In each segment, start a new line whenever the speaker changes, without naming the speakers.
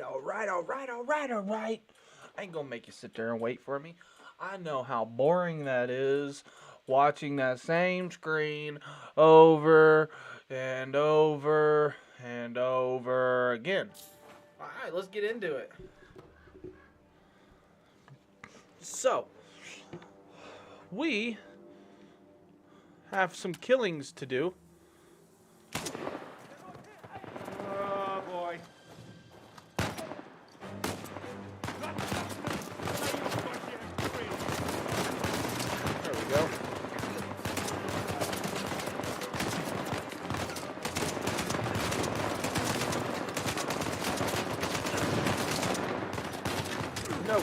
Alright. I ain't gonna make you sit there and wait for me. I know how boring that is, watching that same screen over and over and over again. Alright, let's get into it. So, we have some killings to do.
Oh boy.
There we go. No.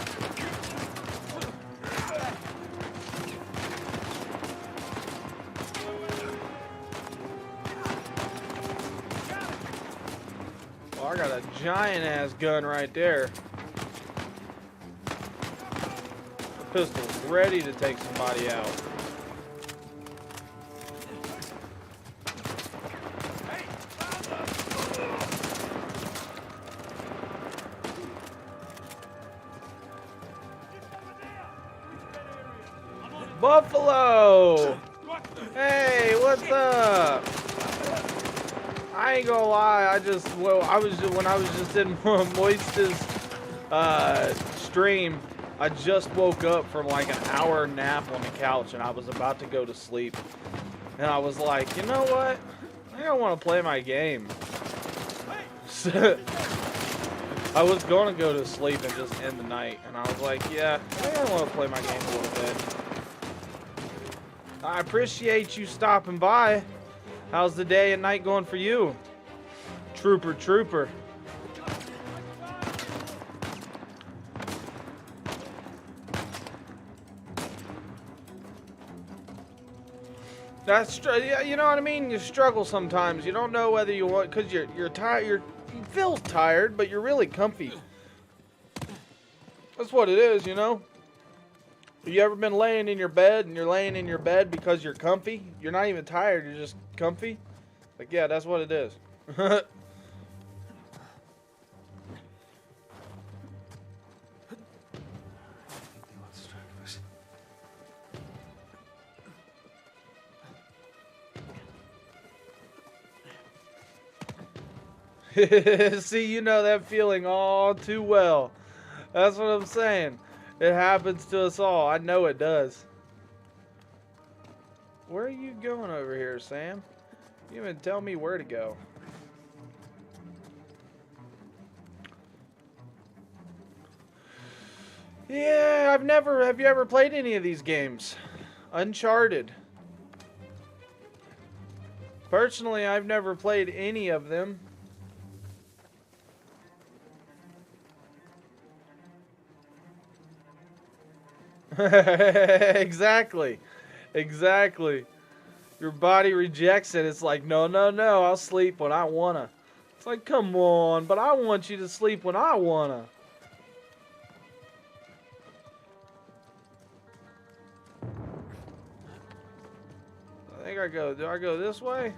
Well, I got a giant ass gun right there. The pistol's ready to take somebody out. Buffalo! Hey, what's up? I ain't gonna lie, when I was just in Moist's stream, I just woke up from like an hour nap on the couch and I was about to go to sleep. And I was like, you know what? I don't want to play my game. So, I was gonna go to sleep and just end the night, and I was like, yeah, I don't want to play my game a little bit. I appreciate you stopping by. How's the day and night going for you? Trooper. Yeah, you know what I mean? You struggle sometimes. You don't know whether you want, because you're tired. You feel tired, but you're really comfy. That's what it is, you know? Have you ever been laying in your bed and you're laying in your bed because you're comfy? You're not even tired, you're just comfy? Like, yeah, that's what it is. See, you know that feeling all too well. That's what I'm saying. It happens to us all. I know it does. Where are you going over here, Sam? You even tell me where to go. Yeah, have you ever played any of these games? Uncharted. Personally, I've never played any of them. Exactly. Your body rejects it. It's like, no, I'll sleep when I wanna. It's like, come on, but I want you to sleep when I wanna. Do I go this way?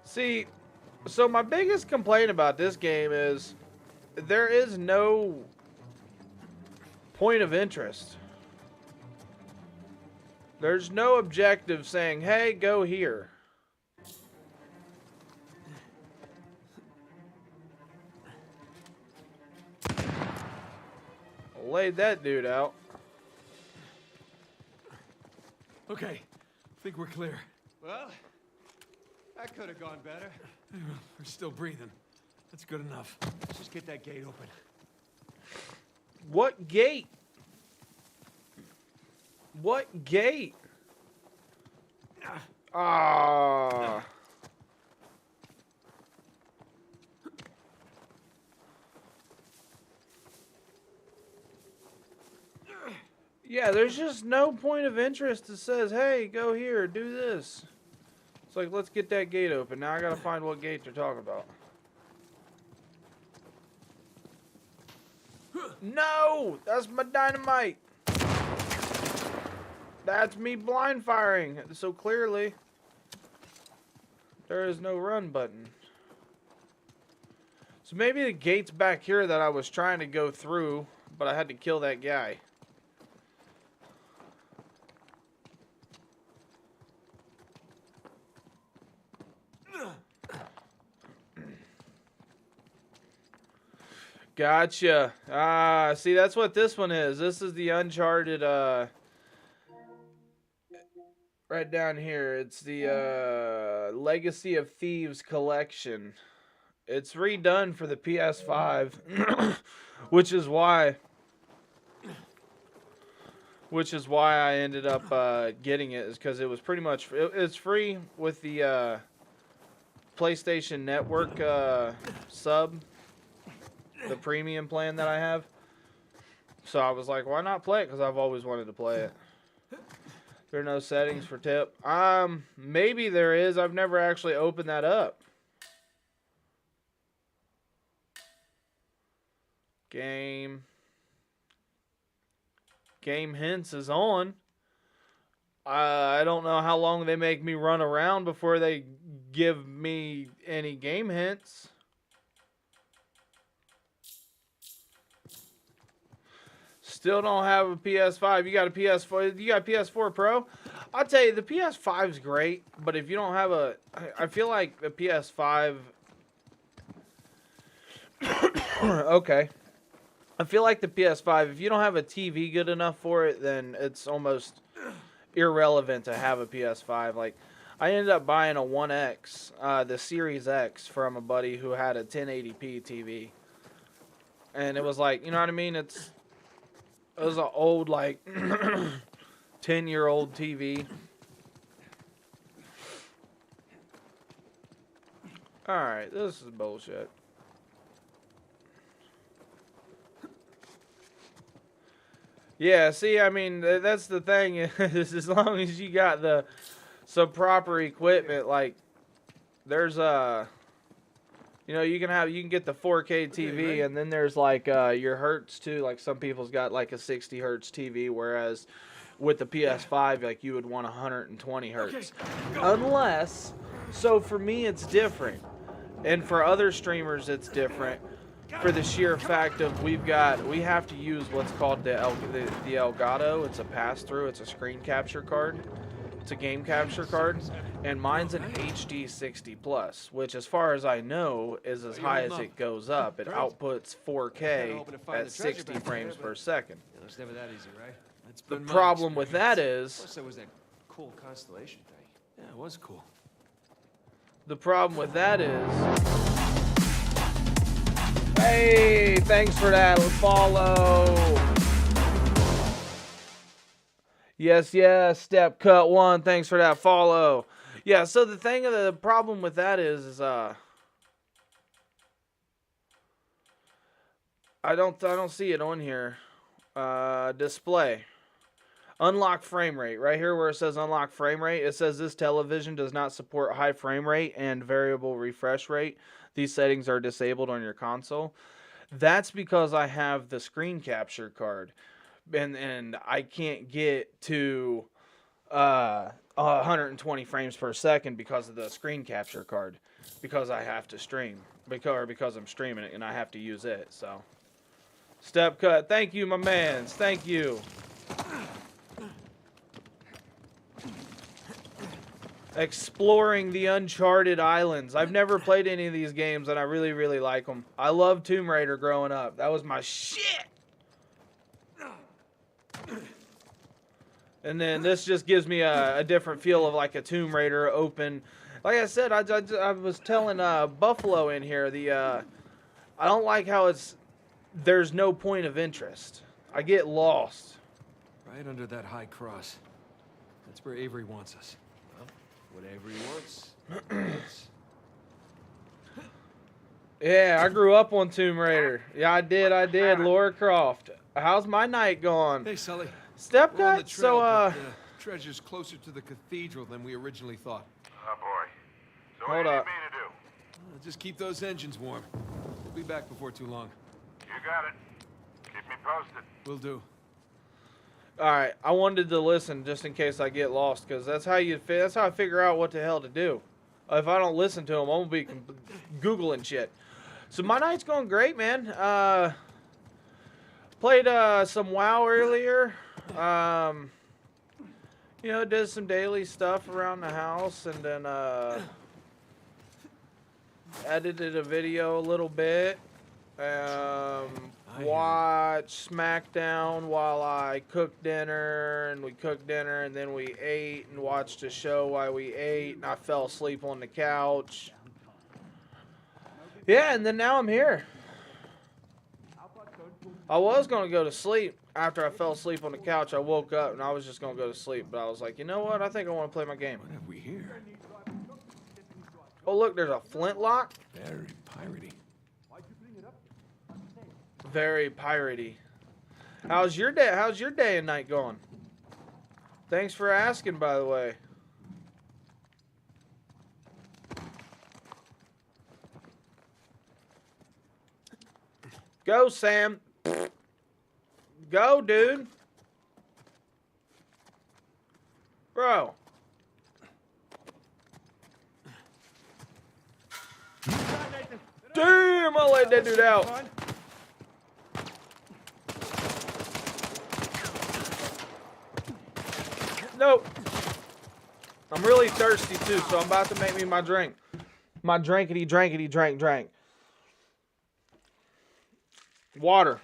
See, so my biggest complaint about this game is there is no point of interest. There's no objective saying, hey, go here. Laid that dude out.
Okay, think we're clear.
Well, that could have gone better.
We're still breathing. That's good enough.
Let's just get that gate open.
What gate? What gate? Ah. Yeah, there's just no point of interest that says, hey, go here, do this. It's like, let's get that gate open. Now I gotta find what gate they're talking about. No! That's my dynamite! That's me blind firing so clearly. There is no run button. So maybe the gate's back here that I was trying to go through, but I had to kill that guy. Gotcha. Ah, see, that's what this one is. This is the Uncharted, right down here. It's the, Legacy of Thieves collection. It's redone for the PS5, which is why I ended up, getting it, is because it was pretty much, it's free with the, PlayStation Network, sub. The premium plan that I have. So I was like, why not play it? Because I've always wanted to play it. There are no settings for tip. Maybe there is. I've never actually opened that up. Game hints is on. I don't know how long they make me run around before they give me any game hints. Still don't have a PS5. You got a PS4. You got a PS4 Pro. I'll tell you, the PS5 is great, but if you don't have a, I feel like the PS5. Okay. I feel like the PS5. If you don't have a TV good enough for it, then it's almost irrelevant to have a PS5. Like, I ended up buying a 1X, the Series X, from a buddy who had a 1080p TV, and it was like, you know what I mean? It was an old, like, 10-year-old TV. Alright, this is bullshit. Yeah, see, I mean, that's the thing, is as long as you got some proper equipment, like, there's you know, you can get the 4K TV, and then there's like your hertz too. Like some people's got like a 60 hertz TV, whereas with the PS5, like you would want 120 hertz. Unless, so for me it's different, and for other streamers it's different. For the sheer fact of we have to use what's called the Elgato. It's a pass through. It's a screen capture card. It's a game capture card, and mine's an HD 60 plus, which, as far as I know, is as high as it goes up. It outputs 4K at 60 frames per second.
It's never that easy, right?
The problem with that is,
Plus, there was that cool constellation thing.
Yeah, it was cool.
the problem with that is, hey, thanks for that follow. Yes, Step Cut 1, thanks for that follow. Yeah, so the problem with that is I don't see it on here. Display. Unlock frame rate. Right here where it says unlock frame rate, it says this television does not support high frame rate and variable refresh rate. These settings are disabled on your console. That's because I have the screen capture card. And I can't get to 120 frames per second because of the screen capture card, because I have to stream, because I'm streaming it and I have to use it. So, Step Cut, thank you, my mans, thank you. Exploring the Uncharted Islands. I've never played any of these games, and I really, really like them. I loved Tomb Raider growing up. That was my shit. And then this just gives me a different feel of like a Tomb Raider open. Like I said, I was telling Buffalo in here, I don't like how there's no point of interest. I get lost.
Right under that high cross. That's where Avery wants us.
Well, whatever he wants.
Yeah, I grew up on Tomb Raider. Yeah, I did. Lara Croft. How's my night going?
Hey, Sully.
Step
We're on the
Cut?
trail,
So,
but the treasure's closer to the cathedral than we originally thought.
Oh boy. So
Hold
what do you
up.
need me to do?
Just keep those engines warm. We'll be back before too long.
You got it. Keep me posted.
Will do.
Alright, I wanted to listen just in case I get lost, because that's how I figure out what the hell to do. If I don't listen to them, I'm gonna be Googling shit. So my night's going great, man. Played some WoW earlier. You know, did some daily stuff around the house, and then edited a video a little bit. Watched SmackDown while I cooked dinner, and we cooked dinner, and then we ate and watched a show while we ate, and I fell asleep on the couch. Yeah, and then now I'm here. I was going to go to sleep after I fell asleep on the couch. I woke up and I was just going to go to sleep, but I was like, you know what? I think I want to play my game.
What have we here?
Oh, look, there's a flintlock.
Very piratey.
Very piratey. How's your day? How's your day and night going? Thanks for asking, by the way. Go, Sam. Go, dude. Bro. Damn, I let that dude out. Nope. I'm really thirsty too, so I'm about to make me my drink. My drankety drank. Water.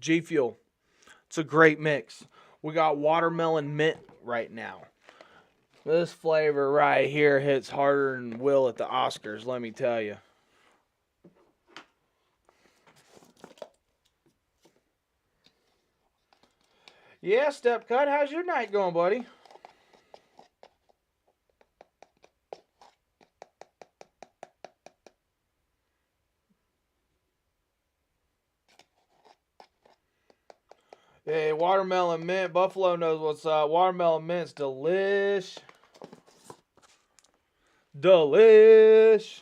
G Fuel. It's a great mix. We got watermelon mint right now. This flavor right here hits harder than Will at the Oscars, let me tell you. Yeah, Step Cut, how's your night going, buddy? Hey, watermelon mint. Buffalo knows what's up. Watermelon mint's delish. Delish.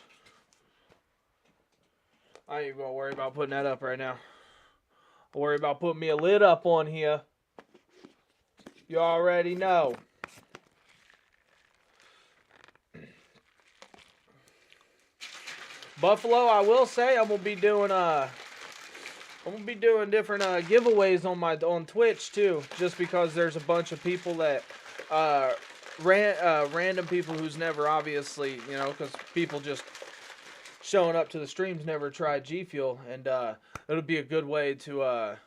I ain't even gonna worry about putting that up right now. I'll worry about putting me a lid up on here. You already know. Buffalo, I will say I'm gonna be doing different giveaways on Twitch too, just because there's a bunch of people that random people who's never obviously, you know, because people just showing up to the streams never tried G Fuel, and it'll be a good way to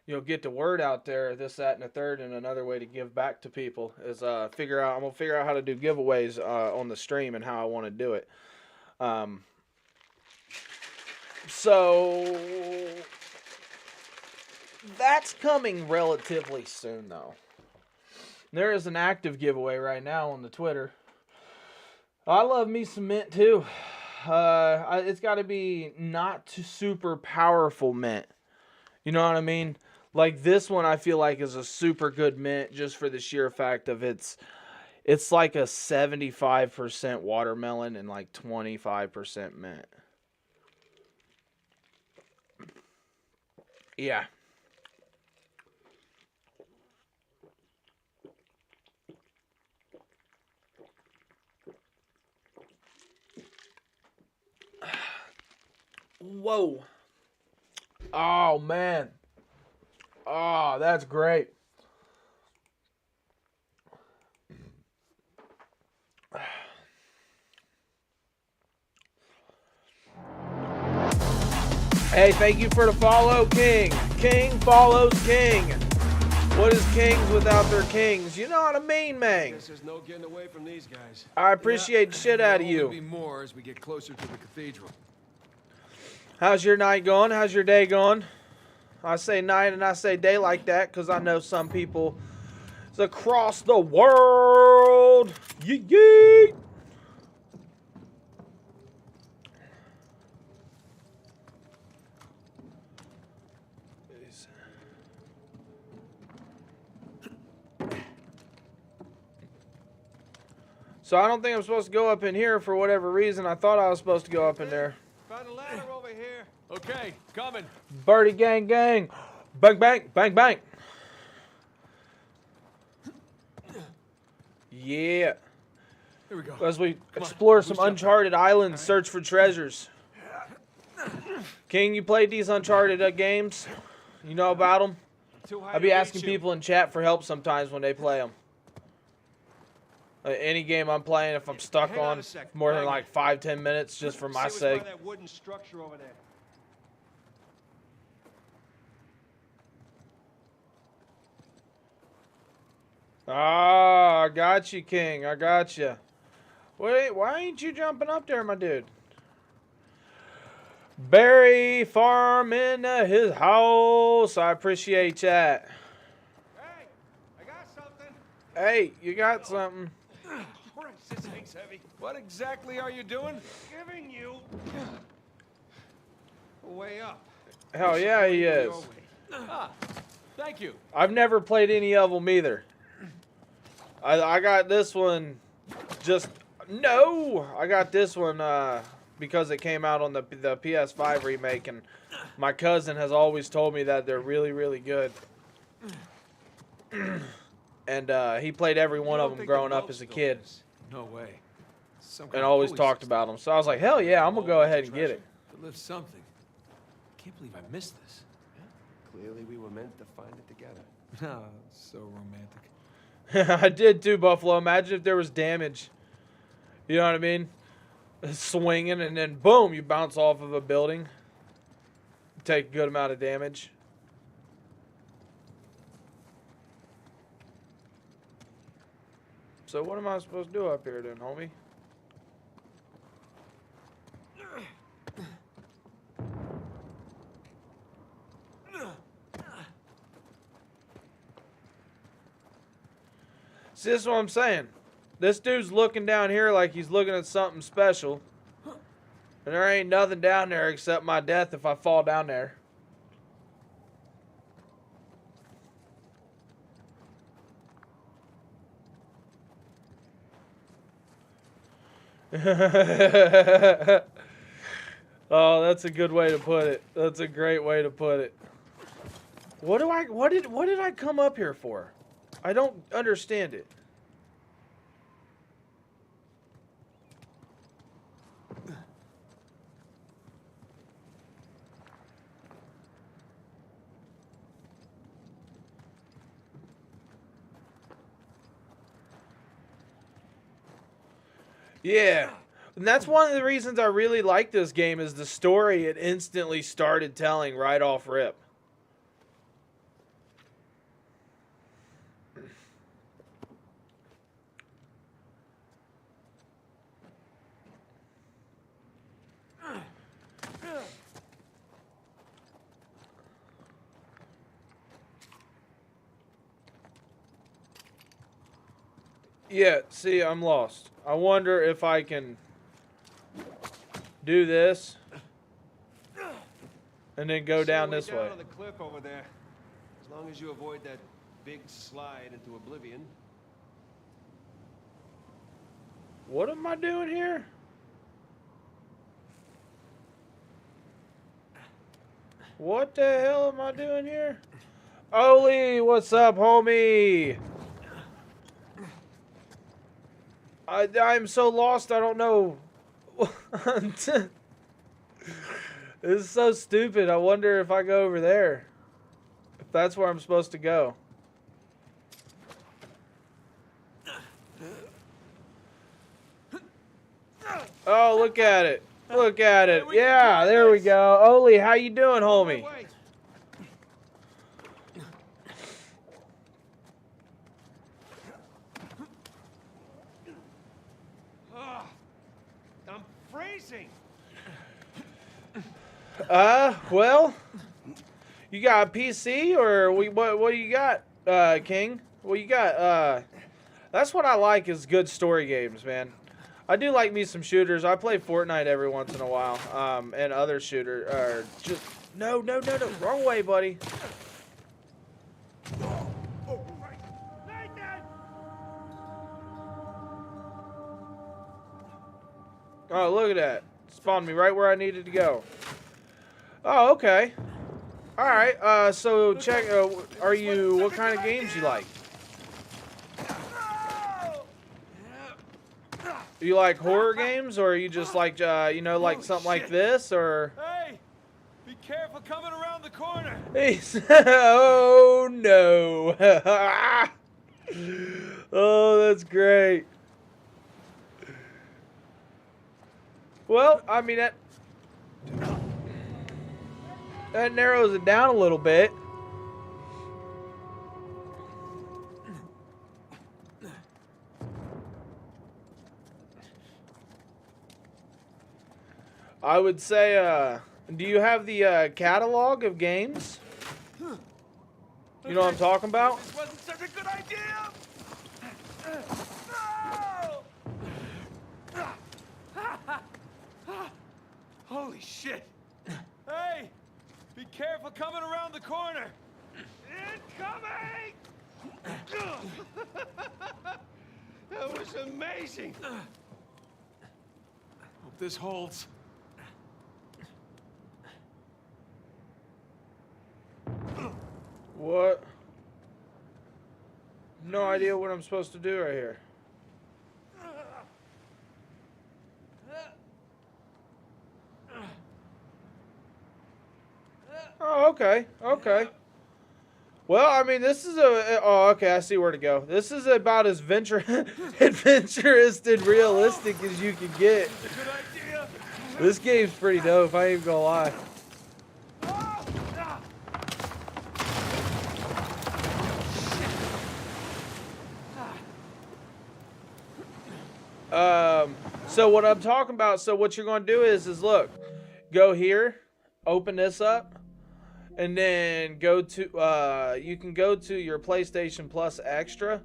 you know, get the word out there, this, that, and the third. And another way to give back to people is I'm gonna figure out how to do giveaways on the stream and how I want to do it. So that's coming relatively soon, though. There is an active giveaway right now on the Twitter. I love me some mint too. It's got to be not super powerful mint. You know what I mean? Like this one, I feel like is a super good mint just for the sheer fact of it's like a 75% watermelon and like 25% mint. Yeah. Whoa. Oh, man. Oh, that's great. Hey, thank you for the follow, King. King follows King. What is kings without their kings? You know what I mean, man.
Guess there's no getting away from these guys.
I appreciate the shit out of
There'll
you.
be more as we get closer to the cathedral.
How's your night going? How's your day going? I say night and I say day like that because I know some people across the world. Yeet. So I don't think I'm supposed to go up in here for whatever reason. I thought I was supposed to go up in there.
Found a ladder over here.
Okay, coming.
Birdie gang. Bang, bang. Yeah.
Here we go.
As we
Come on.
explore some
Boost up.
uncharted islands, search for treasures. King, you played these Uncharted games? You know about them?
Too high
I be
to
asking
reach you.
people in chat for help sometimes when they play them. Any game I'm playing, if I'm stuck
Hang on
on
a sec.
more than
Hang
like 5-10 minutes, just for
See
my
what's
sake.
by that wooden structure over there.
Ah, I got you, King. I got you. Wait, why ain't you jumping up there, my dude? Barry Farm in his house. I appreciate that.
Hey, I got something.
Hey, you got something.
Christ, this thing's heavy.
What exactly are you doing?
Giving you a way up.
Hell yeah, he
Your
is.
way.
Ah, thank you.
I've never played any of them either. I got this one just... No! I got this one because it came out on the PS5 remake, and my cousin has always told me that they're really, really good. And he played every one
You
of
don't
them
think
growing
the
up
rope
as a
still
kid,
fits?
No way. Some
and
kind of
always
pulley
talked
system.
about them. So I was like, hell yeah, I'm going to go ahead and get it.
To lift something. Can't believe I missed this.
Clearly, we were meant to find it together.
Ah, so romantic.
I did too, Buffalo. Imagine if there was damage. You know what I mean? Swinging, and then boom, you bounce off of a building. Take a good amount of damage. So what am I supposed to do up here then, homie? See, this is what I'm saying. This dude's looking down here like he's looking at something special. And there ain't nothing down there except my death if I fall down there. Oh, that's a good way to put it. That's a great way to put it. What did I come up here for? I don't understand it. Yeah. And that's one of the reasons I really like this game is the story it instantly started telling right off rip. Yeah, see, I'm lost. I wonder if I can do this and then go down this way.
Down on the cliff over there. As long as you avoid that big slide into oblivion.
What am I doing here? What the hell am I doing here? Oli, what's up, homie? I'm so lost, I don't know. This is so stupid. I wonder if I go over there. If that's where I'm supposed to go. Oh, look at it. Look at it. Yeah, there we go. Oli, how you doing, homie?
Wait. Ah, I'm freezing.
Well, you got a PC or what do you got, King? What you got? That's what I like is good story games, man. I do like me some shooters. I play Fortnite every once in a while, and other shooter, just no, wrong way, buddy. Oh, look at that. Spawned me right where I needed to go. Oh, okay. All right. So check. Are you? What kind of games you like? You like horror games, or are you just like, you know, like
Holy
something like
shit.
this, or?
Hey! Be careful coming around the corner!
Oh no! Oh, that's great. Well, I mean that narrows it down a little bit. I would say, do you have the catalog of games? You know what I'm talking about?
This wasn't such a good idea! No! Holy shit! Hey! Be careful coming around the corner! Incoming! That was amazing!
Hope this holds.
What? No idea what I'm supposed to do right here. Oh, okay. Okay. Well, I mean, this is a... Oh, okay, I see where to go. This is about as adventurous and realistic as you can get.
Good idea!
This game's pretty dope, I ain't even gonna lie. So what I'm talking about, so what you're going to do is look, go here, open this up, and then go to, you can go to your PlayStation Plus Extra,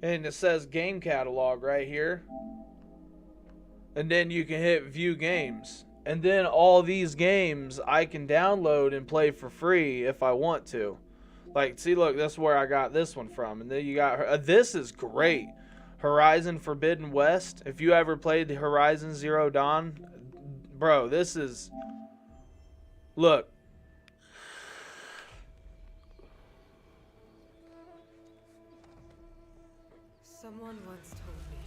and it says Game Catalog right here. And then you can hit View Games. And then all these games I can download and play for free if I want to. Like, see, look, that's where I got this one from. And then you got, this is great. Horizon Forbidden West. If you ever played Horizon Zero Dawn, bro, this is... Look.
Someone once told me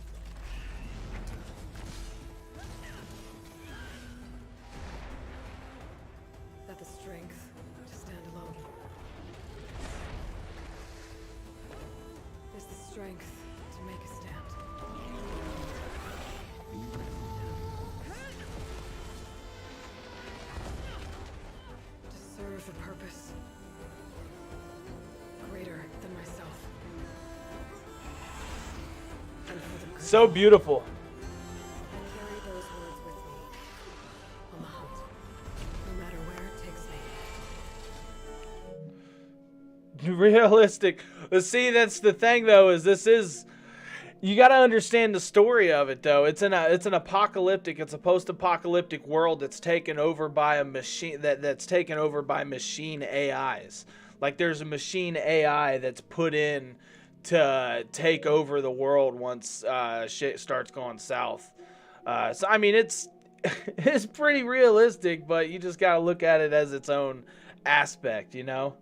that the strength to stand alone is the strength to make a stand. To serve a purpose greater than myself. And for the good.
So beautiful.
I carry those words with me on the hunt, no matter where it takes me.
Realistic. But see, that's the thing though, is this is... You got to understand the story of it, though. It's an apocalyptic, it's a post-apocalyptic world that's taken over by a machine that's taken over by machine AIs. Like there's a machine AI that's put in to take over the world once shit starts going south. So I mean, it's it's pretty realistic, but you just got to look at it as its own aspect, you know.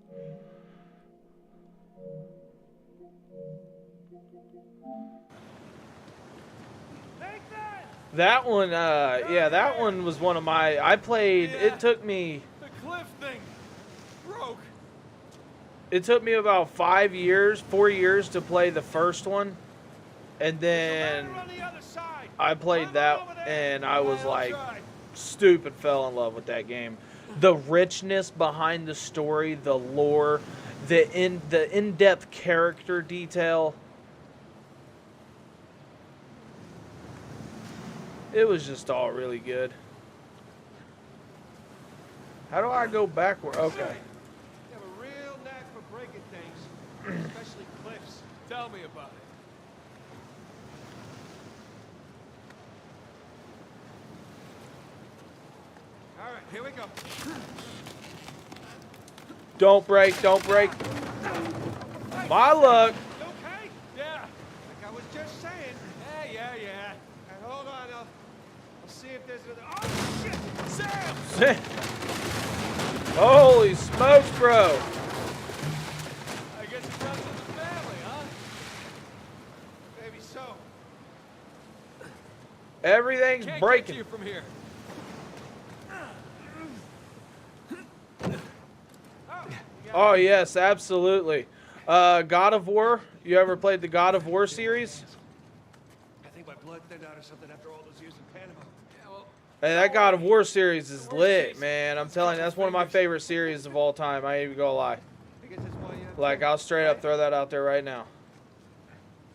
That one, yeah, that one was one of my... I played... It took me...
The cliff thing broke.
It took me about 4 years to play the first one. And then
On the other side.
I played
Climb
that,
over there.
and I was
I'll
like,
try.
stupid fell in love with that game. The richness behind the story, the lore, the in-depth character detail. It was just all really good. How do I go backward? Okay.
You have a real knack for breaking things, especially cliffs. Tell me about it. All right, here we go.
Don't break, don't break. My luck.
You okay? Yeah. Like I was just saying. Yeah. Hey, hold on. I'll see if there's another. Oh shit! Sam!
Holy smokes, bro.
I guess it runs in the family, huh? Maybe so.
Everything's
Can't
breaking.
get to you from here.
Oh yes, absolutely. God of War. You ever played the God of War series?
I think my blood thinned out or something after all those years in Panama. Yeah, well,
Hey, that God of War series is lit, man. I'm telling you, that's one of my favorite series of all time. I ain't even gonna lie.
I guess that's why you have
Like, I'll straight up throw that out there right now.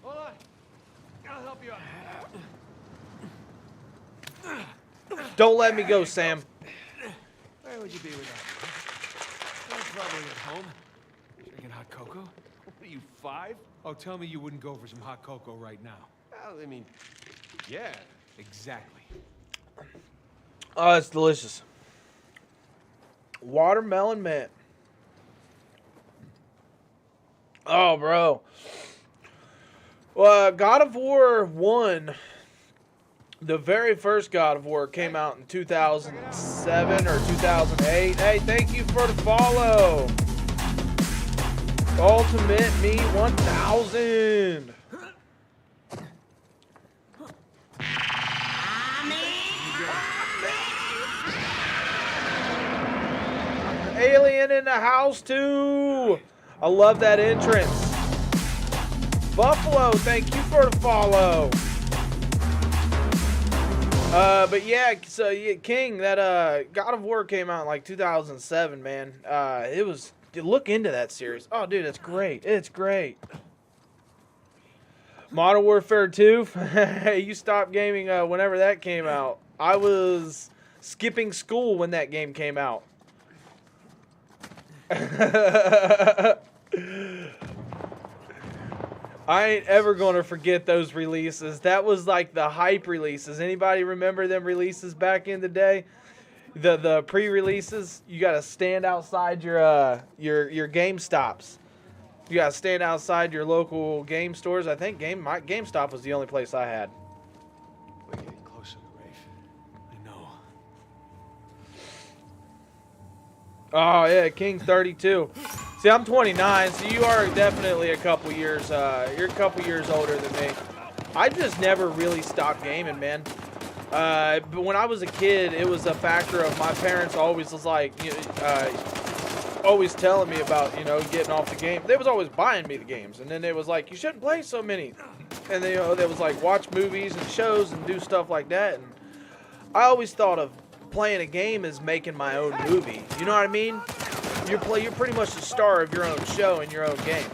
Hold on. I'll help you out.
Don't let me go, Sam.
Where would you be without me? You're probably at home. Drinking hot cocoa? What are you, 5?
Oh, tell me you wouldn't go for some hot cocoa right now.
Well, I mean, yeah.
Exactly.
Oh, it's delicious. Watermelon mint. Oh, bro. Well, God of War 1, the very first God of War came out in 2007 or 2008. Hey, thank you for the follow. Ultimate Me 1000. Alien in the house too. I love that entrance. Buffalo, thank you for the follow. But yeah, so yeah, King, that God of War came out in like 2007, man. It was, look into that series. Oh, dude, it's great. It's great. Modern Warfare 2. You stopped gaming whenever that came out. I was skipping school when that game came out. I ain't ever gonna forget those releases. That was like the hype releases. Anybody remember them releases back in the day? The pre-releases. You gotta stand outside your GameStops. You gotta stand outside your local game stores. I think GameStop was the only place I had.
We're getting closer to Rafe.
I know.
Oh yeah, King 32. See, I'm 29, so you are definitely a couple years. You're a couple years older than me. I just never really stopped gaming, man. But when I was a kid, it was a factor of my parents always was like, always telling me about, getting off the game. They was always buying me the games, and then they was like, you shouldn't play so many. And they was like, watch movies and shows and do stuff like that. And I always thought of playing a game as making my own movie. You know what I mean? You're pretty much the star of your own show and your own game.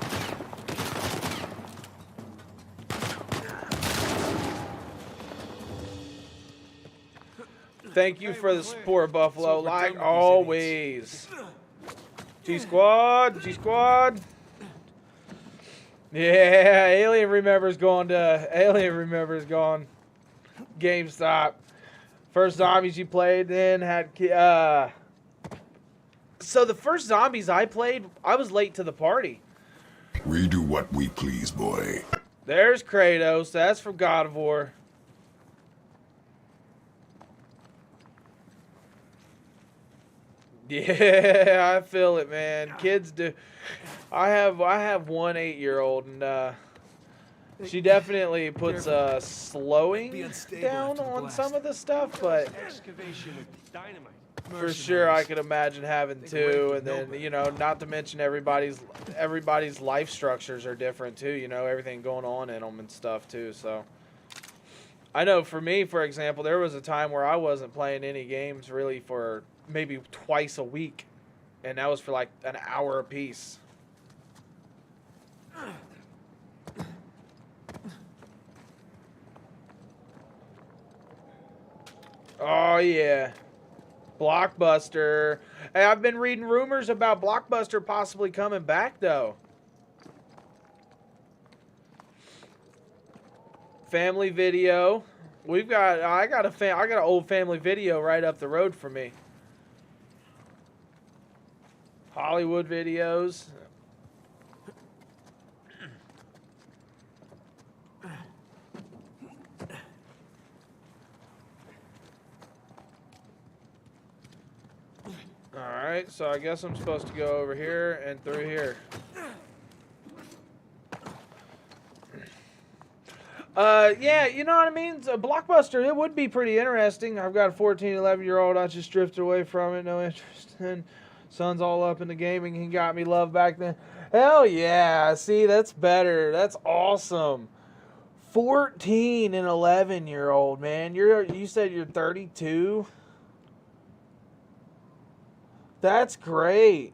Thank you for the support, Buffalo, like always. G-Squad, G-Squad. Yeah, Alien remembers going GameStop. First zombies you played, then had so the first zombies I played, I was late to the party.
We do what we please, boy.
There's Kratos. That's from God of War. Yeah, I feel it, man. Kids do. I have one 8-year-old, and she definitely puts slowing down on some of the stuff, but
Excavation with dynamite.
for sure I could imagine having two, and then not to mention everybody's life structures are different too. Everything going on in them and stuff too. So I know for me, for example, there was a time where I wasn't playing any games really for maybe twice a week, and that was for like an hour a piece. Oh yeah, Blockbuster. Hey, I've been reading rumors about Blockbuster possibly coming back though. Family Video. I got an old Family Video right up the road from me. Hollywood Videos. Alright, so I guess I'm supposed to go over here and through here. Yeah, you know what I mean? So Blockbuster, it would be pretty interesting. I've got a 14, 11-year-old. I just drifted away from it. No interest in. Son's all up in the gaming. He got me love back then. Hell yeah. See, that's better. That's awesome. 14 and 11-year-old, man. You said you're 32? That's great.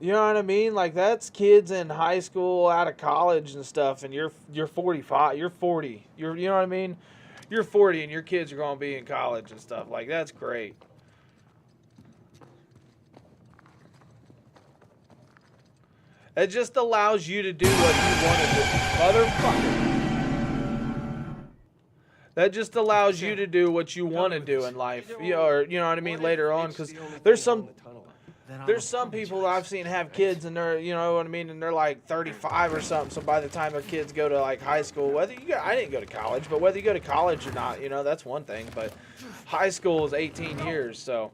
You know what I mean? Like, that's kids in high school, out of college and stuff, and you're 45. You're 40. You know what I mean? You're 40 and your kids are going to be in college and stuff. Like, that's great. It just allows you to do what you want to do. Motherfucker. That just allows you to do what you want to do in life. You know, or, you know what I mean, later on. Because there's some people that I've seen have kids and they're, you know what I mean, and they're like 35 or something. So by the time their kids go to like high school, I didn't go to college, but whether you go to college or not, you know, that's one thing. But high school is 18 years, so.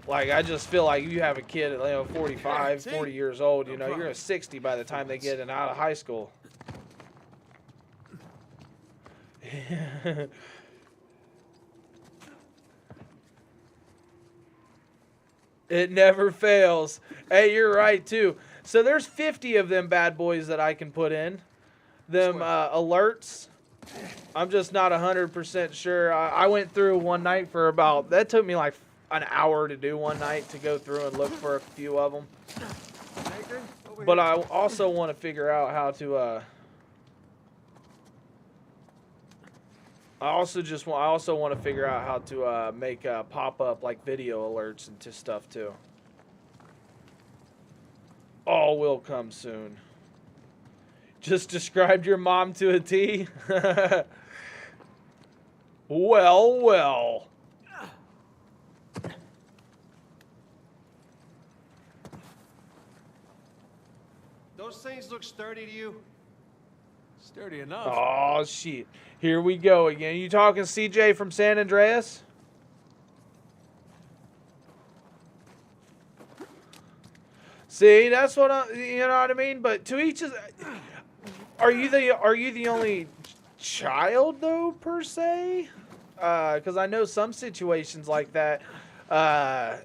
Like, I just feel like you have a kid at, 45, 40 years old, you know, you're at 60 by the time they get out of high school. It never fails. Hey, you're right, too. So there's 50 of them bad boys that I can put in. Them alerts. I'm just not 100% sure. I went through one night for about, that took me like an hour to do one night to go through and look for a few of them. But I also want to figure out how to I also want to figure out how to make pop-up like video alerts and stuff too. All will come soon. Just described your mom to a T. Well, well.
Those things look sturdy to you?
Sturdy enough.
Oh, shit. Here we go again. You talking CJ from San Andreas? See, that's what you know what I mean? But to each his, are you the only child though, per se? Because I know some situations like that. I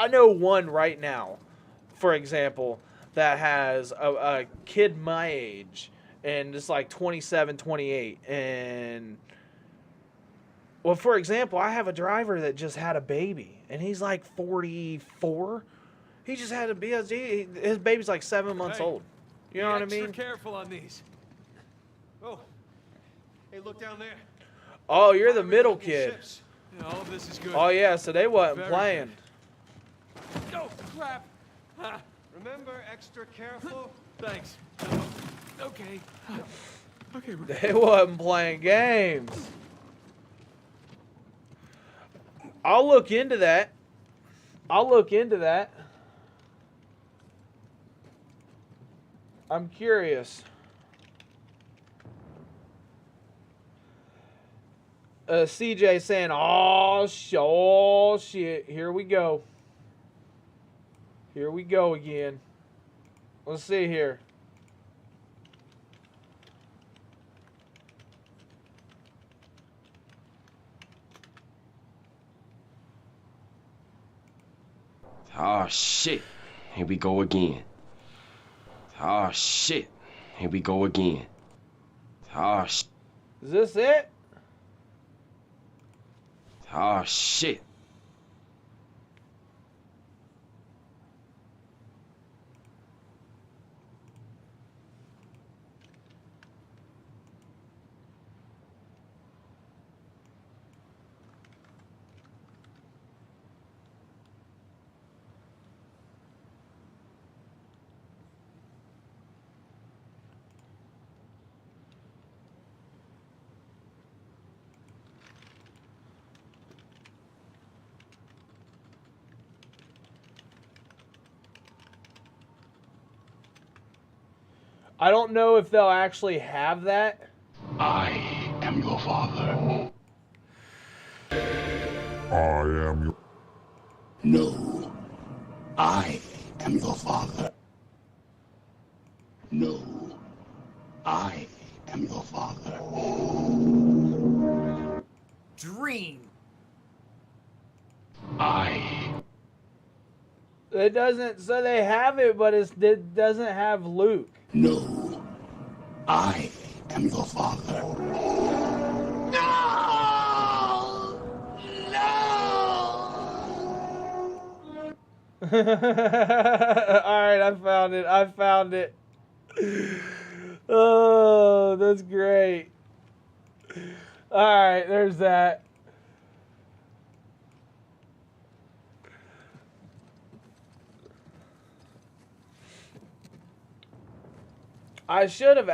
know one right now, for example, that has a kid my age, and it's like 27, 28, and well, for example, I have a driver that just had a baby, and he's like 44. He just had a baby. His baby's like 7 months old. You know what I mean?
Extra careful on these.
Oh, hey, look down there.
Oh, you're the middle kid.
Yeah, all of this is good.
Oh yeah, so they wasn't playing.
Oh crap! Ah,
Remember, extra careful.
thanks. Okay. Okay.
They wasn't playing games. I'll look into that. I'm curious. CJ saying, oh shit, here we go. Here we go again. Let's see here.
Oh shit, here we go again. Oh shit, here we go again. Oh shit.
Is this it?
Oh shit.
I don't know if they'll actually have that.
I am your father. I am your... No. I am your father. No. I am your father.
Dream.
It doesn't. So they have it, but it doesn't have Luke.
No. I am your father.
All right, I found it. I found it. Oh, that's great. All right, there's that. They should have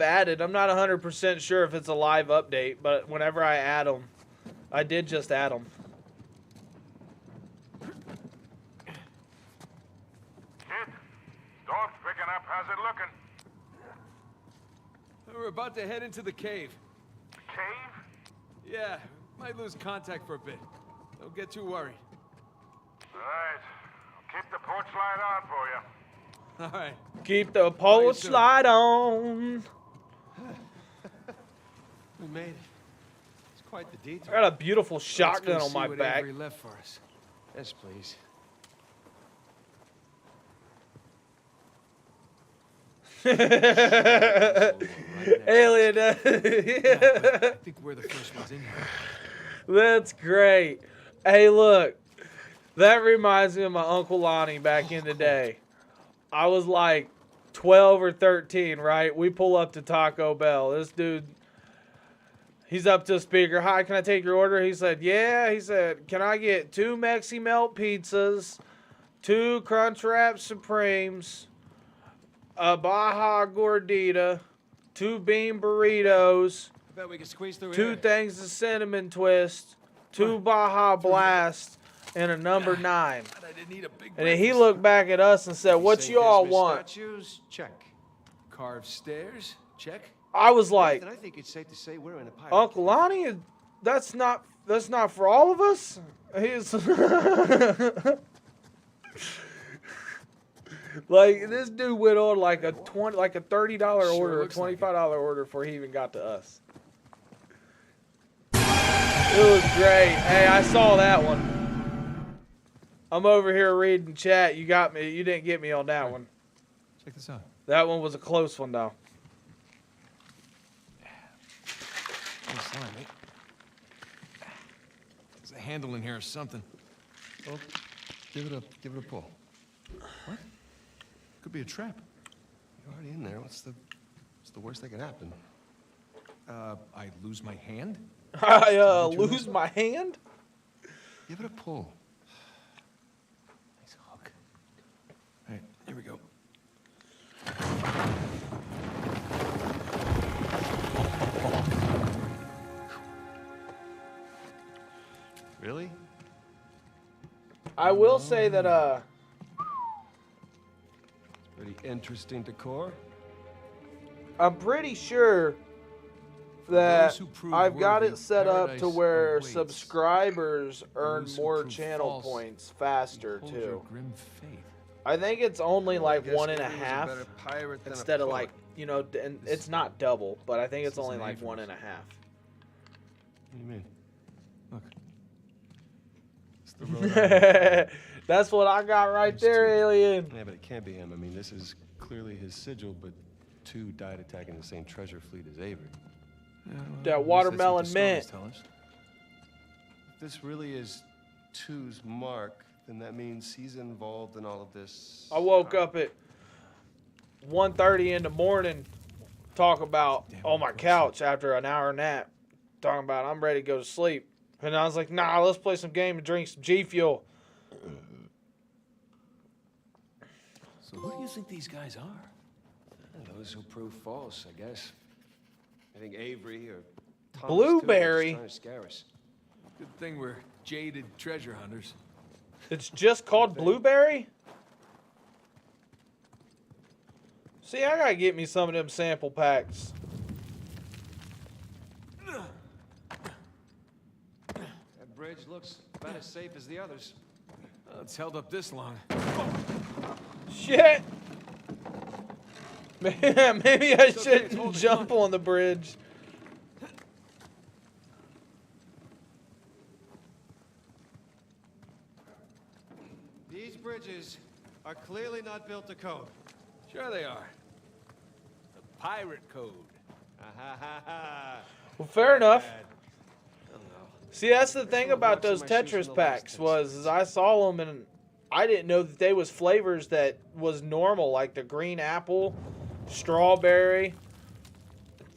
added. I'm not 100% sure if it's a live update, but whenever I add them, I did just add them.
Kid, dog's picking up. How's it looking?
We're about to head into the cave.
Cave?
Yeah, might lose contact for a bit. Don't get too worried.
All right. I'll keep the porch light on for you.
All right.
Keep the porch light on.
We made it. It's quite the
I
detour.
got a beautiful
Let's
shotgun
go
on
see
my
what
back.
Avery left for us.
Yes, please.
Alien.
Yeah, but I think we're the first ones in here.
That's great. Hey, look. That reminds me of my Uncle Lonnie back in the day. I was like 12 or 13, right? We pull up to Taco Bell. This dude, he's up to the speaker. Hi, can I take your order? He said, yeah. He said, can I get 2 Mexi Melt pizzas, 2 Crunchwrap Supremes, a Baja Gordita, 2 bean burritos,
I bet we can squeeze through
2
here.
things of Cinnamon Twist, 2 Baja Blast, and a number 9.
I didn't need a big
And then he
breakfast.
looked back at us and said, what
St.
y'all
Dismas
want?
Statues? Check.
Carved stairs? Check.
I was like,
Then I think it's safe to say we're in a pirate.
Uncle Lonnie, that's not for all of us? He's like, this dude went on like a $30
Sure
order, a
looks like
$25 order before he even got to us. It was great. Hey, I saw that one. I'm over here reading chat. You got me. You didn't get me on that one.
Check this out.
That one was a close one, though.
Nice slime, eh? There's a handle in here or something.
Well, give it a pull.
What? Could be a trap.
You're already in there. What's the worst that could happen?
I lose my hand?
I lose my hand?
Give it a pull.
Nice hook. All right, here we go.
Really?
I will say that,
Pretty interesting decor.
I'm pretty sure that
those who prove
I've got
worthy,
it set up to
paradise
where
awaits.
subscribers earn
Those who
more
prove
channel
false,
points faster,
Behold your
too.
grim fate.
I think it's only like
I guess
1.5
Avery was a better pirate than a
instead of
poet.
like, you know, and it's not double, but I think it's
This
only
isn't
like
Avery's.
1.5.
What do you mean?
Look.
It's the Rhode Island.
That's what I got right there, alien.
Yeah, but it can't be him. I mean, this is clearly his sigil, but 2 died attacking the same treasure fleet as Avery.
Yeah, well,
That
at least that's what
watermelon
the
mint.
stories tell us.
If this really is 2's mark, then that means he's involved in all of this.
I woke up at 1:30 in the morning, talk about
Damn,
on my
of course.
couch after an hour nap, talking about I'm ready to go to sleep. And I was like, nah, let's play some game and drink some G Fuel.
So who do you think these guys are?
Those who prove false, I guess. I think Avery or Thomas
Blueberry.
Too, are just trying to scare us.
Good thing we're jaded treasure hunters.
It's just called Blueberry? See, I gotta get me some of them sample packs.
That bridge looks about as safe as the others.
Well, it's held up this long.
Shit! Maybe I
It's okay, it's
shouldn't
holding
jump on the bridge.
These bridges are clearly not built to code.
Sure they are. The pirate code.
Well, fair enough.
Bad. I don't know.
See, that's the thing
Sure
about
walks in
those
my shoes from
Tetris
the
packs
last
was is I saw them and I didn't know that they was flavors that was normal, like the green apple, strawberry,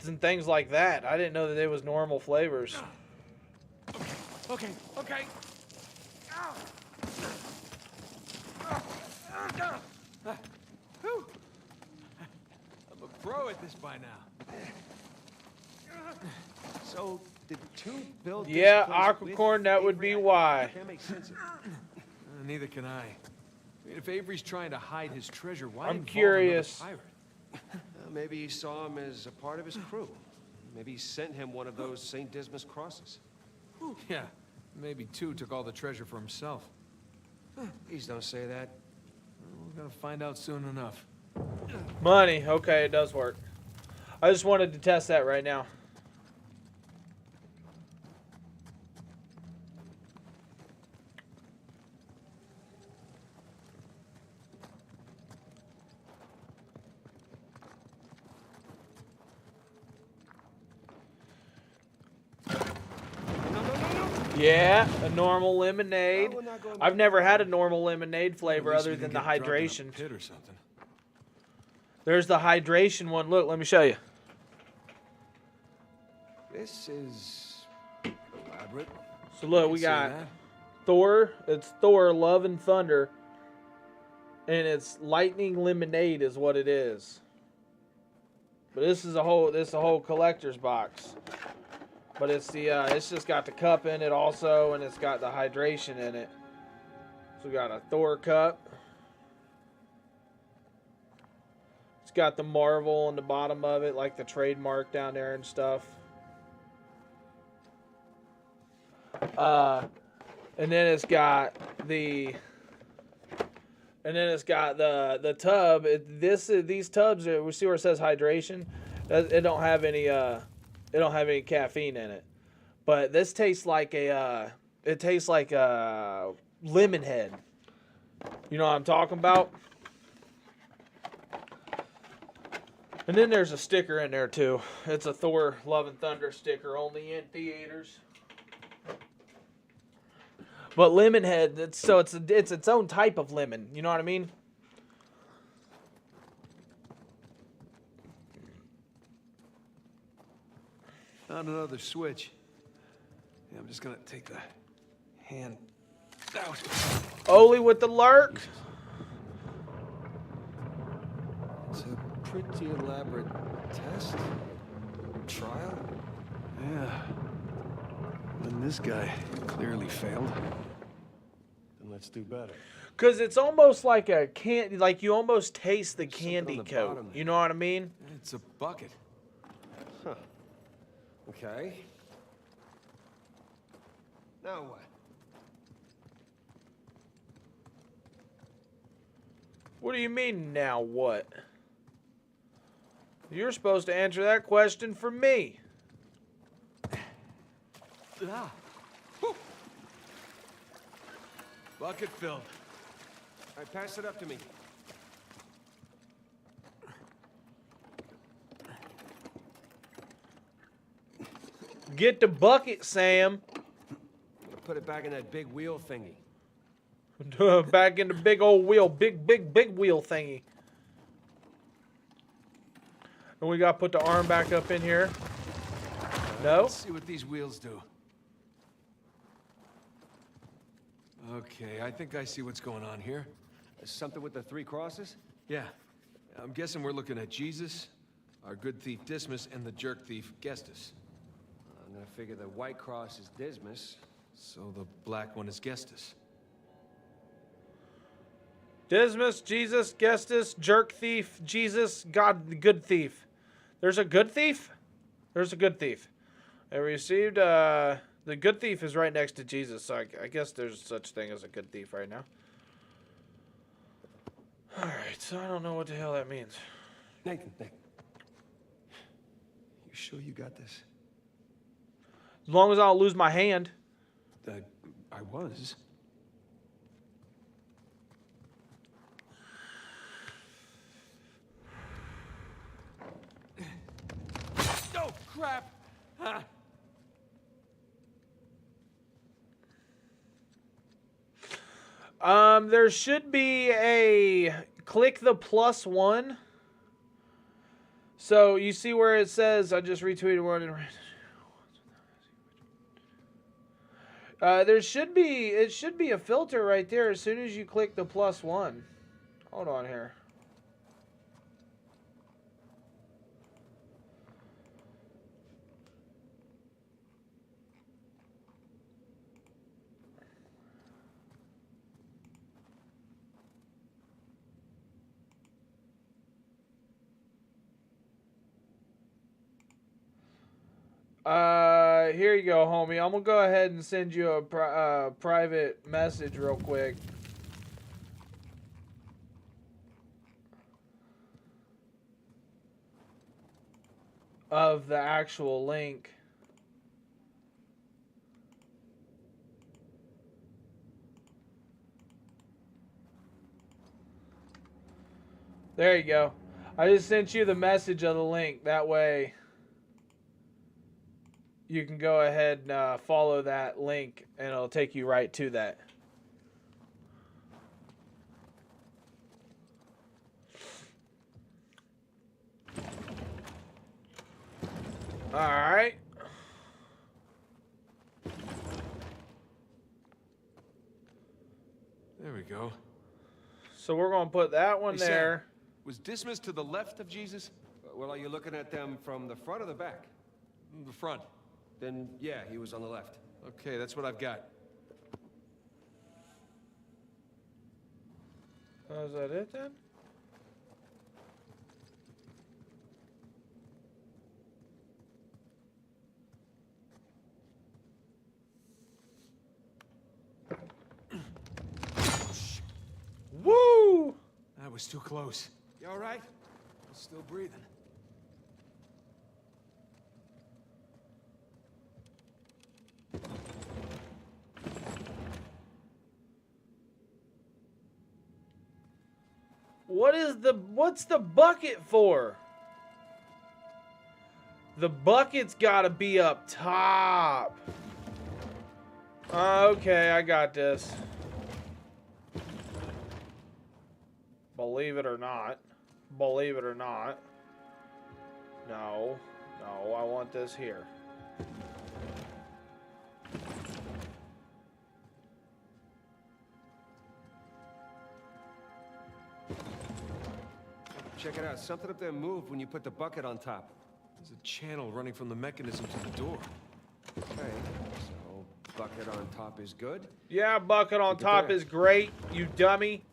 and things like that. I didn't know that they was normal flavors.
Okay. Whew. I'm a pro at this by now.
So, did two build this
Yeah,
place with
Aquacorn, that would be
Avery?
why.
I can't make sense of it.
Neither can I. I mean, if Avery's trying to hide his treasure, why
I'm
involve
curious.
another pirate?
Maybe he saw him as a part of his crew. Maybe he sent him one of those St. Dismas crosses.
Yeah, maybe two took all the treasure for himself.
Please don't say that.
We're gonna find out soon enough.
Money. Okay, it does work. I just wanted to test that right now. Yeah, a normal lemonade.
No, we're not going
I've
back.
never had a normal lemonade flavor
At least
other
we
than
didn't
the
get dropped in a
hydration.
pit or something.
There's the hydration one. Look, let me show you.
This is elaborate.
So look,
You
we
say
got
that?
Thor. It's Thor, Love and Thunder, and it's Lightning Lemonade is what it is. But this is a whole collector's box. But it's it's just got the cup in it also, and it's got the hydration in it. So we got a Thor cup. It's got the Marvel on the bottom of it, like the trademark down there and stuff. And then it's got the tub. These tubs are, we see where it says hydration. It don't have any caffeine in it. But this tastes like a lemon head. You know what I'm talking about? And then there's a sticker in there too. It's a Thor Love and Thunder sticker, only in theaters. But Lemonhead, it's its own type of lemon. You know what I mean?
Found another switch. Yeah, I'm just gonna take the hand out.
Oli with the lurk.
It's a pretty elaborate test. Trial?
Yeah. And this guy clearly failed.
Then let's do better.
Cause it's almost like a candy, like you almost taste the
something
candy
on the
coat.
bottom there.
You know what I mean?
It's a bucket.
Okay. Now what?
What do you mean now what? You're supposed to answer that question for me.
Ah. Whew. Bucket filled.
All right, pass it up to me.
Get the bucket, Sam.
Put it back in that big wheel thingy.
Back in the big old wheel, big wheel thingy. And we got to put the arm back up in here. No?
Let's see what these wheels do. Okay, I think I see what's going on here.
Something with the three crosses?
Yeah. I'm guessing we're looking at Jesus, our good thief Dismas, and the jerk thief Gestus.
I'm gonna figure the white cross is Dismas.
So the black one is Gestus.
Dismas, Jesus, Gestus, jerk thief, Jesus, God, the good thief. There's a good thief? There's a good thief. I received, the good thief is right next to Jesus, so I guess there's such thing as a good thief right now. Alright, so I don't know what the hell that means.
Nathan. You sure you got this?
As long as I don't lose my hand.
I was.
Oh, crap! Huh.
There should be a click the +1. So you see where it says I just retweeted one. It should be a filter right there as soon as you click the +1. Hold on here. Here you go, homie. I'm gonna go ahead and send you a private message real quick. Of the actual link. There you go. I just sent you the message of the link. That way you can go ahead and follow that link, and it'll take you right to that. All right.
There we go.
So we're going to put that one
Hey, Sam,
there.
was Dismas to the left of Jesus?
Well, are you looking at them from the front or the back?
The front.
Then, yeah, he was on the left.
Okay, that's what I've got.
Oh, is that it then? Woo!
That was too close.
You all right?
Still breathing.
What's the bucket for? The bucket's gotta be up top. Okay, I got this. Believe it or not. Believe it or not. No. No, I want this here.
Check it out. Something up there moved when you put the bucket on top.
There's a channel running from the mechanism to the door.
Okay, so bucket on top is good.
Yeah, bucket on
Keep it
top
there.
is great, you dummy.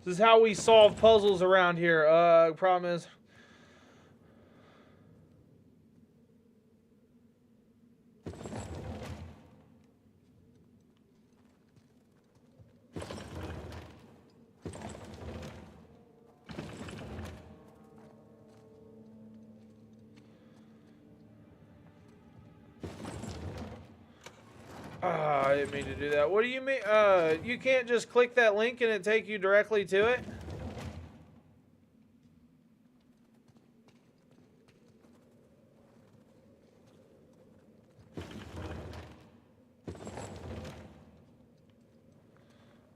This is how we solve puzzles around here. Problem is... I didn't mean to do that. What do you mean? You can't just click that link and it take you directly to it?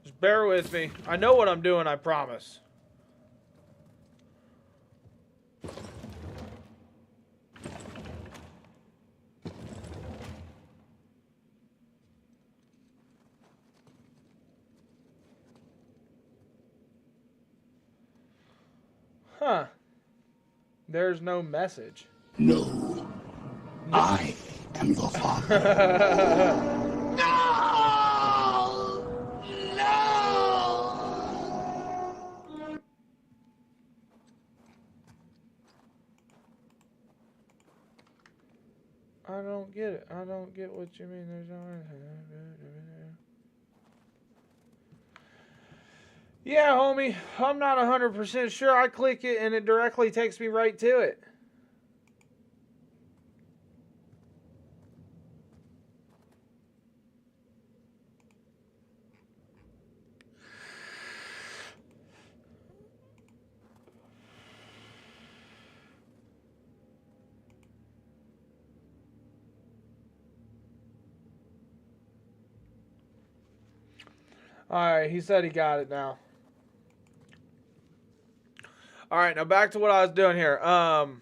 Just bear with me. I know what I'm doing, I promise. Huh. There's no message.
No. I am your father. No! No!
I don't get it. I don't get what you mean. There's no... Yeah, homie. I'm not 100% sure. I click it and it directly takes me right to it. Alright, he said he got it now. Alright, now back to what I was doing here. Blurp.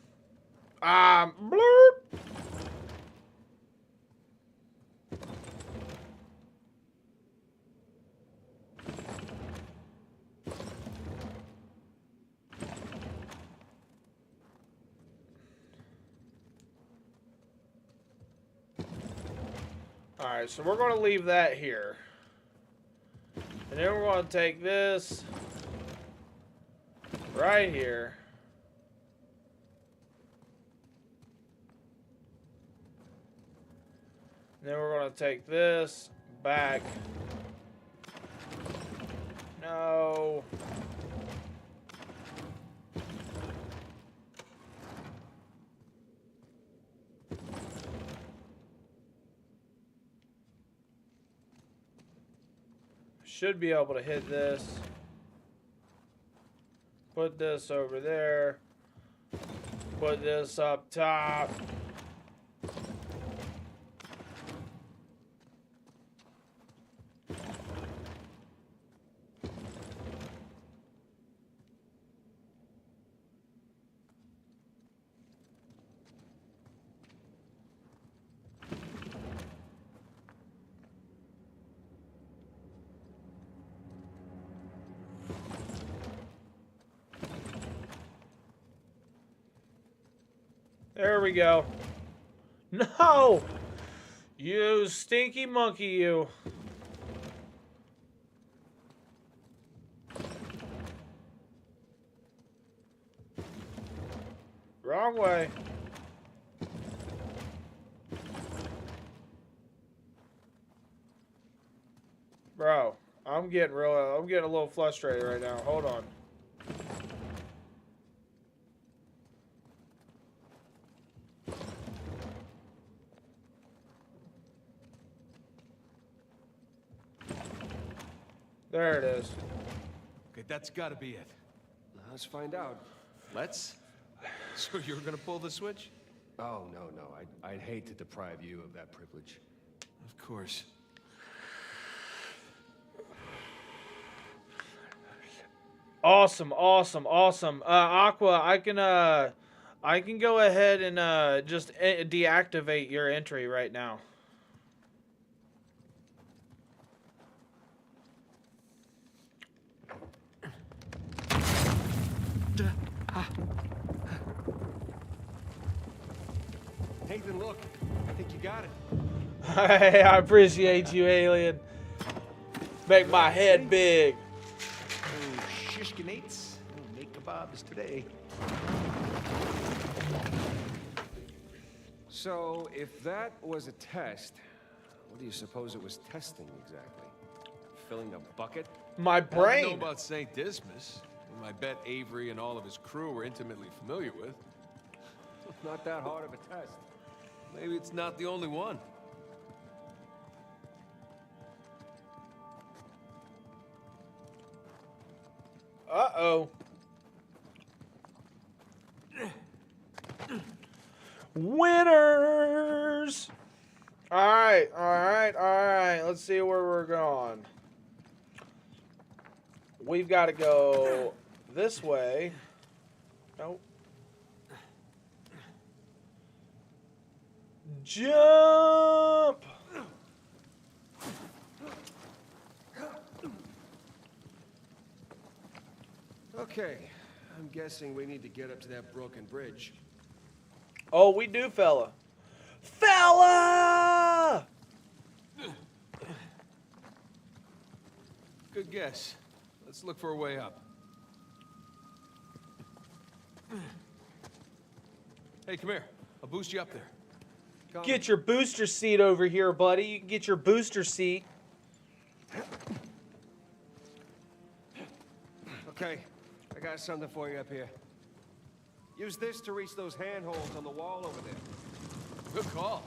Alright, so we're going to leave that here. And then we're going to take this right here. And then we're going to take this back. No. Should be able to hit this. Put this over there. Put this up top. There we go. No! You stinky monkey, you. Wrong way. Bro, I'm getting a little frustrated right now. Hold on. There it is.
Okay, that's gotta be it.
Let's find out.
Let's? So you're gonna pull the switch?
Oh, no. I'd hate to deprive you of that privilege.
Of course.
Awesome. Aqua, I can go ahead and just deactivate your entry right now.
Nathan, look. I think you got it.
Hey, I appreciate you, alien. Make my head big.
Oh, shishkinates. Oh, make kebabs today.
So, if that was a test, what do you suppose it was testing exactly? Filling a bucket?
My
I don't know
brain.
about St. Dismas, whom I bet Avery and all of his crew were intimately familiar with.
Not that hard of a test.
Maybe it's not the only one.
Uh-oh. Winners! Alright. Let's see where we're going. We've got to go this way. Nope. Jump!
Okay, I'm guessing we need to get up to that broken bridge.
Oh, we do, fella. Fella!
Good guess. Let's look for a way up. Hey, come here. I'll boost you up there.
Get your booster seat over here, buddy. You can get your booster seat.
Okay, I got something for you up here. Use this to reach those handholds on the wall over there.
Good call.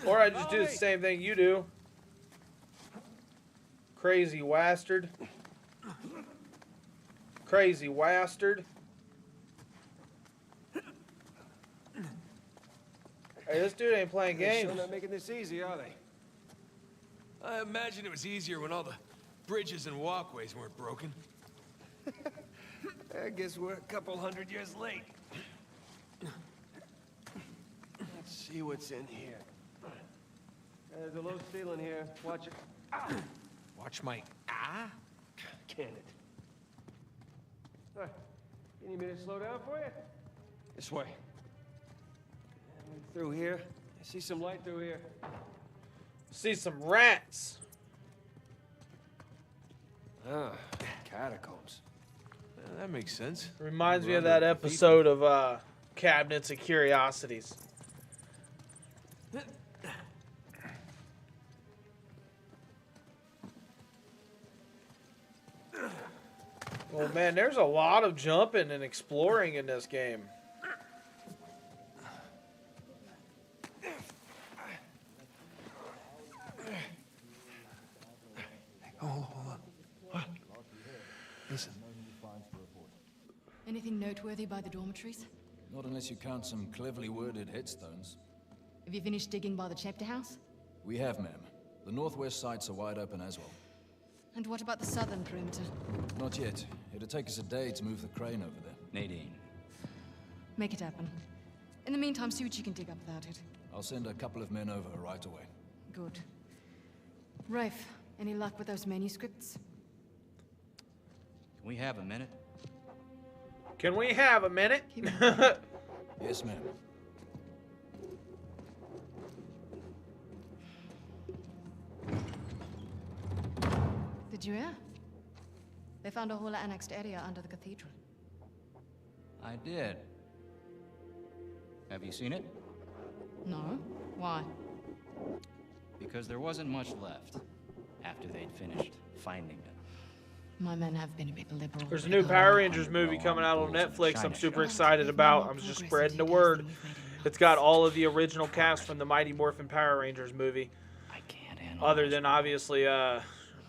Or I just do the same thing you do. Crazy wastard. Crazy wastard. Hey, this dude ain't playing
They're
games.
sure not making this easy, are they?
I imagine it was easier when all the bridges and walkways weren't broken.
I guess we're a couple hundred years late. Let's see what's in here. There's a low ceiling here. Watch it.
Watch my
Can it? All right. You need me to slow down for you? This way. Through here. I see some light through here.
See some rats.
Ah, catacombs.
That makes sense.
Reminds me of
We're
that
under the
episode of Cabinets of Curiosities. Well, man, there's a lot of jumping and exploring in this game.
Hold on. What? Listen.
Anything noteworthy by the dormitories?
Not unless you count some cleverly worded headstones.
Have you finished digging by the chapter house?
We have, ma'am. The northwest sites are wide open as well.
And what about the southern perimeter?
Not yet. It'll take us a day to move the crane over there.
Nadine.
Make it happen. In the meantime, see what you can dig up without it.
I'll send a couple of men over right away.
Good. Rafe, any luck with those manuscripts?
Can we have a minute?
Can we have a minute?
Yes, ma'am.
Did you hear? They found a whole annexed area under the cathedral.
I did. Have you seen it?
No? Why?
Because there wasn't much left after they'd finished finding it.
My men have been a bit liberal.
There's a new Power Rangers movie coming out on Netflix I'm super excited about. I'm just spreading the word. It's got all of the original cast from the Mighty Morphin Power Rangers movie.
I can't handle
Other than, obviously,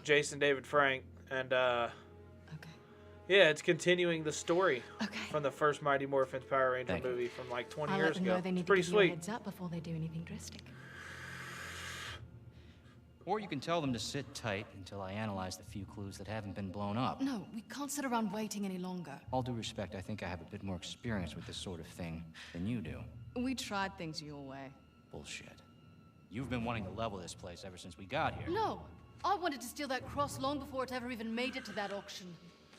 Jason David Frank. And,
Okay.
yeah, it's continuing the story
Okay.
from the first Mighty Morphin Power Ranger
Thank you.
movie from like 20
I'll
years
let them
ago.
know they need
It's pretty
to give you a
sweet.
heads up before they do anything drastic.
Or you can tell them to sit tight until I analyze the few clues that haven't been blown up.
No, we can't sit around waiting any longer.
All due respect, I think I have a bit more experience with this sort of thing than you do.
We tried things your way.
Bullshit. You've been wanting to level this place ever since we got here.
No, I wanted to steal that cross long before it ever even made it to that auction.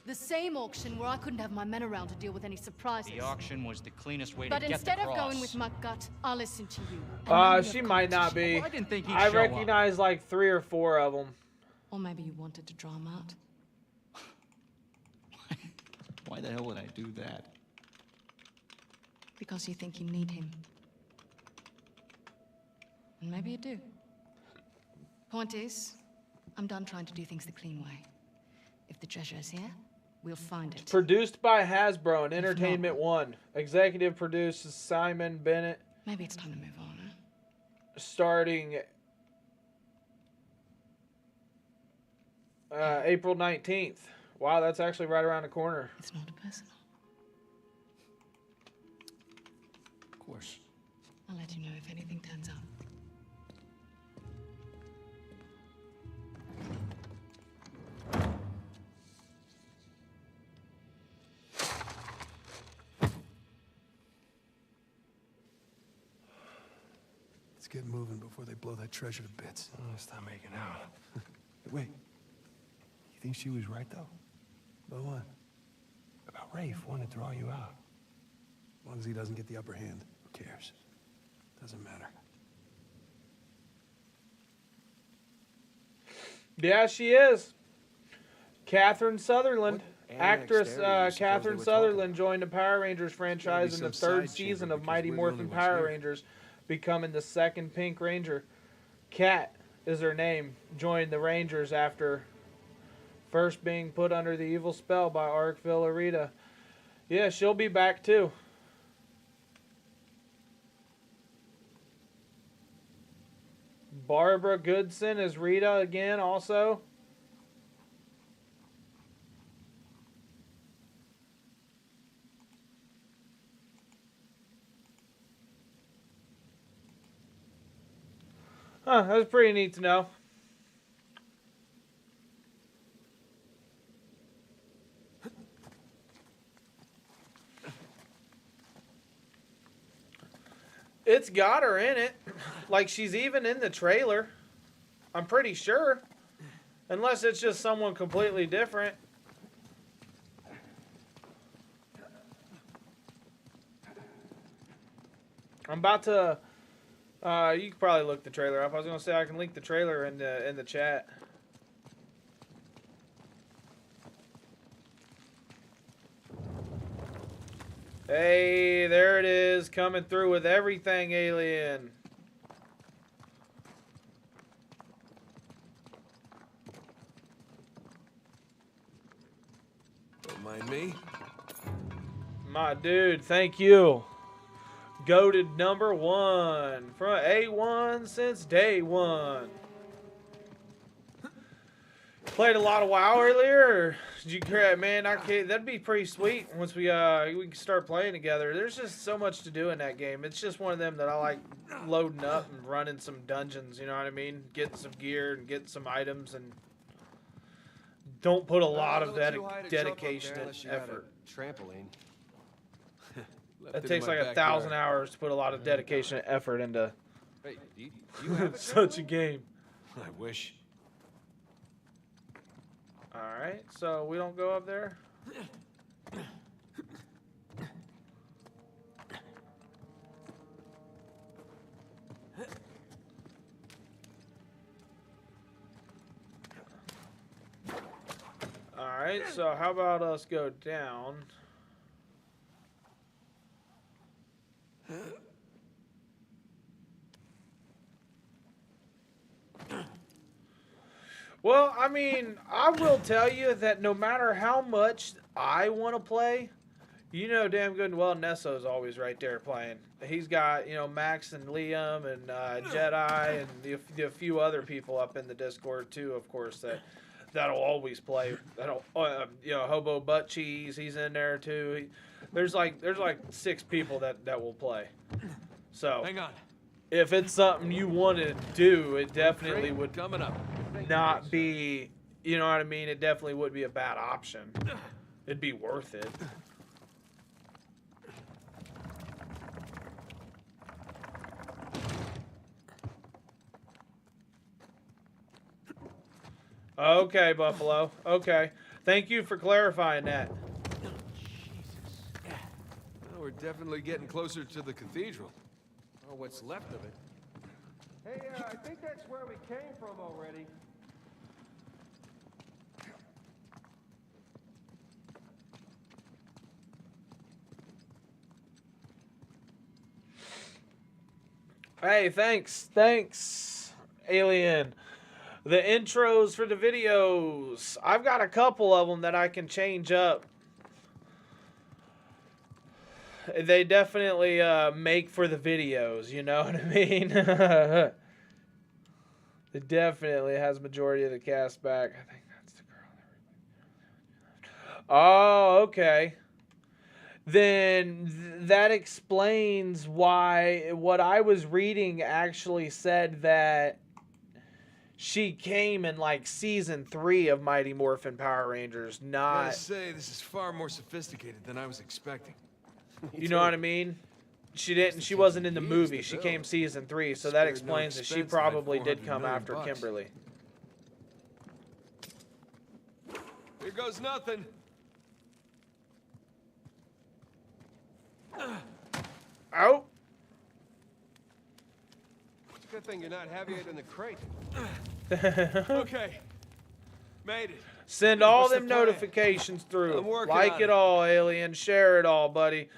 The same auction where I couldn't have my men around to deal with any surprises.
The auction was the cleanest way
But
to get the
instead
cross.
of going with my gut, I'll listen to you. And none of
She
your
might not
competition.
be.
Well, I didn't think he'd
I
show
recognize like 3 or 4 of them.
Or maybe you wanted to draw him out.
Why the hell would I do that?
Because you think you need him. And maybe you do. Point is, I'm done trying to do things the clean way. If the treasure is here, we'll find it.
Produced by Hasbro and Entertainment One. Executive produces Simon Bennett.
Maybe it's time to move on, huh?
Starting April 19th. Wow, that's actually right around the corner.
It's not personal.
Of course.
I'll let you know if anything turns up.
Let's get moving before they blow that treasure to bits. Oh, stop making out. Wait. You think she was right, though? About what? About Rafe wanting to draw you out. As long as he doesn't get the upper hand, who cares? Doesn't matter.
Yeah, she is. Catherine Sutherland, Actress
Annexed area, you suppose they
Catherine
were
Sutherland joined the Power Rangers franchise in
Maybe
the
some
third
side
season
chamber
of
because
Mighty
we're the only
Morphin
ones
Power
here.
Rangers, becoming the second Pink Ranger. Kat is her name. Joined the Rangers after first being put under the evil spell by Arc Villarita. Yeah, she'll be back too. Barbara Goodson is Rita again also. Huh, that was pretty neat to know. It's got her in it. Like, she's even in the trailer. I'm pretty sure. Unless it's just someone completely different. I'm about to... you can probably look the trailer up. I was going to say I can link the trailer in the chat. Hey, there it is, coming through with everything, Alien.
Don't mind me.
My dude, thank you. Goated #1 from A1 since day one. Played a lot of WoW earlier. Or did you grab, man? I can't, that'd be pretty sweet once we can start playing together. There's just so much to do in that game. It's just one of them that I like loading up and running some dungeons. You know what I mean? Getting some gear and getting some items, and don't put a lot of dedication and effort.
Trampoline.
That takes like 1,000 hours to put a lot of dedication and effort into
Hey, do you have a
such a game.
I wish.
Alright, so we don't go up there? Alright, so how about us go down? Well, I mean, I will tell you that no matter how much I want to play, you know damn good and well Nesso's always right there playing. He's got, you know, Max and Liam and Jedi and a few other people up in the Discord too, of course, that'll always play. That'll, you know, Hobo Butt Cheese, he's in there too. There's like 6 people that will play. So
Hang on.
if it's something you want to do, it definitely would
Coming up.
not be, you know what I mean? It definitely would be a bad option. It'd be worth it. Okay, Buffalo. Okay. Thank you for clarifying that.
Well, we're definitely getting closer to the cathedral. Or what's left of it.
Hey, I think that's where we came from already.
Hey, thanks, Alien. The intros for the videos. I've got a couple of them that I can change up. They definitely make for the videos, you know what I mean? It definitely has majority of the cast back. I think that's the girl. Oh, okay. Then that explains why what I was reading actually said that she came in like season 3 of Mighty Morphin Power Rangers,
I
not...
gotta say, this is far more sophisticated than I was expecting.
You know what I mean? She wasn't in the movie. She came season 3, so that explains that she probably did come after Kimberly.
Here goes nothing.
Oh!
It's a good thing you're not heavier than the crate.
Okay.
Made it.
Send all
What's the
them
plan?
notifications through.
I'm working
Like
on
it
it.
all, Alien. Share it all, buddy.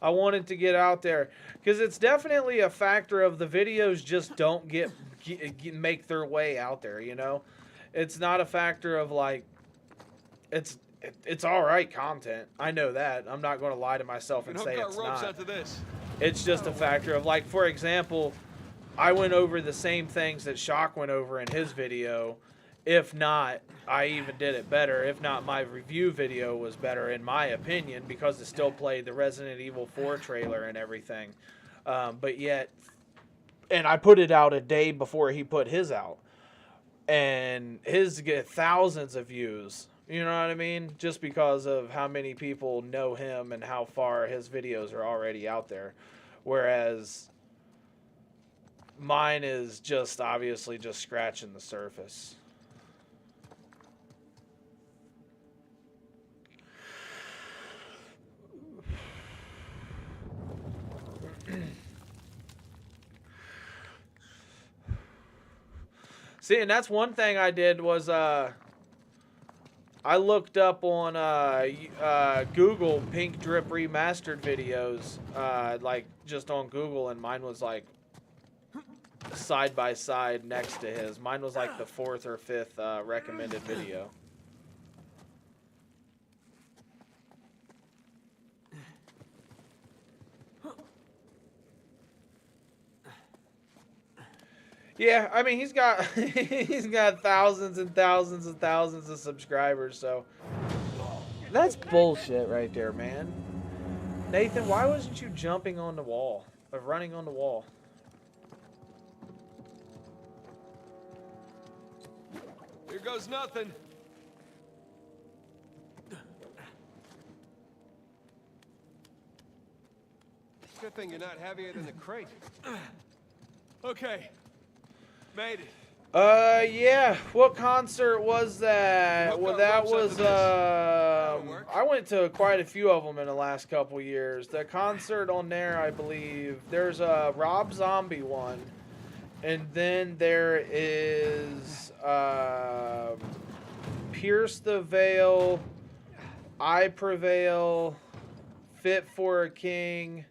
I want it to get out there. Because it's definitely a factor of the videos just don't make their way out there, you know? It's not a factor of like, it's all right content. I know that. I'm not going to lie to myself and say it's
ropes
not.
onto this.
It's just a factor of like, for example, I went over the same things that Shock went over in his video. If not, I even did it better. If not, my review video was better in my opinion because it still played the Resident Evil 4 trailer and everything. But yet, and I put it out a day before he put his out. And his get thousands of views. You know what I mean? Just because of how many people know him and how far his videos are already out there. Whereas mine is just obviously just scratching the surface. See, and that's one thing I did was I looked up on Google Pink Drip Remastered videos, like just on Google, and mine was like side by side next to his. Mine was like the 4th or 5th recommended video. Yeah, I mean he's got he's got thousands and thousands and thousands of subscribers, so that's bullshit right there, man. Nathan, why wasn't you jumping on the wall or running on the wall?
Here goes nothing. Good thing you're not heavier than the crate. Okay. Made it.
Yeah. What concert was that? Well, that was, I went to quite a few of them in the last couple years. The concert on there, I believe, there's a Rob Zombie one. And then there is, Pierce the Veil, I Prevail, Fit for a King,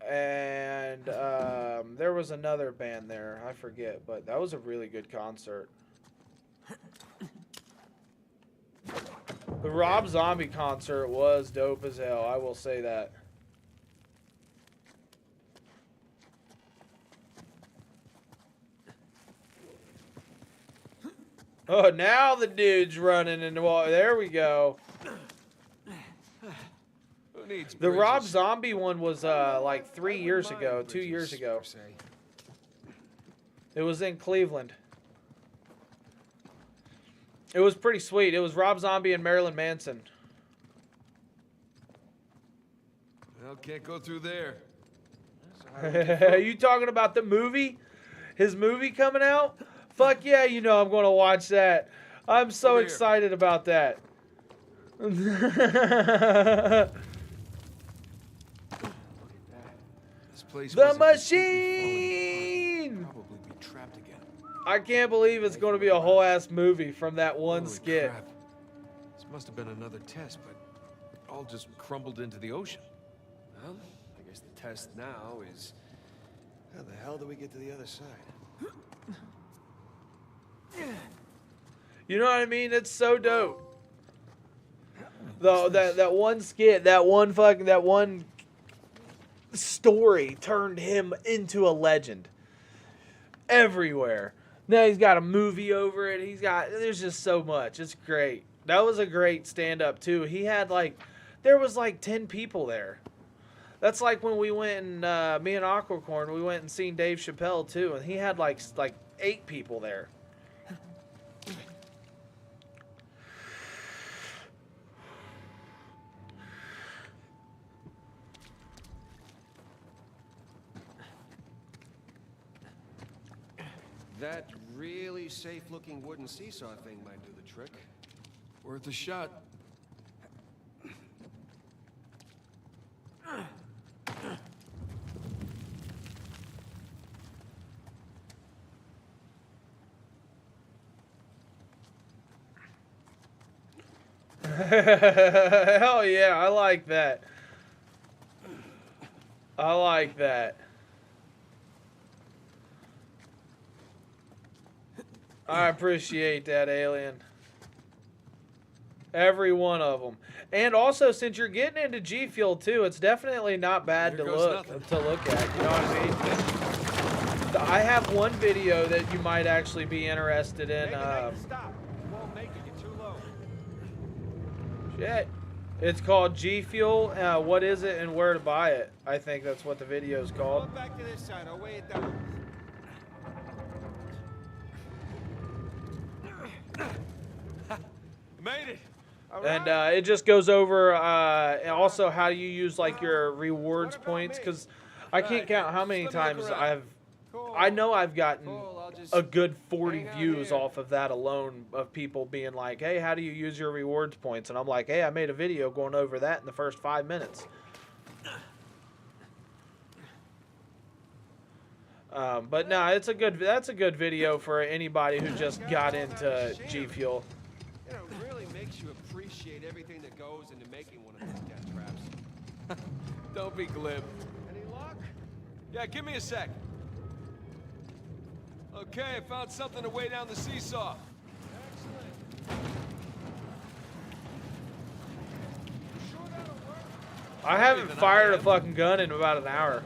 and there was another band there. I forget, but that was a really good concert. The Rob Zombie concert was dope as hell. I will say that. Oh, now the dude's running in the wall. There we go.
Who needs
The Rob
bridges?
Zombie one was like 3 years ago, 2 years ago. It was in Cleveland. It was pretty sweet. It was Rob Zombie and Marilyn Manson.
Well, can't go through there.
Are you talking about the movie? His movie coming out? Fuck yeah, you know I'm going to watch that. I'm so
Over here.
excited about that.
This place
The
wasn't
Machine!
probably be trapped again.
I can't believe it's going to be a whole ass movie from that one
Holy
skit.
crap. This must have been another test, but it all just crumbled into the ocean.
Well, I guess the test now is how the hell do we get to the other side?
You know what I mean? It's so dope. Though that one skit, that one story turned him into a legend. Everywhere. Now he's got a movie over it. There's just so much. It's great. That was a great stand-up too. He had there was 10 people there. That's like when we went and me and Aquacorn, we went and seen Dave Chappelle too, and he had like 8 people there.
That really safe-looking wooden seesaw thing might do the trick.
Worth a shot.
Hell yeah, I like that. I like that. I appreciate that, Alien. Every one of them. And also, since you're getting into G Fuel too, it's definitely not bad to look at. You know what I mean? I have one video that you might actually be interested in.
Stop. You won't make it. You're too low.
Shit. It's called G Fuel. What is it and where to buy it? I think that's what the video is called.
Go back to this side. I'll weigh it down. Made it.
And it just goes over and also how you use like your rewards points, because I can't count how many times I know I've gotten a good 40 views off of that alone, of people being like, hey, how do you use your rewards points? And I'm like, hey, I made a video going over that in the first 5 minutes. But no, that's a good video for anybody who just got into G Fuel.
You know, it really makes you appreciate everything that goes into making one of these death traps.
Don't be glib.
Any luck?
Yeah, give me a sec. Okay, I found something to weigh down the seesaw.
Excellent. Sure that'll work?
I haven't fired a fucking gun in about an hour.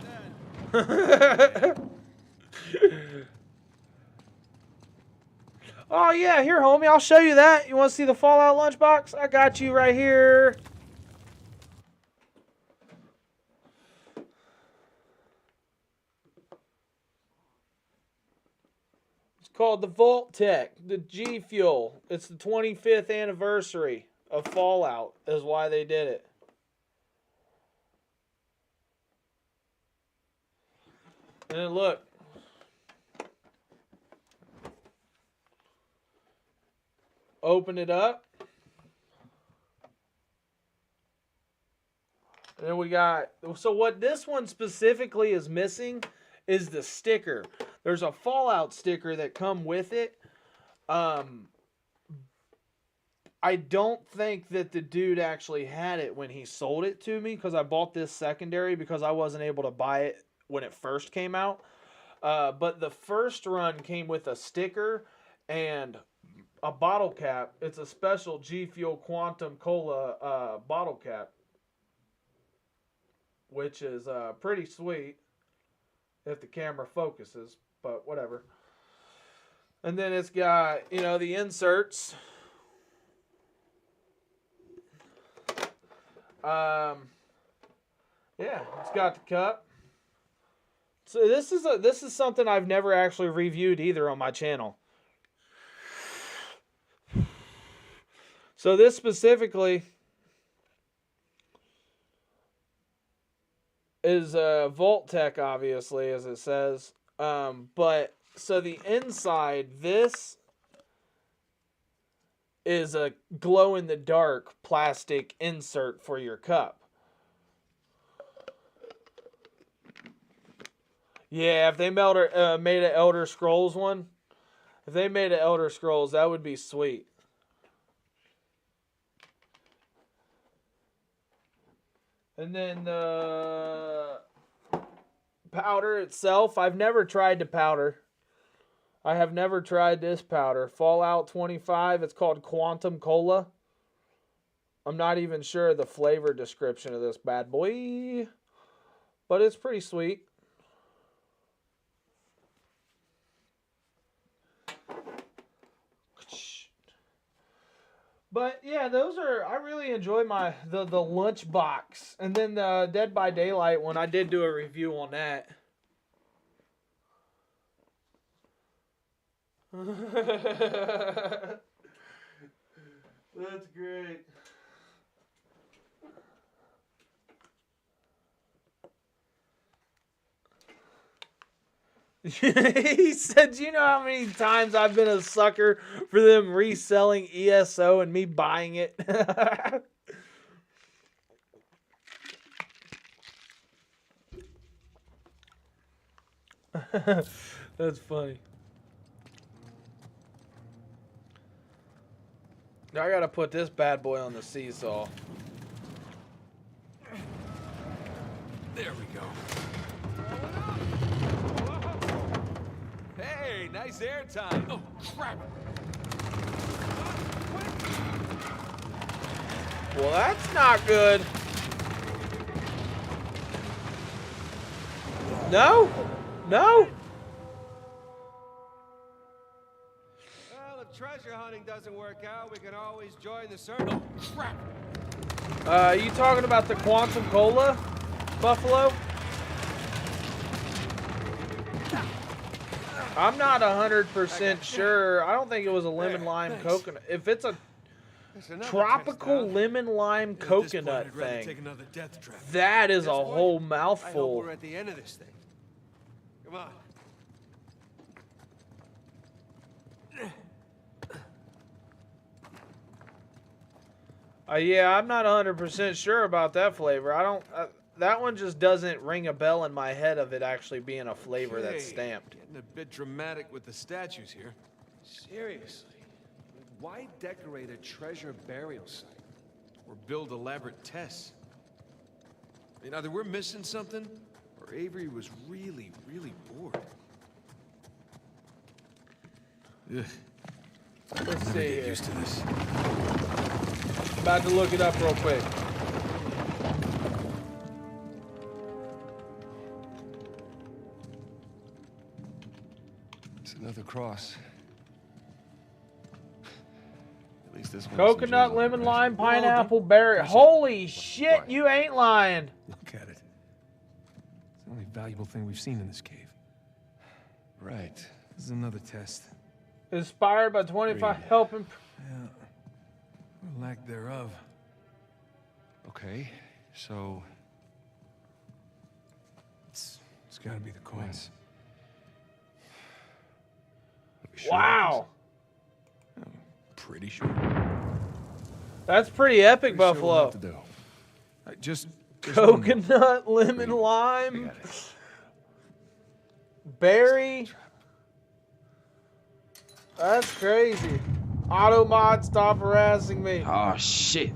Oh yeah, here homie, I'll show you that. You want to see the Fallout lunchbox? I got you right here. It's called the Vault-Tec, the G Fuel. It's the 25th anniversary of Fallout is why they did it. And then look. Open it up. And then we got, so what this one specifically is missing is the sticker. There's a Fallout sticker that come with it. I don't think that the dude actually had it when he sold it to me, because I bought this secondary because I wasn't able to buy it when it first came out. But the first run came with a sticker and a bottle cap. It's a special G Fuel Quantum Cola bottle cap, which is pretty sweet if the camera focuses, but whatever. And then it's got, you know, the inserts. Yeah, it's got the cup. So this is something I've never actually reviewed either on my channel. So this specifically is Vault-Tec, obviously, as it says. But so the inside, this is a glow-in-the-dark plastic insert for your cup. Yeah, if they made an Elder Scrolls one, if they made an Elder Scrolls, that would be sweet. And then the powder itself, I've never tried the powder. I have never tried this powder. Fallout 25, it's called Quantum Cola. I'm not even sure the flavor description of this bad boy, but it's pretty sweet. But yeah, those are, I really enjoy the lunch box. And then the Dead by Daylight one, I did do a review on that. That's great. He said, do you know how many times I've been a sucker for them reselling ESO and me buying it? That's funny. I gotta put this bad boy on the seesaw.
There we go. Hey, nice air time. Oh, crap.
Well, that's not good. No? No?
Well, if treasure hunting doesn't work out, we can always join the circle.
Crap.
You talking about the Quantum Cola, Buffalo? I'm not 100% sure. I don't think it was a lemon lime coconut. If it's a tropical lemon lime coconut thing, that is a whole
I hope
mouthful.
we're at the end of this thing. Come on.
Yeah, I'm not 100% sure about that flavor. I don't. That one just doesn't ring a bell in my head of it actually being a flavor that's
Okay,
stamped.
Getting a bit dramatic with the statues here.
Seriously. Why decorate a treasure burial site?
Or build elaborate tests. I mean, either we're missing something, or Avery was really, really bored. Ugh.
Let's see
Get
here.
used to this.
About to look it up real quick.
It's another cross. At least this one.
Coconut, lemon, lime, pineapple, berry. Holy shit, you ain't lying.
Look at it. It's the only valuable thing we've seen in this cave. Right. This is another test.
Inspired by 25 helping.
Yeah. Or lack thereof. Okay, so it's gotta be the coins. Are we sure
Wow.
about this? I'm pretty sure.
That's pretty epic,
Pretty sure we'll
Buffalo.
have to do. Just one more.
Coconut, lemon, lime, berry. That's crazy. Auto mod, stop harassing me.
Oh shit.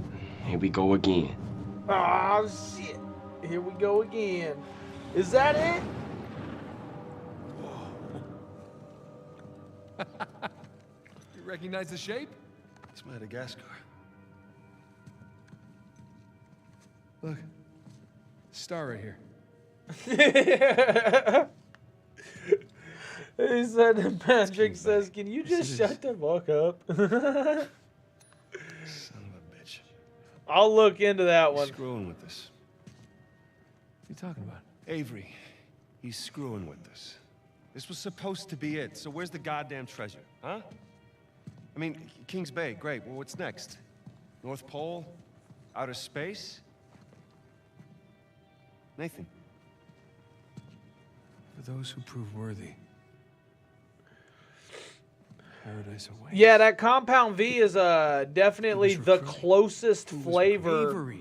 Here we go again.
Oh shit. Here we go again. Is that it?
You recognize the shape?
It's Madagascar. Look. Star right here.
He said, Patrick says, can you just shut the fuck up?
Son of a bitch.
I'll look into that one.
He's screwing with this. What are you talking about? Avery. He's screwing with this.
This was supposed to be it, so where's the goddamn treasure, huh? I mean, Kings Bay, great. Well, what's next? North Pole? Outer space? Nathan.
For those who prove worthy. Paradise awaits.
Yeah, that Compound V is definitely the closest flavor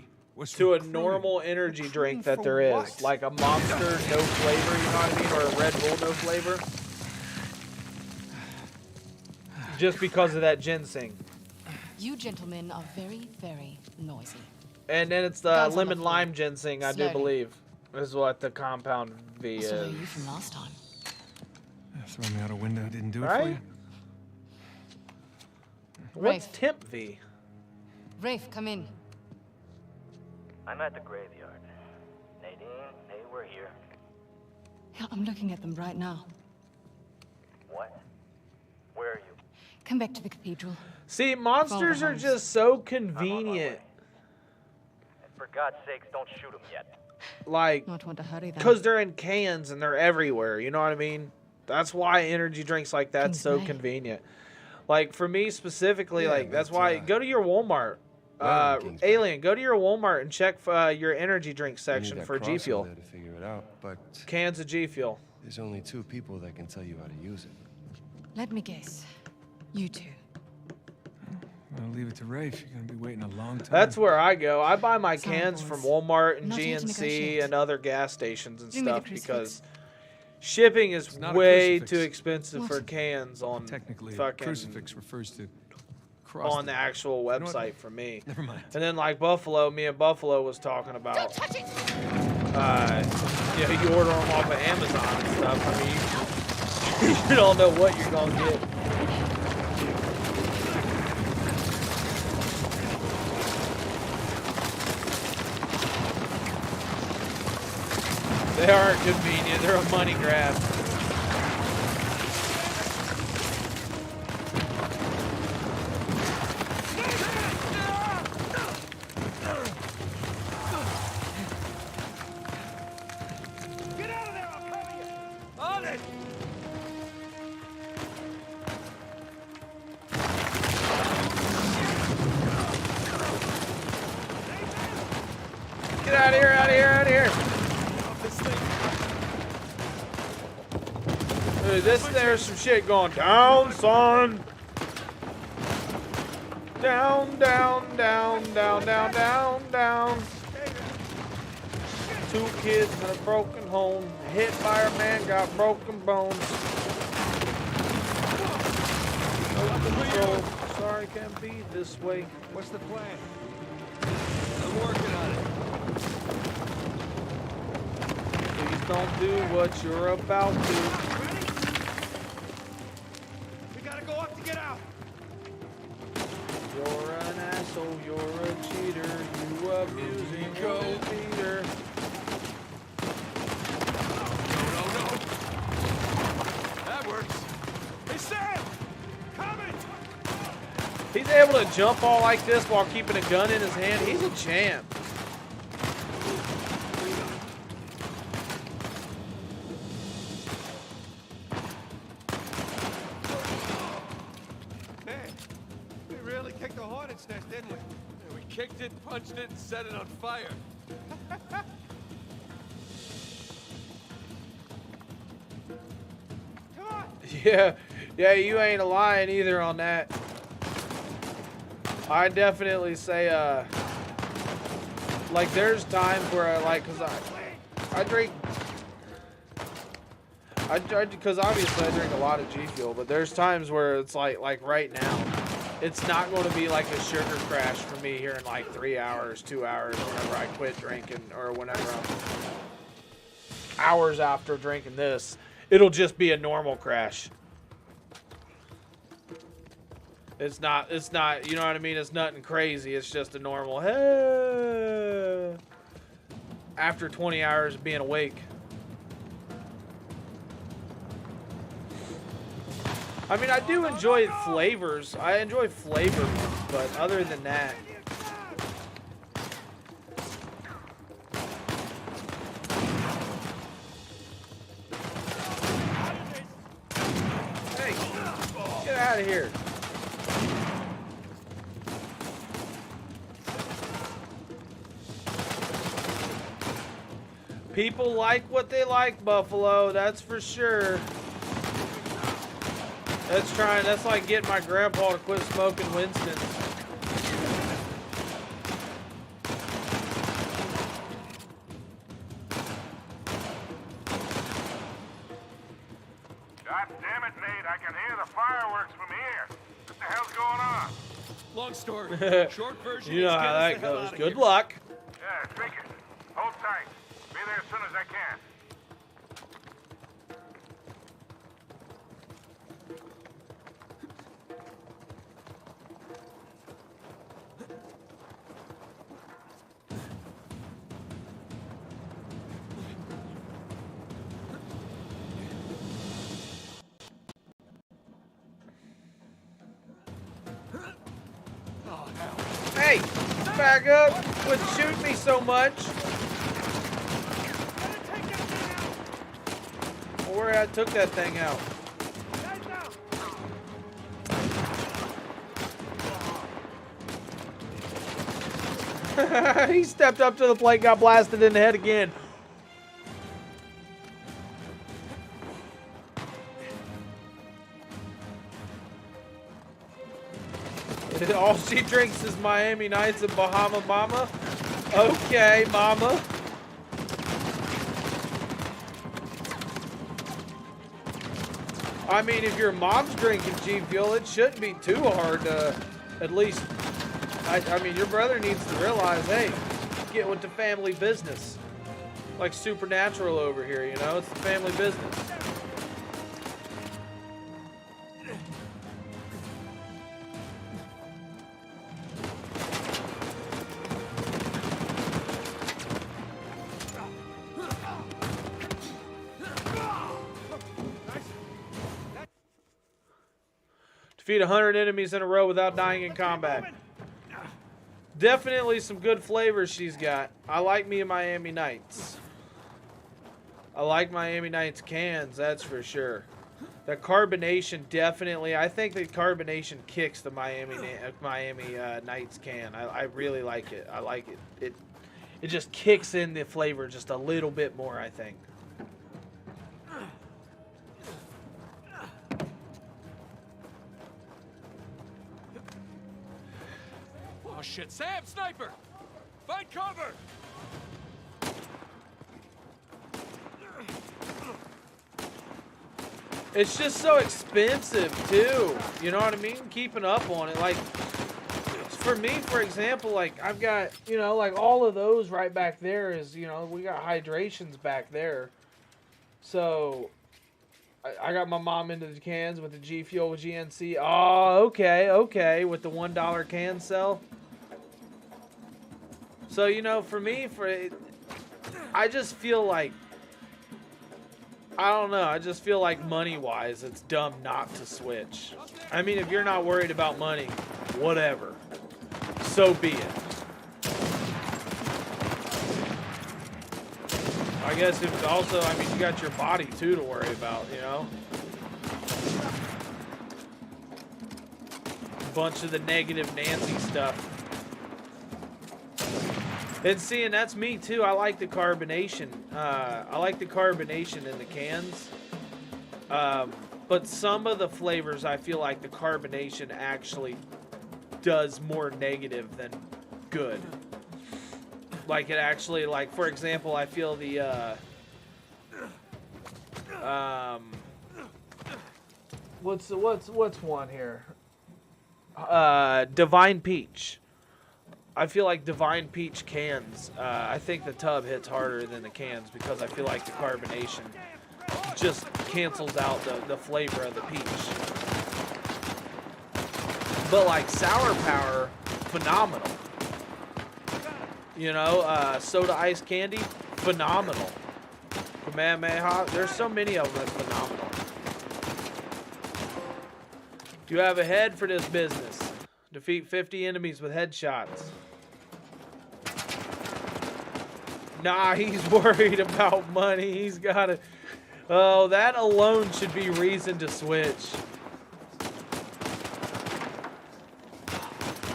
to a normal energy drink that there is. Like a Monster, no flavor, you know what I mean? Or a Red Bull, no flavor. Just because of that ginseng.
You gentlemen are very, very noisy.
And then it's the
Guns on the
lemon
floor.
lime ginseng, I do
Slowly.
believe, is what the Compound V
Must have known
is.
you from last time.
Throwing me out a window didn't do it
Right?
for you?
What's
Rafe.
Temp V?
Rafe, come in.
I'm at the graveyard. Nadine, hey, we're here.
Yeah, I'm looking at them right now.
What? Where are you?
Come back to the cathedral.
See, monsters are just so convenient.
And for God's sakes, don't shoot him yet.
Like,
Not want to hurry them.
because they're in cans and they're everywhere, you know what I mean? That's why energy drinks like that's so
Kingsway.
convenient. Like, for me specifically,
Yeah,
like, that's
but,
why, go to your Walmart.
well, Kingsway.
Alien, go to your Walmart and check your energy drink
We need
section
that
for
cross
G
over
Fuel.
there to figure it out, but
Cans of G Fuel.
there's only 2 people that can tell you how to use it.
Let me guess. You two.
I'll leave it to Rafe. You're gonna be waiting a long time.
That's where I go. I buy my
Sorry,
cans
boys.
from Walmart and
Not here to
GNC
negotiate.
and other gas stations and
Bring me the
stuff
crucifix.
because shipping is
not a
way
crucifix.
too expensive
What?
for cans on
Technically, a
fucking
crucifix refers to
Crossed
on the actual website for me.
Never mind.
And then like Buffalo, me and Buffalo was talking about.
Don't touch it!
You know, you order them off of Amazon and stuff. I mean, you don't know what you're gonna get. They aren't convenient. They're a money grab.
Get out of there! I'll cover you! On it!
Get out of here! Out of here! Out of here! Dude, there's some shit going down, son. Down, down, down, down, down, down, down. 2 kids in a broken home. Hit by a man, got broken bones. No control. Sorry, can't be this way.
What's the plan? I'm working on it.
Please don't do what you're about to.
We gotta go up to get out.
You're an asshole, you're a cheater, you abusing your Peter.
No. That works. Hey, Sam! Coming!
He's able to jump all like this while keeping a gun in his hand. He's a champ.
Man, we really kicked the hornet's nest, didn't we?
Yeah, we kicked it, punched it, and set it on fire.
Come on!
Yeah, you ain't lying either on that. I definitely say, like there's times where I like, cause I drink, cause obviously I drink a lot of G Fuel, but there's times where it's like right now, it's not going to be like a sugar crash for me here in like 3 hours, 2 hours, whenever I quit drinking or whenever hours after drinking this. It'll just be a normal crash. It's not, you know what I mean? It's nothing crazy. It's just a normal, hey, after 20 hours of being awake. I mean, I do enjoy flavors. I enjoy flavors, but other than that. Hey, get out of here. People like what they like, Buffalo, that's for sure. That's like getting my grandpa to quit smoking Winston.
God damn it, Nate. I can hear the fireworks from here. What the hell's going on?
Long story. Short version.
You know
is
how
get us
that
the hell
goes.
outta
Good
here.
luck.
Yeah, figured. Hold tight. Be there as soon as I can.
Hey, back up. Wouldn't shoot me so much. Where I took that thing out. He stepped up to the plate, got blasted in the head again. All she drinks is Miami Nights and Bahama Mama. Okay, Mama. I mean, if your mom's drinking G Fuel, it shouldn't be too hard to At least, I mean, your brother needs to realize, hey, get with the family business. Like Supernatural over here, you know? It's the family business. Defeat 100 enemies in a row without dying in combat. Definitely some good flavors she's got. I like me a Miami Nights. I like Miami Nights cans, that's for sure. The carbonation definitely, I think the carbonation kicks the Miami Nights can. I really like it. I like it. It just kicks in the flavor just a little bit more, I think.
Oh shit, Sam, sniper! Find cover!
It's just so expensive too. You know what I mean? Keeping up on it. Like, for me, for example, like I've got, you know, like all of those right back there is, you know, we got hydrations back there. So I got my mom into the cans with the G Fuel with GNC. Oh, okay. With the $1 can sell. So, you know, for me, I just feel like, I don't know, I just feel like money-wise, it's dumb not to switch. I mean, if you're not worried about money, whatever. So be it. I guess it's also, I mean, you got your body, too, to worry about, you know? Bunch of the negative Nancy stuff. And see, and that's me too. I like the carbonation. I like the carbonation in the cans. But some of the flavors, I feel like the carbonation actually does more negative than good. Like it actually, like for example, I feel the what's one here? Divine Peach. I feel like Divine Peach cans, I think the tub hits harder than the cans because I feel like the carbonation just cancels out the flavor of the peach. But like Sour Power, phenomenal. You know, Soda Ice Candy, phenomenal. Kamehameha, there's so many of them that's phenomenal. You have a head for this business. Defeat 50 enemies with headshots. Nah, he's worried about money. He's got to... Oh, that alone should be reason to switch.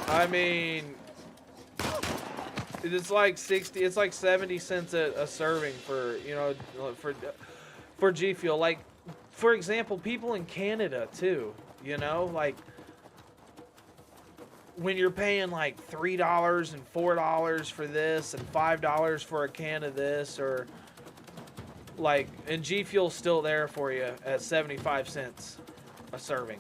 I mean... It's like 60... It's like 70 cents a serving for, you know, for G Fuel. Like, for example, people in Canada, too. You know, like... When you're paying like $3 and $4 for this and $5 for a can of this, or like, and G Fuel's still there for you at 75 cents a serving.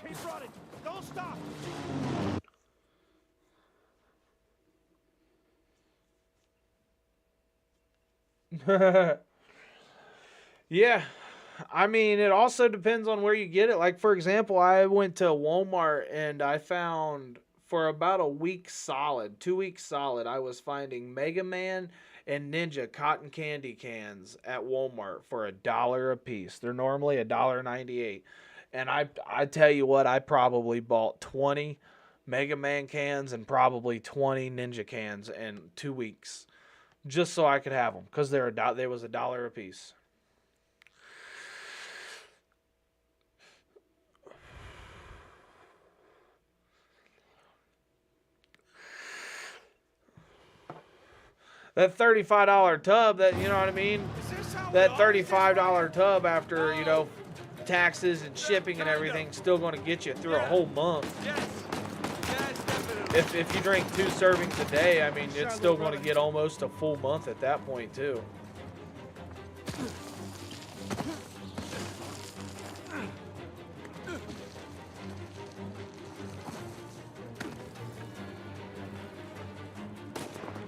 Keep running! Don't stop!
Yeah, I mean, it also depends on where you get it. Like, for example, I went to Walmart and I found for about a week solid, 2 weeks solid, I was finding Mega Man and Ninja cotton candy cans at Walmart for $1 a piece. They're normally $1.98. And I tell you what, I probably bought 20 Mega Man cans and probably 20 Ninja cans in 2 weeks. Just so I could have them. Because they was $1 a piece. That $35 tub, that, you know what I mean? That $35 tub after, you know, taxes and shipping and everything, still going to get you through a whole month. If you drink 2 servings a day, I mean, it's still going to get almost a full month at that point, too.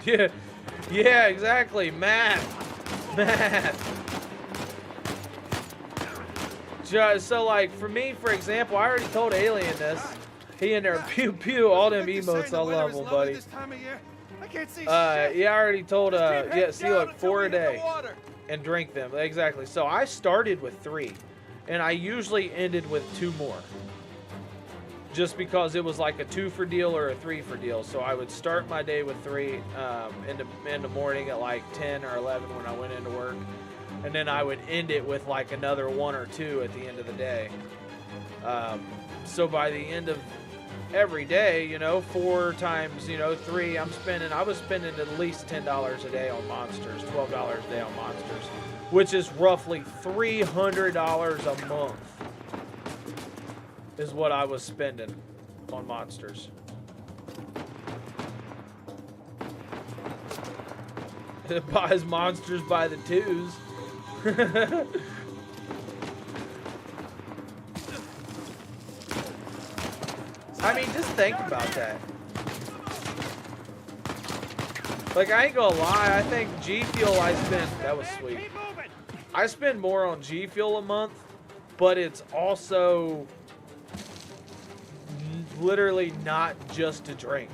Yeah, yeah, exactly. Math. So, like, for me, for example, I already told Alien this. He in there, pew pew, all them emotes, I love them, buddy. Yeah, I already told, yeah, see, look, 4 a day. And drink them, exactly. So I started with 3. And I usually ended with 2 more. Just because it was like a 2 for deal or a 3 for deal. So I would start my day with 3 in the morning at like 10 or 11 when I went into work. And then I would end it with like another 1 or 2 at the end of the day. So by the end of every day, you know, 4 times, you know, 3, I was spending at least $10 a day on monsters, $12 a day on monsters, which is roughly $300 a month is what I was spending on monsters. It buys monsters by the 2s. I mean, just think about that. Like, I ain't gonna lie, I think G Fuel that was sweet. I spend more on G Fuel a month, but it's also literally not just to drink.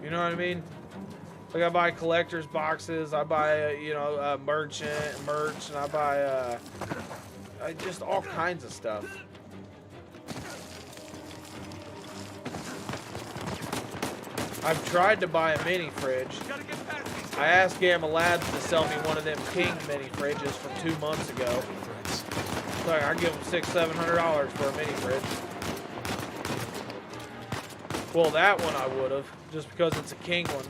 You know what I mean? Like, I buy collector's boxes, I buy, you know, merch, and I buy just all kinds of stuff. I've tried to buy a mini fridge. I asked Gamma Labs to sell me one of them King mini fridges from 2 months ago. So I give them $600-700 for a mini fridge. Well, that one I would have, just because it's a King one.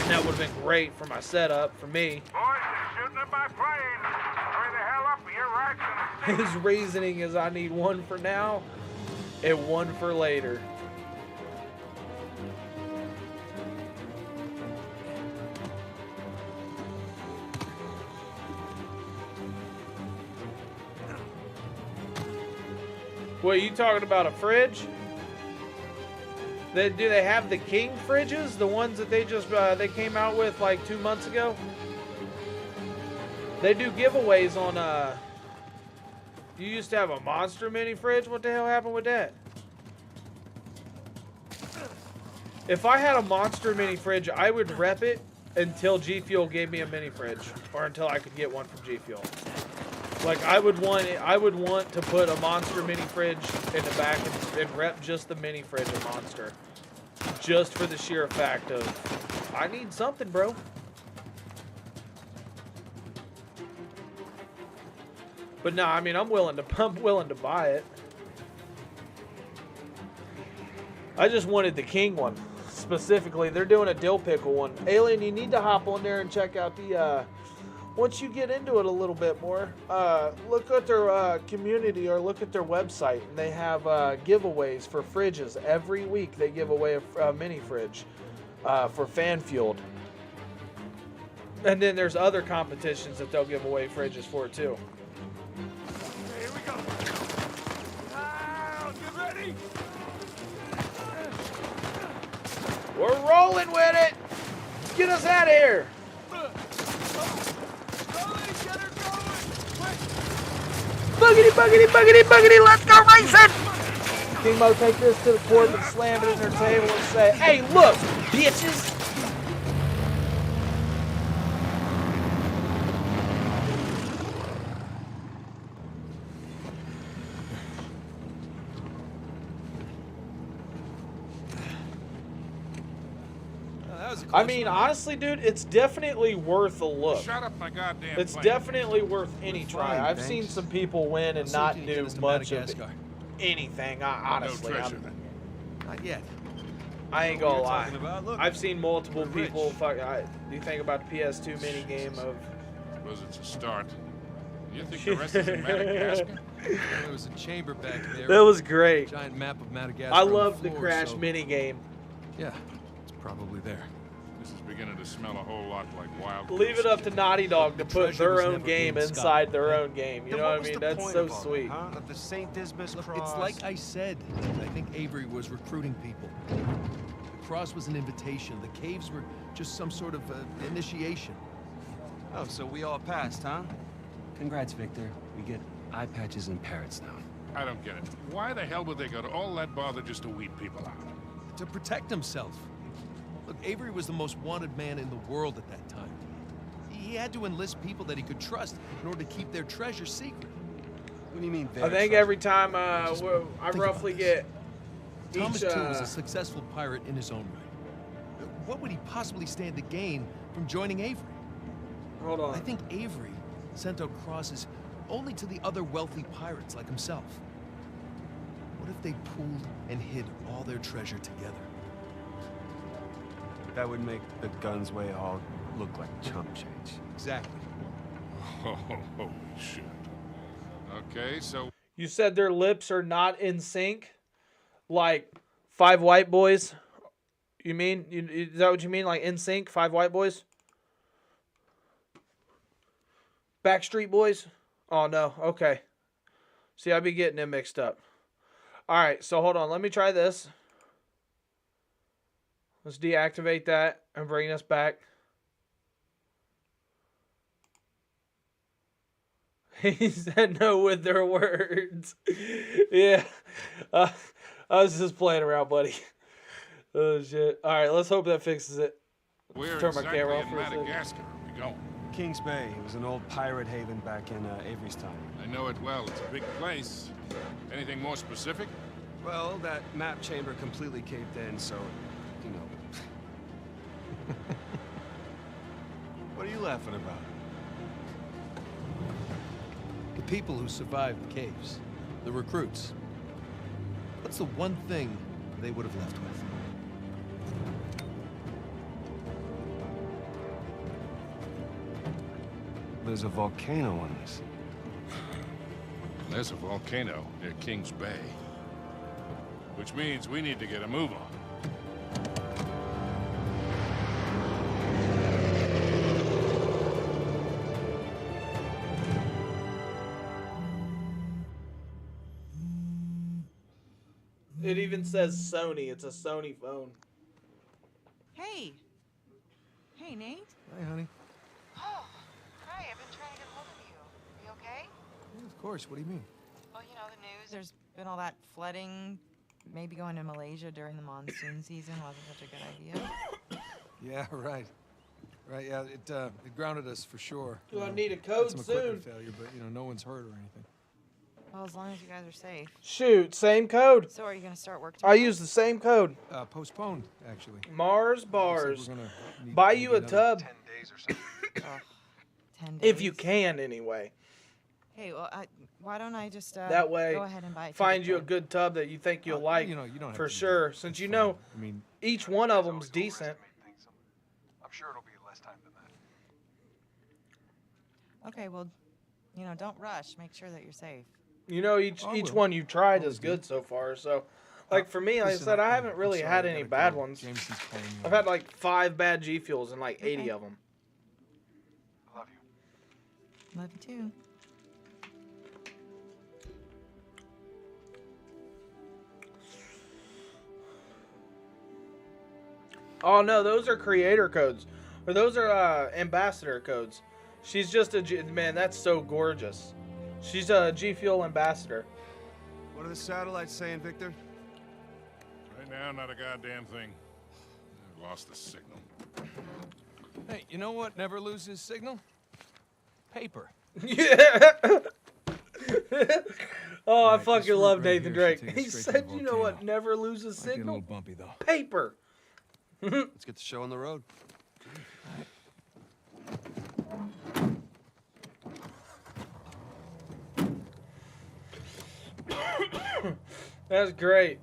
And that would have been great for my setup, for me.
Boys, they're shooting at my plane. Hurry the hell up, your racks.
His reasoning is I need 1 for now and 1 for later. What, you talking about a fridge? Do they have the King fridges? The ones that they just they came out with like 2 months ago? They do giveaways on you used to have a Monster mini fridge? What the hell happened with that? If I had a Monster mini fridge, I would rep it until G Fuel gave me a mini fridge, or until I could get one from G Fuel. Like, I would want to put a Monster mini fridge in the back and rep just the mini fridge of Monster. Just for the sheer fact of, I need something, bro. But no, I mean, I'm willing to buy it. I just wanted the King one. Specifically, they're doing a dill pickle one. Alien, you need to hop on there and check out the, once you get into it a little bit more, look at their community or look at their website. And they have giveaways for fridges. Every week they give away a mini fridge for fan fueled. And then there's other competitions that they'll give away fridges for too.
Here we go. Now, get ready.
We're rolling with it. Get us out of here. Boogity, boogity, boogity, boogity, let's go racing! King Mo, take this to the court and slam it in their table and say, hey, look, bitches! I mean, honestly, dude, it's definitely worth a look.
Shut up, my goddamn
It's
plane.
definitely worth any try.
fine,
I've
thanks.
seen some people win and not do much of anything. Honestly,
no treasure, then.
Not yet.
I ain't
What
gonna
you're
lie.
talking about? Look,
I've seen multiple
we're
people.
rich.
Do you think about the PS2 mini game of?
Suppose it's a start. You think the rest is in Madagascar?
There was a chamber back there.
That was great.
Giant map of Madagascar.
I
on
love the
floor,
Crash
so-
mini game.
Yeah, it's probably there.
This is beginning to smell a whole lot like Wild.
Leave it up to Naughty Dog to put
treasure
their
was
own
never
game
being
inside
stopped.
their own game. You
Then
know what I
was
mean?
the
That's
point
so
of all that,
sweet.
huh? Of the St. Dismas Cross. It's like I said. I think Avery was recruiting people. The cross was an invitation. The caves were just some sort of initiation. Oh, so we all passed, huh? Congrats, Victor. We get eye patches and parrots now.
I don't get it. Why the hell would they go to all that bother just to weed people out?
To protect himself. Look, Avery was the most wanted man in the world at that time. He had to enlist people that he could trust in order to keep their treasure secret. What do you mean,
I think every time I roughly get
Thomas
each.
too was a successful pirate in his own right. What would he possibly stand to gain from joining Avery?
Hold on.
I think Avery sent out crosses only to the other wealthy pirates like himself. What if they pooled and hid all their treasure together? That would make the Gunsway all look like chump change. Exactly.
Oh, holy shit. Okay, so
You said their lips are not in sync, like Five White Boys. You mean? Is that what you mean? Like in sync, Five White Boys? Backstreet Boys? Oh no. Okay. See, I be getting them mixed up. All right. So hold on. Let me try this. Let's deactivate that and bring us back. He said no with their words. Yeah. I was just playing around, buddy. Oh, shit. All right, let's hope that fixes it.
where
Turn my
exactly
camera
in
off for a second.
Madagascar are we going?
Kings Bay. It was an old pirate haven back in Avery's time.
I know it well. It's a big place. Anything more specific?
Well, that map chamber completely caved in, so, you know. What are you laughing about? The people who survived the caves. The recruits. What's the one thing they would have left with? There's a volcano on this.
There's a volcano near Kings Bay. Which means we need to get a move on.
It even says Sony. It's a Sony phone.
Hey. Hey, Nate.
Hi, honey.
Oh, hi. I've been trying to get hold of you. Are you okay?
Yeah, of course. What do you mean?
Well, you know the news. There's been all that flooding. Maybe going to Malaysia during the monsoon season wasn't such a good idea.
Yeah, right. Right, yeah, it grounded us for sure.
Do I
You know,
need a
had
code
some
soon?
equipment failure, but you know, no one's hurt or anything.
Well, as long as you guys are safe.
Shoot, same code.
So are you gonna start work
I
tomorrow?
use the same code.
Postponed, actually.
Mars
Looks like
bars.
we're gonna need
Buy
maybe
you a
another
tub.
10 days or something.
Ugh, 10 days.
If you can, anyway.
Hey, well, why don't I just
That way,
go ahead and buy it?
find you a good tub that you think you'll like.
You know, you don't have
for
to do
sure.
that.
Since
It's
you
fine.
know,
I mean,
each one of them's decent.
I'm sure it'll be less time than that.
Okay, well, you know, don't rush. Make sure that you're safe.
You know, each
I will.
one you've tried
Always
is
do.
good so far. So, like for me, like
Listen,
I said, I
I'm
haven't really
sorry,
had
I
any
gotta
bad
go.
ones.
Jameson's calling me.
I've had like 5 bad G Fuels and like 80
Okay.
of them.
I love you.
Love you too.
Oh no, those are creator codes, or those are ambassador codes. She's just a man. That's so gorgeous. She's a G Fuel ambassador.
What are the satellites saying, Victor?
Right now, not a goddamn thing. I've lost the signal.
Hey, you know what never loses signal? Paper.
Yeah. Oh, I
Right, this
fucking
route
love
right
Nathan
here
Drake.
should take us
He
straight to
said,
the
"You know what
volcano.
never loses
Might get a
signal?
little bumpy though.
Paper."
Let's get the show on the road.
That's great.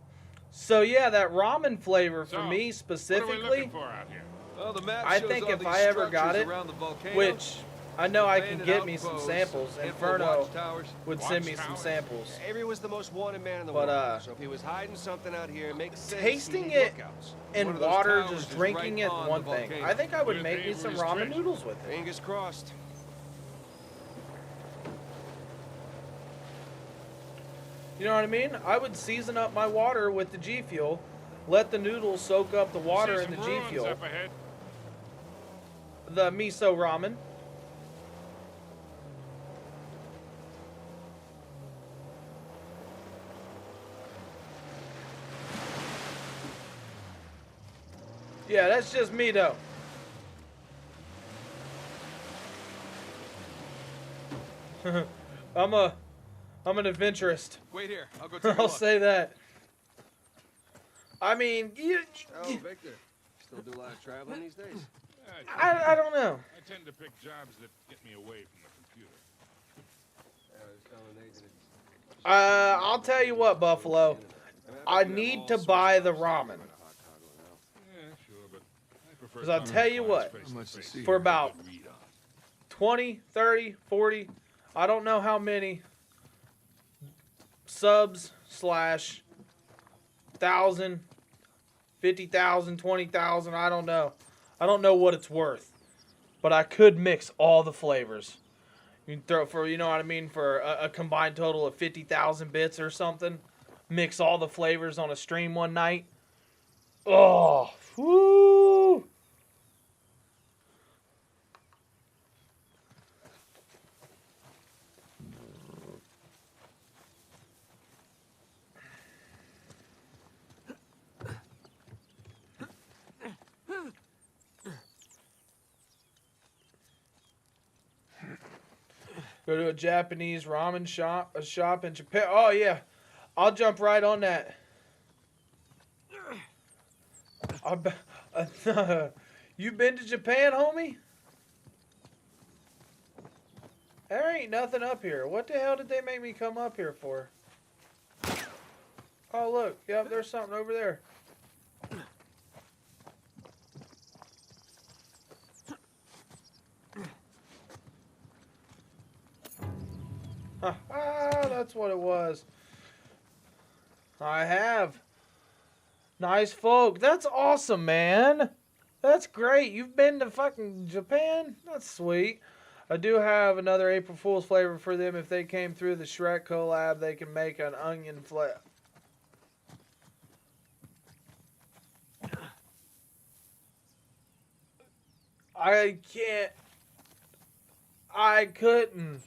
So yeah, that ramen flavor for
So,
me
What are we
specifically,
looking for out here?
Well, the map
I
shows
think
all
if
these
I ever got
structures
it,
around the volcano,
which I know I can
abandoned
get me some
outposts,
samples,
handful of
Inferno
watchtowers.
would send me some samples.
Avery was the most wanted man in the
But,
world. So if he was hiding something out here, it makes sense.
Tasting
he need
it
lookouts.
One
in
of those
water,
towers
just
is
drinking
right
it,
on
one
the
thing.
volcano.
I think I would
With
make me some
Avery's
ramen
treasure.
noodles with it.
Fingers crossed.
You know what I mean? I would season up my water with the G Fuel, let the noodles soak up the water
See
in the
some
G
ruins
Fuel.
up ahead.
The miso ramen. Yeah, that's just me though. I'm an adventurist.
Wait here. I'll go take a
I'll
look.
say that. I mean,
Oh, Victor. Still do a lot of traveling these days?
I don't know.
I tend to pick jobs that get me away from the computer.
I'll tell you what, Buffalo. I need to buy the ramen.
Yeah, sure, but I prefer
Because I'll
talking
tell
to
you
clients
what,
face to face.
for about 20, 30, 40, I don't know how many subs slash 1,000, 50,000, 20,000, I don't know. I don't know what it's worth. But I could mix all the flavors. You can throw for, you know what I mean, for a combined total of 50,000 bits or something. Mix all the flavors on a stream one night. Oh, woo! Go to a Japanese ramen shop, a shop in Japan. Oh yeah, I'll jump right on that. You been to Japan, homie? There ain't nothing up here. What the hell did they make me come up here for? Oh look, yep, there's something over there. That's what it was. I have. Nice folk. That's awesome, man. That's great. You've been to fucking Japan? That's sweet. I do have another April Fool's flavor for them. If they came through the Shrek collab, they can make an onion flavor. I can't. I couldn't.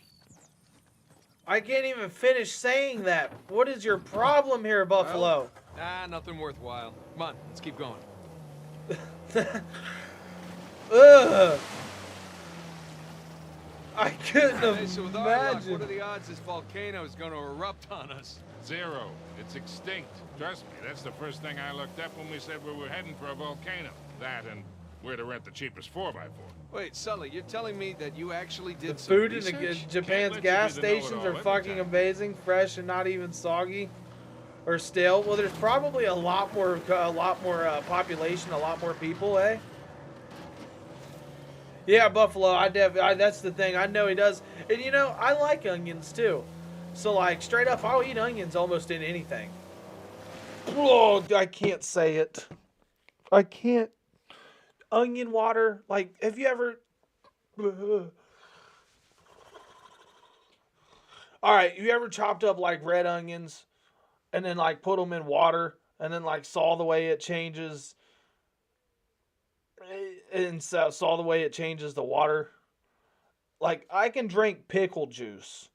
I can't even finish saying that. What is your problem here, Buffalo?
Nothing worthwhile. Come on, let's keep going.
Ugh. I couldn't
Hey, so with our luck,
imagine.
what are the odds this volcano is going to erupt on us?
0. It's extinct. Trust me, that's the first thing I looked up when we said we were heading for a volcano. That and where to rent the cheapest 4x4.
Wait, Sully, you're telling me that you actually did
The
some
food in
research?
Japan's gas stations are fucking amazing, fresh and not even soggy or stale. Well, there's probably a lot more population, a lot more people, eh? Yeah, Buffalo. That's the thing. I know he does, and you know I like onions too. So like straight up, I'll eat onions almost in anything. Oh, I can't say it. I can't. Onion water. Like, have you ever? All right, you ever chopped up like red onions, and then like put them in water, and then like saw the way it changes, and saw the way it changes the water. Like I can drink pickle juice,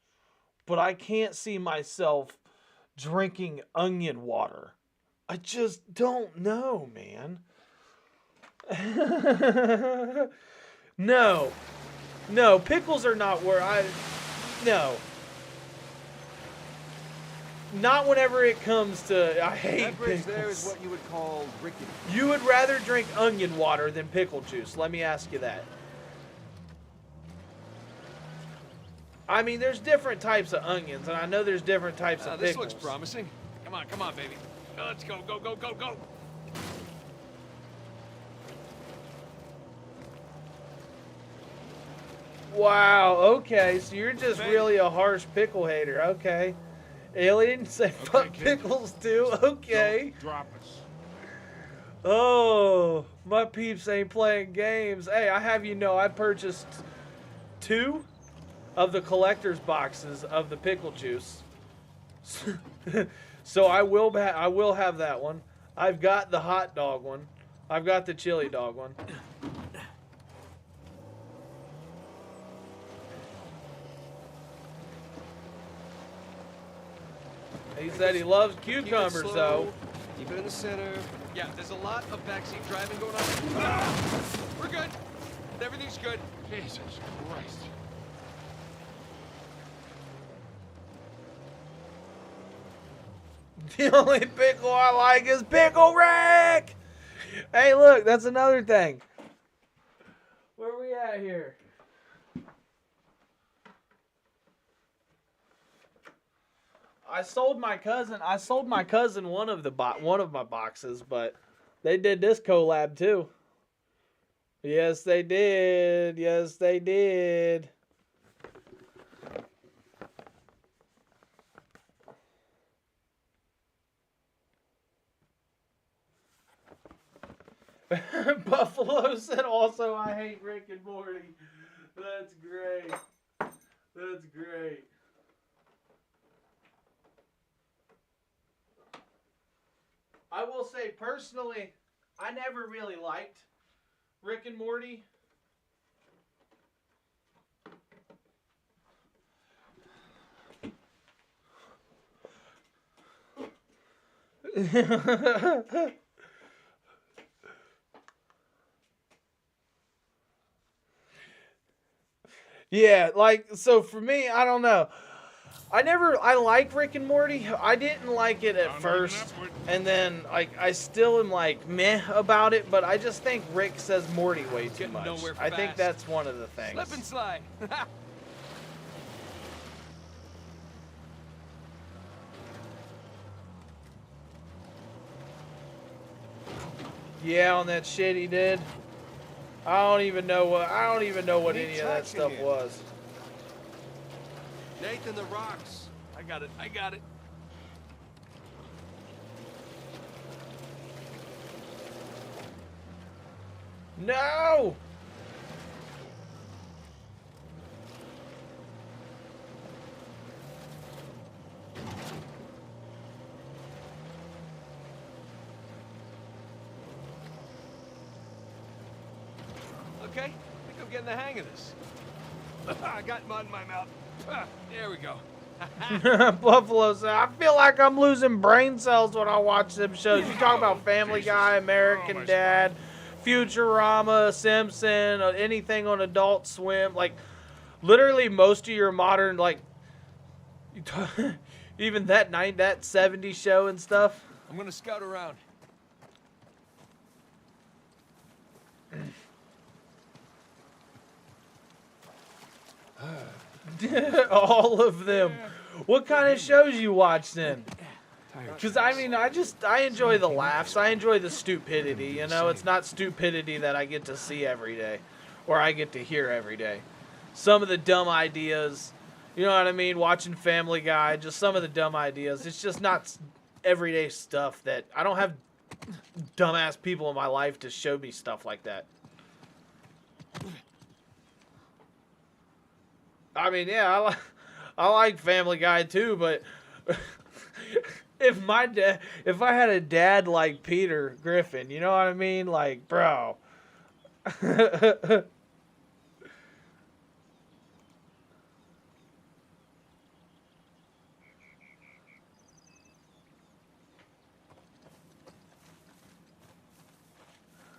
but I can't see myself drinking onion water. I just don't know, man. No, pickles are not where no. Not whenever it comes to, I hate
That bridge
pickles.
there is what you would call rickety.
You would rather drink onion water than pickle juice. Let me ask you that. I mean, there's different types of onions, and I know there's different types of
This
pickles.
looks promising. Come on, baby.
Let's go, go, go, go, go.
Wow, okay, so you're just really a harsh pickle hater, okay. Alien, say fuck pickles too, okay.
Don't drop us.
Oh, my peeps ain't playing games. Hey, I have you know, I purchased 2 of the collector's boxes of the pickle juice. So I will have that one. I've got the hot dog one. I've got the chili dog one. He said he loves cucumbers, though.
Keep it in the center.
Yeah, there's a lot of backseat driving going on. Ah! We're good. Everything's good.
Jesus Christ.
The only pickle I like is Pickle Rick! Hey, look, that's another thing. Where are we at here? I sold my cousin one of my boxes, but they did this collab too. Yes, they did. Yes, they did. Buffalo said also, I hate Rick and Morty. That's great. That's great. I will say personally, I never really liked Rick and Morty. Yeah, like, so for me, I don't know. I like Rick and Morty. I didn't like it at first, and then like I still am like meh about it, but I just think Rick says Morty way too much. I think that's one of the things.
Slip and slide.
Yeah, on that shit he did. I don't even know what any of that stuff was.
Nathan, the rocks. I got it. I got it.
No!
Okay, I think I'm getting the hang of this. I got mud in my mouth. There we go.
Buffalo said, I feel like I'm losing brain cells when I watch them shows. You talk about Family Guy, American Dad, Futurama, Simpson, anything on Adult Swim. Like, literally most of your modern, like, even that 70s show and stuff.
I'm gonna scout around.
All of them. What kind of shows you watch then? Because I mean, I enjoy the laughs. I enjoy the stupidity. You know, it's not stupidity that I get to see every day, or I get to hear every day. Some of the dumb ideas, you know what I mean? Watching Family Guy, just some of the dumb ideas. It's just not everyday stuff that I don't have dumbass people in my life to show me stuff like that. I mean, yeah, I like Family Guy too, but if I had a dad like Peter Griffin, you know what I mean? Like, bro.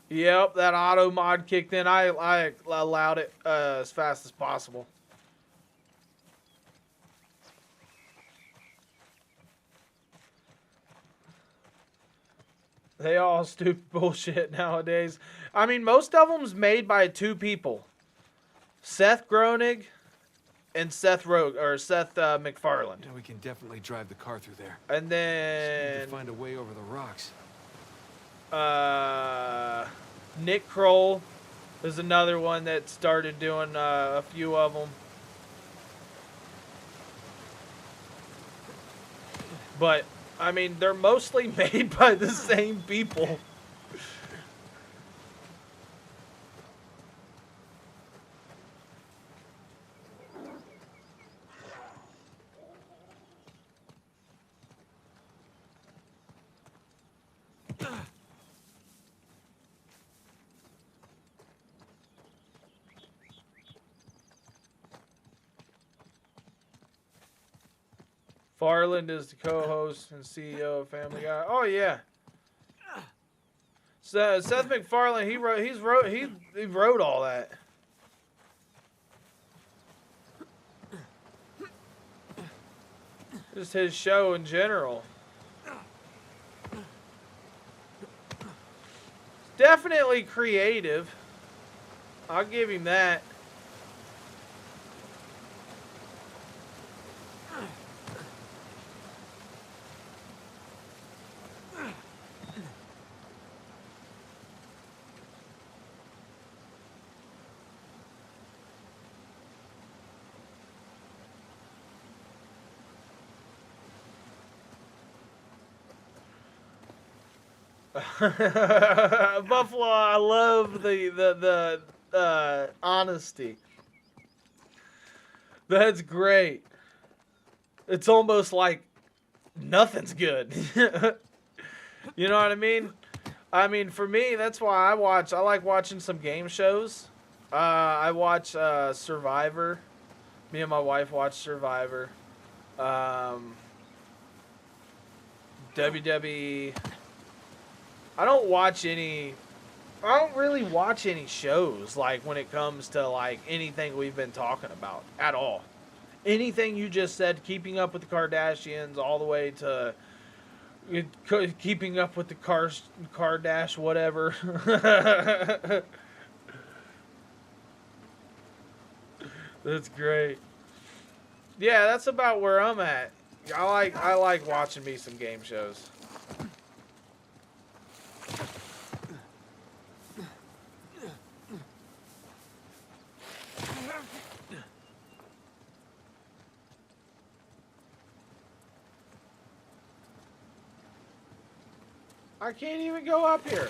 Yep, that auto mod kicked in. I allowed it as fast as possible. They all stupid bullshit nowadays. I mean, most of them's made by 2 people. Seth Groening and Seth MacFarlane.
Yeah, we can definitely drive the car through there.
And
Just need
then
to find a way over the rocks.
Nick Kroll is another one that started doing a few of them. But, I mean, they're mostly made by the same people. Farland is the co-host and CEO of Family Guy. Oh yeah. So Seth MacFarlane, he wrote all that. Just his show in general. Definitely creative. I'll give him that. Buffalo, I love the honesty. That's great. It's almost like nothing's good. You know what I mean? I mean, for me, that's why I like watching some game shows. I watch Survivor. Me and my wife watch Survivor. WWE. I don't really watch any shows, like, when it comes to, like, anything we've been talking about at all. Anything you just said, Keeping Up with the Kardashians, all the way to Keeping Up with the Kardash whatever. That's great. Yeah, that's about where I'm at. I like watching me some game shows. I can't even go up here.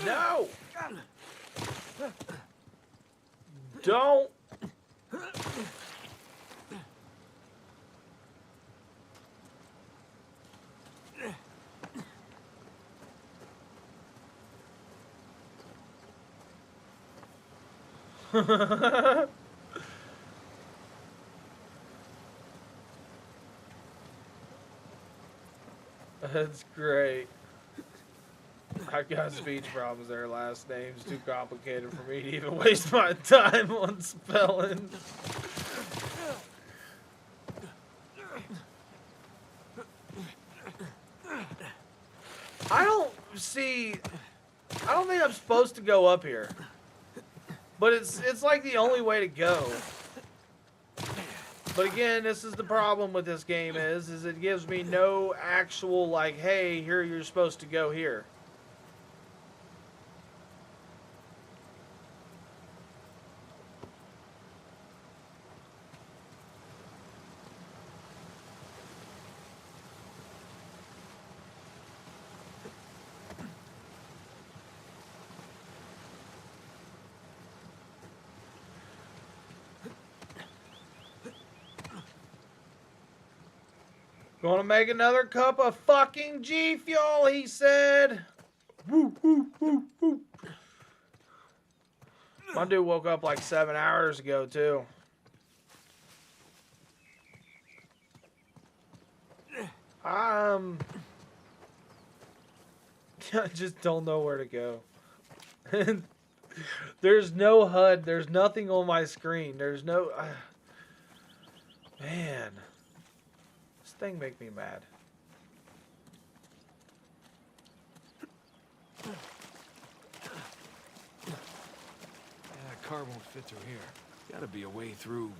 No! Don't! That's great. I got speech problems. Their last name's too complicated for me to even waste my time on spelling. I don't think I'm supposed to go up here. But it's like the only way to go. But again, this is the problem with this game is it gives me no actual, like, hey, here you're supposed to go here. Gonna make another cup of fucking G Fuel, he said. Woo, woo, woo, woo. My dude woke up like 7 hours ago, too. I just don't know where to go. There's no HUD. There's nothing on my screen. There's no... man. Thing make me mad.
car won't fit through here. Gotta be a way through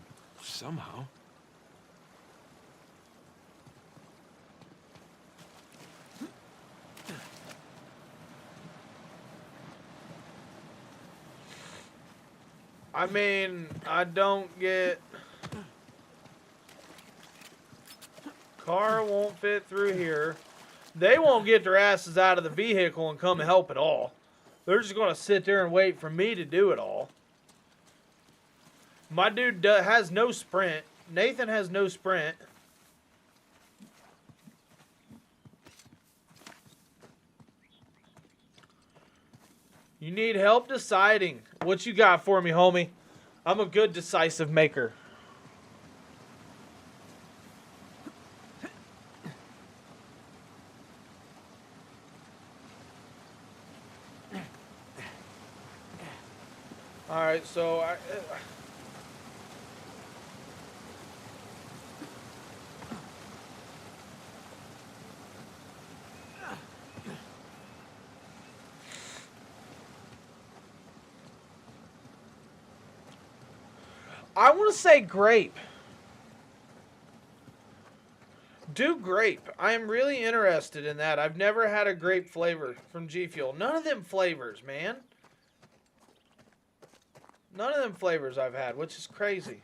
somehow.
I mean, I don't get... Car won't fit through here. They won't get their asses out of the vehicle and come help at all. They're just going to sit there and wait for me to do it all. My dude has no sprint. Nathan has no sprint. You need help deciding. What you got for me, homie? I'm a good decisive maker. All right, so I want to say grape. Do grape. I am really interested in that. I've never had a grape flavor from G Fuel. None of them flavors, man. None of them flavors I've had, which is crazy.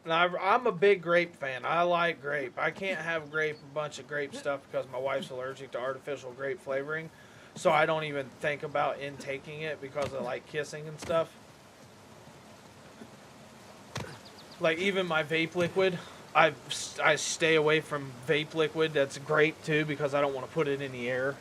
And I'm a big grape fan. I like grape. I can't have a bunch of grape stuff because my wife's allergic to artificial grape flavoring. So I don't even think about intaking it because I like kissing and stuff. Like even my vape liquid, I stay away from vape liquid that's grape too because I don't want to put it in the air.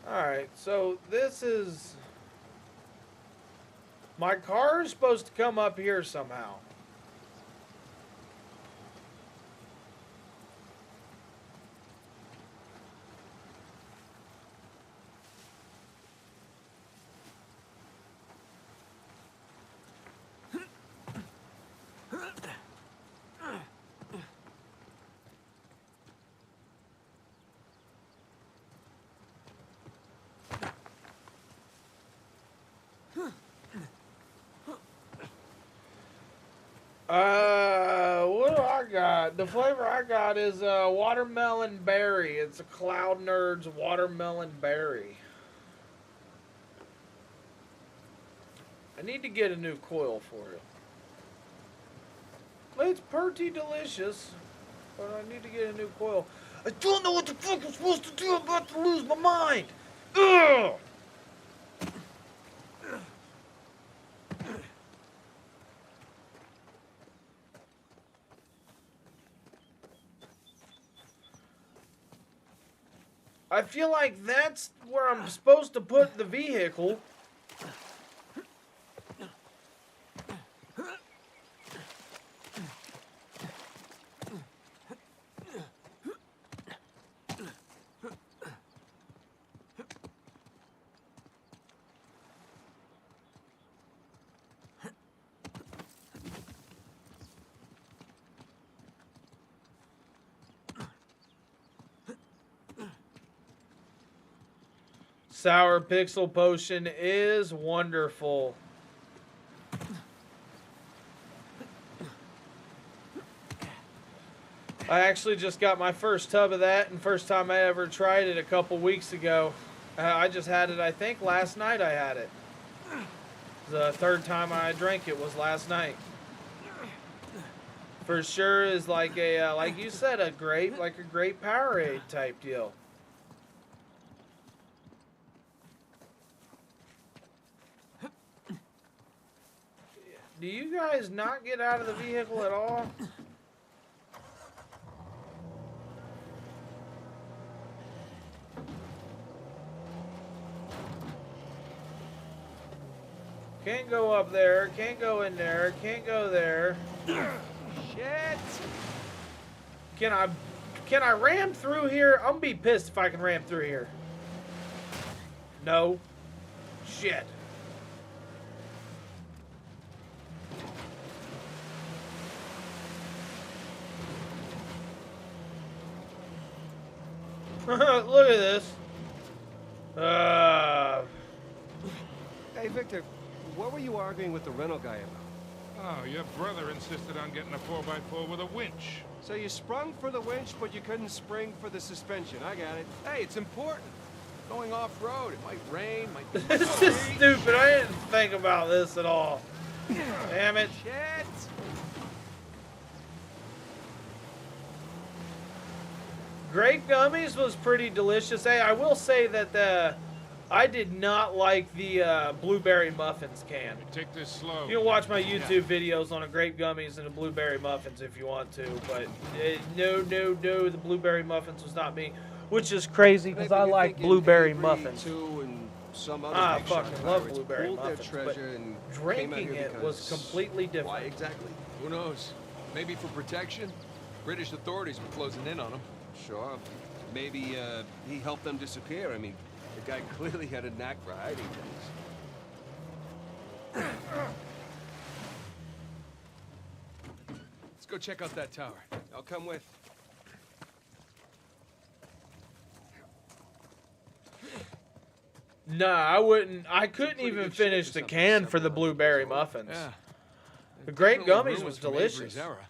Alright, so this is... My car is supposed to come up here somehow. What do I got? The flavor I got is watermelon berry. It's a Cloud Nerds watermelon berry. I need to get a new coil for it. It's pretty delicious, but I need to get a new coil. I don't know what the fuck I'm supposed to do. I'm about to lose my mind. Ugh! I feel like that's where I'm supposed to put the vehicle. Sour Pixel Potion is wonderful. I actually just got my first tub of that, and first time I ever tried it a couple weeks ago. I just had it, I think, last night I had it. The third time I drank it was last night. For sure is like a, like you said, a grape Powerade type deal. Do you guys not get out of the vehicle at all? Can't go up there, can't go in there, can't go there. Shit! Can I ram through here? I'm gonna be pissed if I can ram through here. No. Shit. Look at this.
Hey, Victor, what were you arguing with the rental guy about?
Oh, your brother insisted on getting a 4x4 with a winch.
So you sprung for the winch, but you couldn't spring for the suspension. I got it.
Hey, it's important. Going off-road, it might rain, might be...
This is stupid. I didn't think about this at all. Damn it.
Shit!
Grape gummies was pretty delicious. Hey, I will say that I did not like the blueberry muffins can.
Take this slow.
You can watch my YouTube videos on the grape gummies and the blueberry muffins if you want to, but no, the blueberry muffins was not me, which is crazy because I like blueberry muffins. I fucking love blueberry muffins, but drinking it was completely different.
Why exactly? Who knows? Maybe for protection? British authorities were closing in on him.
Sure. Maybe he helped them disappear. I mean, the guy clearly had a knack for hiding things.
Let's go check out that tower.
I'll come with.
Nah, I wouldn't. I couldn't even finish the can for the blueberry muffins.
Yeah.
The grape
Definitely
gummies
ruins
was
from
delicious.
Avery's era.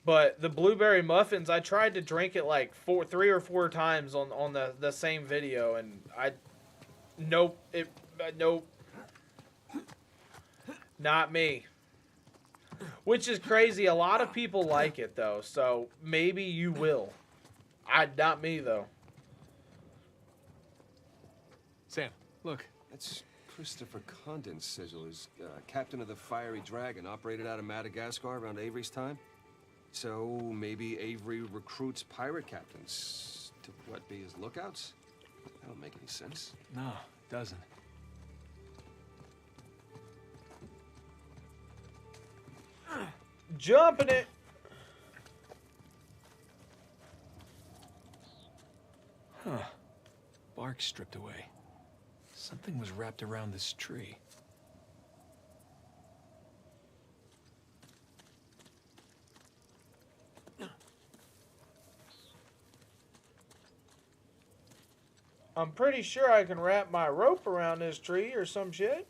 But the blueberry muffins, I tried to drink it like 3 or 4 times on the same video, and nope, not me. Which is crazy. A lot of people like it though, so maybe you will. Not me though.
Sam, look.
That's Christopher Condon's sigil. He's captain of the Fiery Dragon, operated out of Madagascar around Avery's time. So maybe Avery recruits pirate captains to, what, be his lookouts? That don't make any sense.
No, it doesn't.
Jumping it.
Huh. Bark stripped away. Something was wrapped around this tree.
I'm pretty sure I can wrap my rope around this tree or some shit.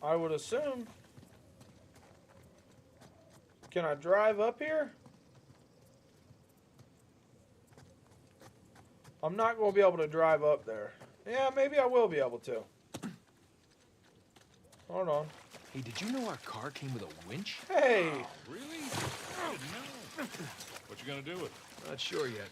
I would assume. Can I drive up here? I'm not going to be able to drive up there. Yeah, maybe I will be able to. Hold on.
Hey, did you know our car came with a winch?
Hey!
Oh, really? I didn't know. What you gonna do with it?
Not sure yet.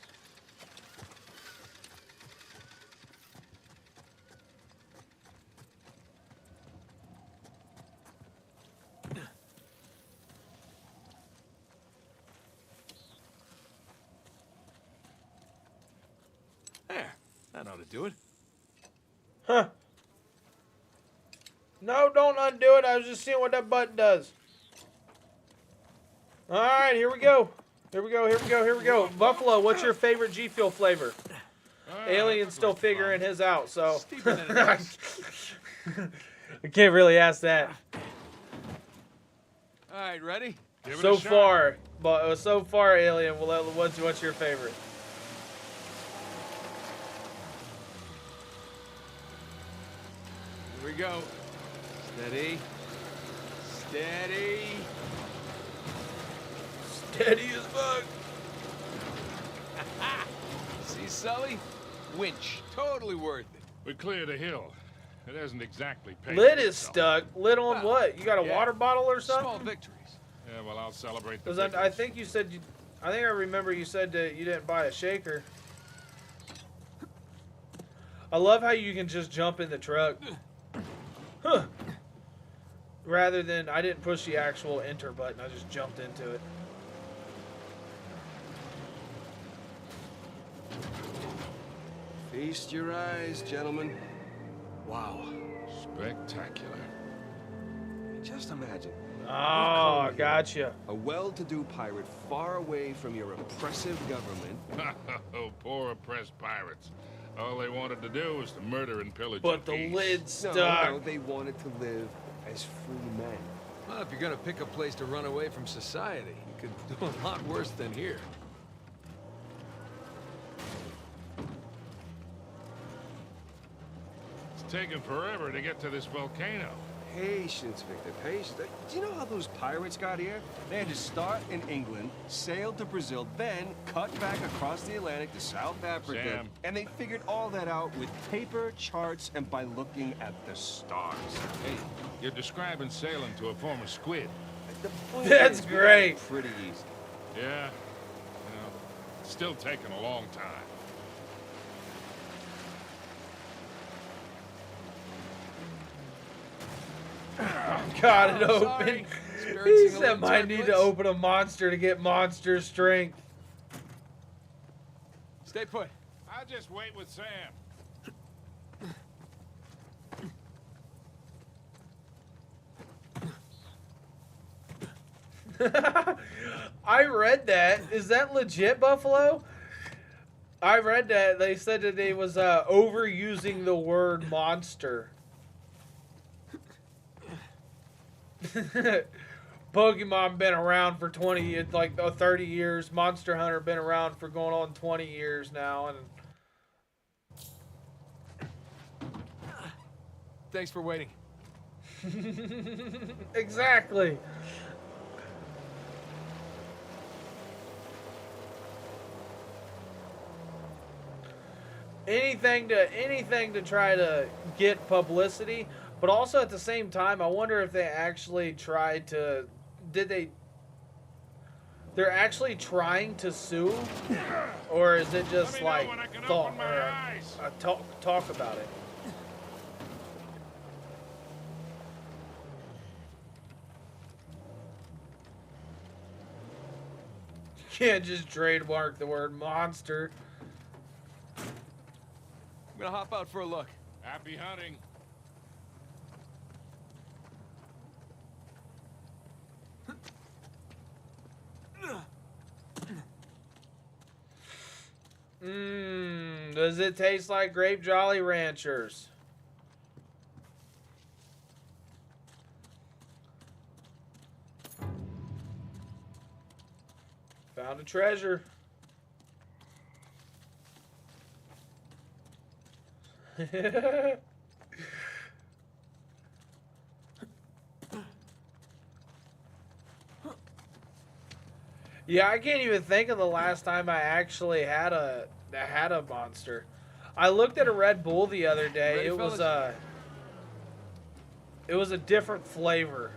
There. That ought to do it.
Huh. No, don't undo it. I was just seeing what that button does. All right, here we go. Here we go. Buffalo, what's your favorite G Fuel flavor? Alien's still figuring his out, so I can't really ask that.
All right, ready?
So far, Alien, what's your favorite?
Here we go. Steady. Steady.
Steady as fuck.
See, Sully? Winch. Totally worth it.
We cleared a hill. It hasn't exactly paid.
Lid is stuck. Lid on what? You got a water bottle or something?
Small victories.
Yeah, well, I'll celebrate the
Because I think you said I think I remember you said that you didn't buy a shaker. I love how you can just jump in the truck. Huh. Rather than, I didn't push the actual enter button, I just jumped into it.
Feast your eyes, gentlemen.
Wow.
Spectacular.
Just imagine.
Oh, gotcha.
A well-to-do pirate far away from your oppressive government.
Oh, poor oppressed pirates. All they wanted to do was to murder and pillage.
But the lid's stuck.
No, they wanted to live as free men.
Well, if you're gonna pick a place to run away from society, you could do a lot worse than here.
It's taken forever to get to this volcano.
Patience, Victor, patience. Do you know how those pirates got here? They had to start in England, sail to Brazil, then cut back across the Atlantic to South Africa.
Sam.
And they figured all that out with paper, charts, and by looking at the stars.
Hey, you're describing sailing to a former squid.
The point
That's
is, we got
great.
it pretty easy.
Yeah, you know, it's still taking a long time.
Got it
Oh,
open.
sorry.
He
Experiencing a
said,
little
might need to
turbulence.
open a monster to get monster strength.
Stay put.
I'll just wait with Sam.
I read that. Is that legit, Buffalo? I read that. They said that they was overusing the word monster. Pokemon been around for 30 years. Monster Hunter been around for going on 20 years now, and
Thanks for waiting.
exactly. Anything to try to get publicity, but also at the same time, I wonder if they actually tried to. They're actually trying to sue, or is it just like thought or talk about it? You can't just trademark the word monster.
I'm gonna hop out for a look.
Happy hunting.
Does it taste like Grape Jolly Ranchers? Found a treasure. Yeah, I can't even think of the last time I actually had a monster. I looked at a Red Bull the other day.
Ready,
It was
fellas?
it was a different flavor.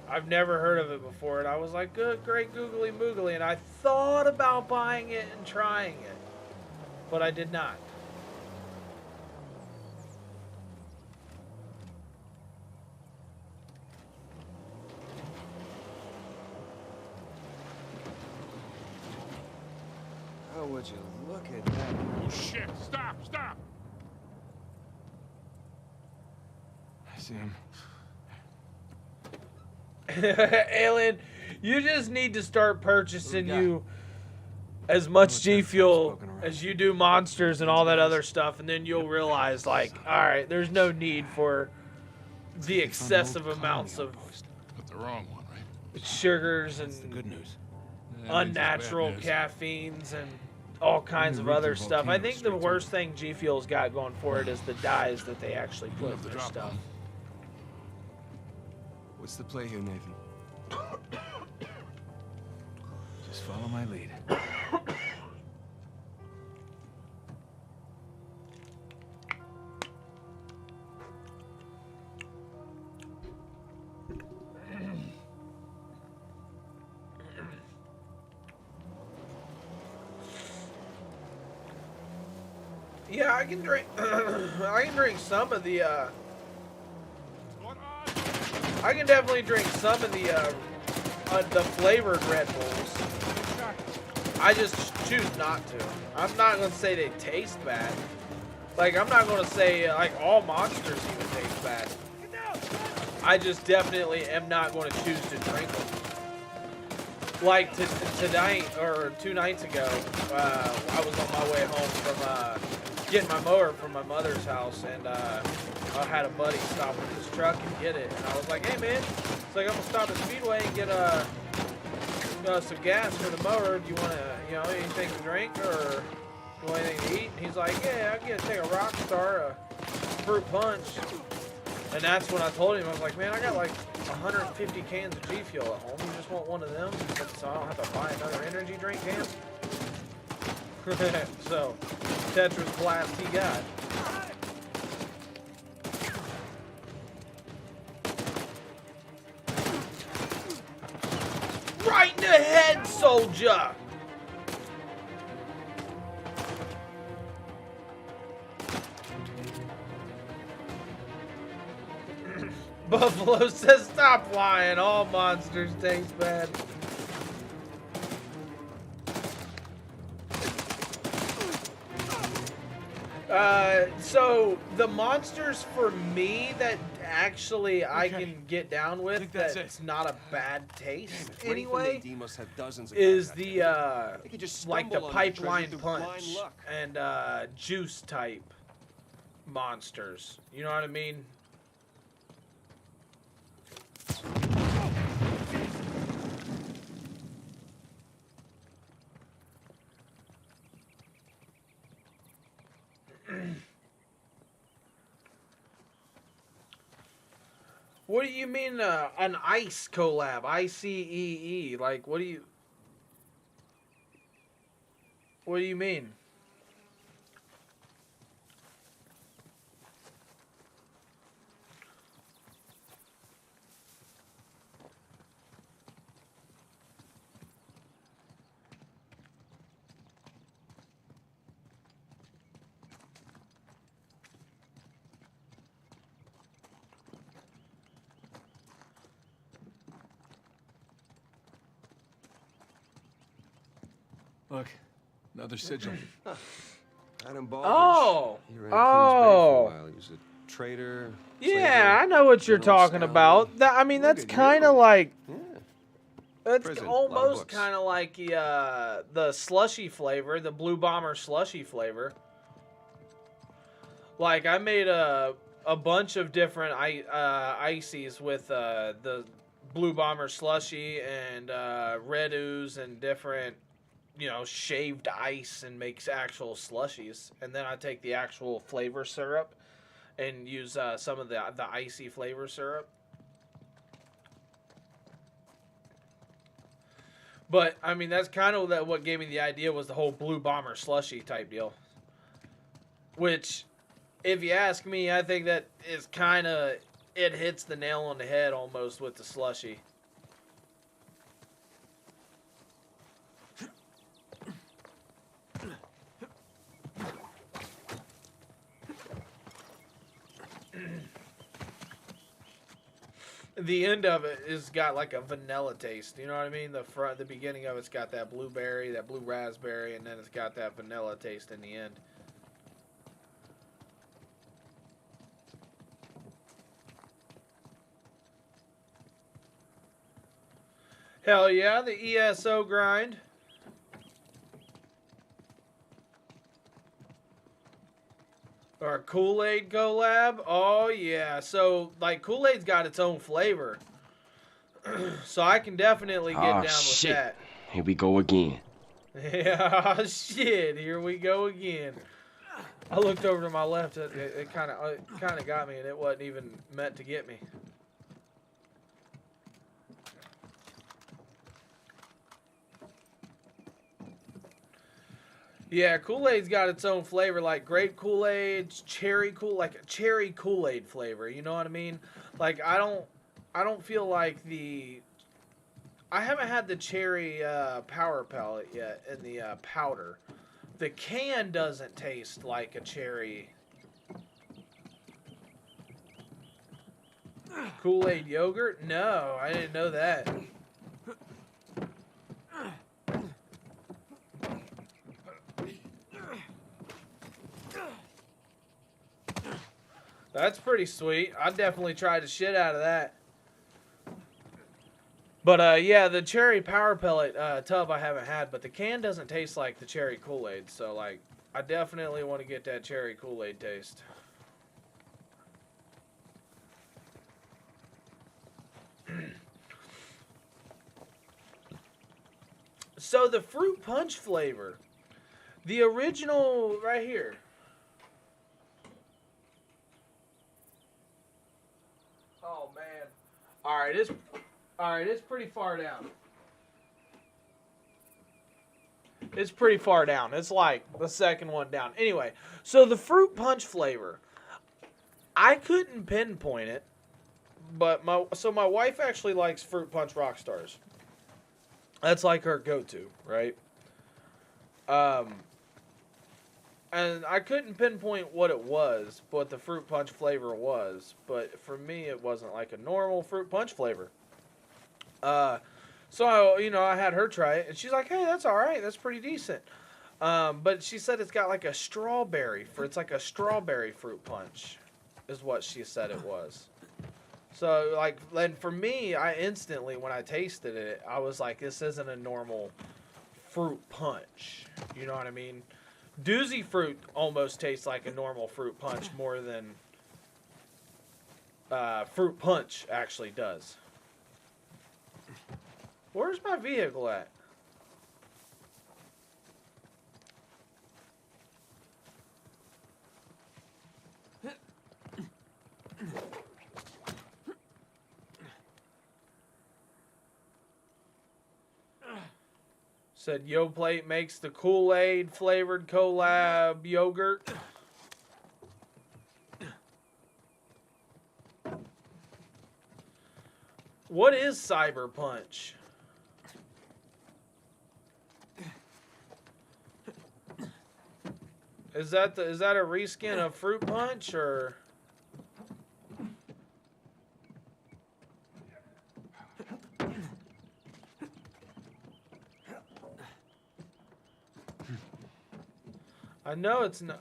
I've never heard of it before, and I was like, good, great googly moogly, and I thought about buying it and trying it, but I did not.
Oh, would you look at that?
Oh, shit. Stop, stop.
I see him.
Alien, you just need to start purchasing
got?
you as much
What's
G
that
Fuel
smoking around?
as you do monsters and all that other stuff, and then you'll realize, like, all right, there's no need for the excessive amounts of
But the wrong one, right?
sugars and
Good news.
unnatural caffeines and all kinds of other stuff. I think the worst thing G Fuel's got going for it is the dyes that they actually put in their stuff.
What's the play here, Nathan? Just follow my lead.
Yeah, I can drink. I can drink some of the. I can definitely drink some of the flavored Red Bulls. I just choose not to. I'm not gonna say they taste bad. Like, I'm not gonna say like all monsters even taste bad. I just definitely am not going to choose to drink them. Like tonight or 2 nights ago, I was on my way home from getting my mower from my mother's house, and I had a buddy stop with his truck and get it. And I was like, hey, man, it's like, I'm going to stop at Speedway and get some gas for the mower. Do you want to, you know, anything to drink or you want anything to eat? And he's like, yeah, I'll take a Rockstar, a fruit punch. And that's when I told him, I was like, man, I got like 150 cans of G Fuel at home. You just want one of them so I don't have to buy another energy drink can? So, Tetris Blast he got. Right in the head, soldier! Buffalo says, stop lying. All monsters taste bad. So the monsters for me that actually I can get down with that's not a bad taste anyway is the like the pipeline punch and juice type monsters. You know what I mean? What do you mean an ICE collab? ICEE? Like, what do you mean?
Look, another sigil.
Adam Baldridge.
Oh!
He ran Coons Bay for a while. He was a trader.
Yeah, I know what you're talking about. I mean, that's kind of like... That's almost kind of like the slushy flavor, the Blue Bomber slushy flavor. Like, I made a bunch of different ices with the Blue Bomber slushy and Red Ooze and different, you know, shaved ice and makes actual slushies. And then I take the actual flavor syrup and use some of the icy flavor syrup. But, I mean, that's kind of what gave me the idea was the whole Blue Bomber slushy type deal. Which, if you ask me, I think that is kind of, it hits the nail on the head almost with the slushy. The end of it is got like a vanilla taste. You know what I mean? The beginning of it's got that blueberry, that blue raspberry, and then it's got that vanilla taste in the end. Hell yeah, the ESO grind. Or Kool-Aid collab? Oh, yeah. So, like, Kool-Aid's got its own flavor. So I can definitely get down with that.
Here we go again.
Yeah, shit. Here we go again. I looked over to my left. It kind of got me, and it wasn't even meant to get me. Yeah, Kool-Aid's got its own flavor, like grape Kool-Aid, cherry like a cherry Kool-Aid flavor. You know what I mean? Like I don't feel like I haven't had the cherry power pellet yet in the powder. The can doesn't taste like a cherry. Kool-Aid yogurt? No, I didn't know that. That's pretty sweet. I'd definitely try the shit out of that. But, yeah, the cherry power pellet tub I haven't had, but the can doesn't taste like the cherry Kool-Aid. So, like, I definitely want to get that cherry Kool-Aid taste. So the fruit punch flavor, the original right here. Oh man. All right, it's pretty far down. It's pretty far down. It's like the second one down. Anyway, so the fruit punch flavor, I couldn't pinpoint it, but my wife actually likes fruit punch Rockstars. That's like her go-to, right? And I couldn't pinpoint what it was, what the fruit punch flavor was. But for me, it wasn't like a normal fruit punch flavor. So, I had her try it, and she's like, hey, that's all right. That's pretty decent. But she said it's got like a strawberry. It's like a strawberry fruit punch is what she said it was. So, like, then for me, I instantly, when I tasted it, I was like, this isn't a normal fruit punch. You know what I mean? Doozy fruit almost tastes like a normal fruit punch more than fruit punch actually does. Where's my vehicle at? Said YoPlate makes the Kool-Aid flavored collab yogurt. What is Cyber Punch? Is that a reskin of Fruit Punch or? I know it's not.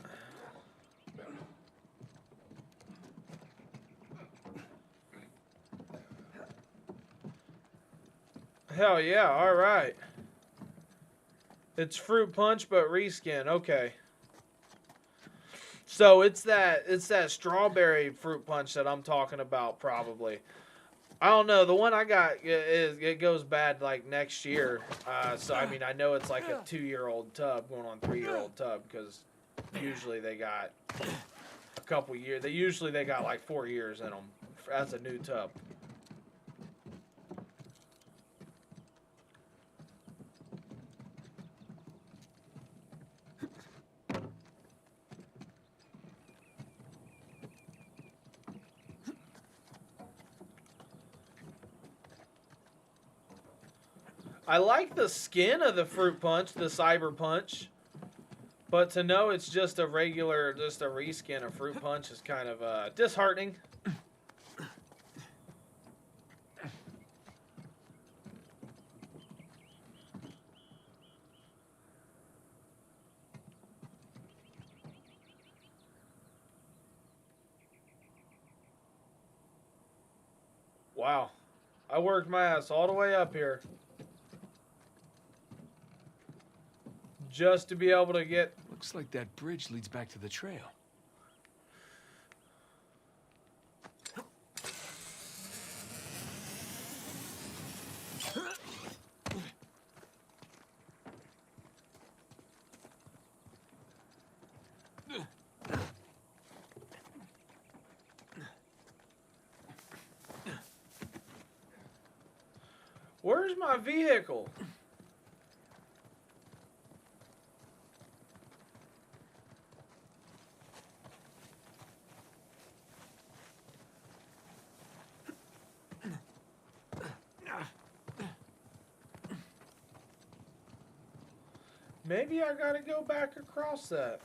Hell yeah, alright. It's Fruit Punch but reskin, okay. So it's that strawberry fruit punch that I'm talking about probably. I don't know. The one I got it goes bad like next year. So I mean I know it's like a 2-year-old tub going on 3-year-old tub because usually they got a couple years. They got like 4 years in them as a new tub. I like the skin of the Fruit Punch, the Cyber Punch, but to know it's just a reskin of Fruit Punch is kind of disheartening. Wow, I worked my ass all the way up here. Just to be able to get...
Looks like that bridge leads back to the trail.
Where's my vehicle? Maybe I gotta go back across that.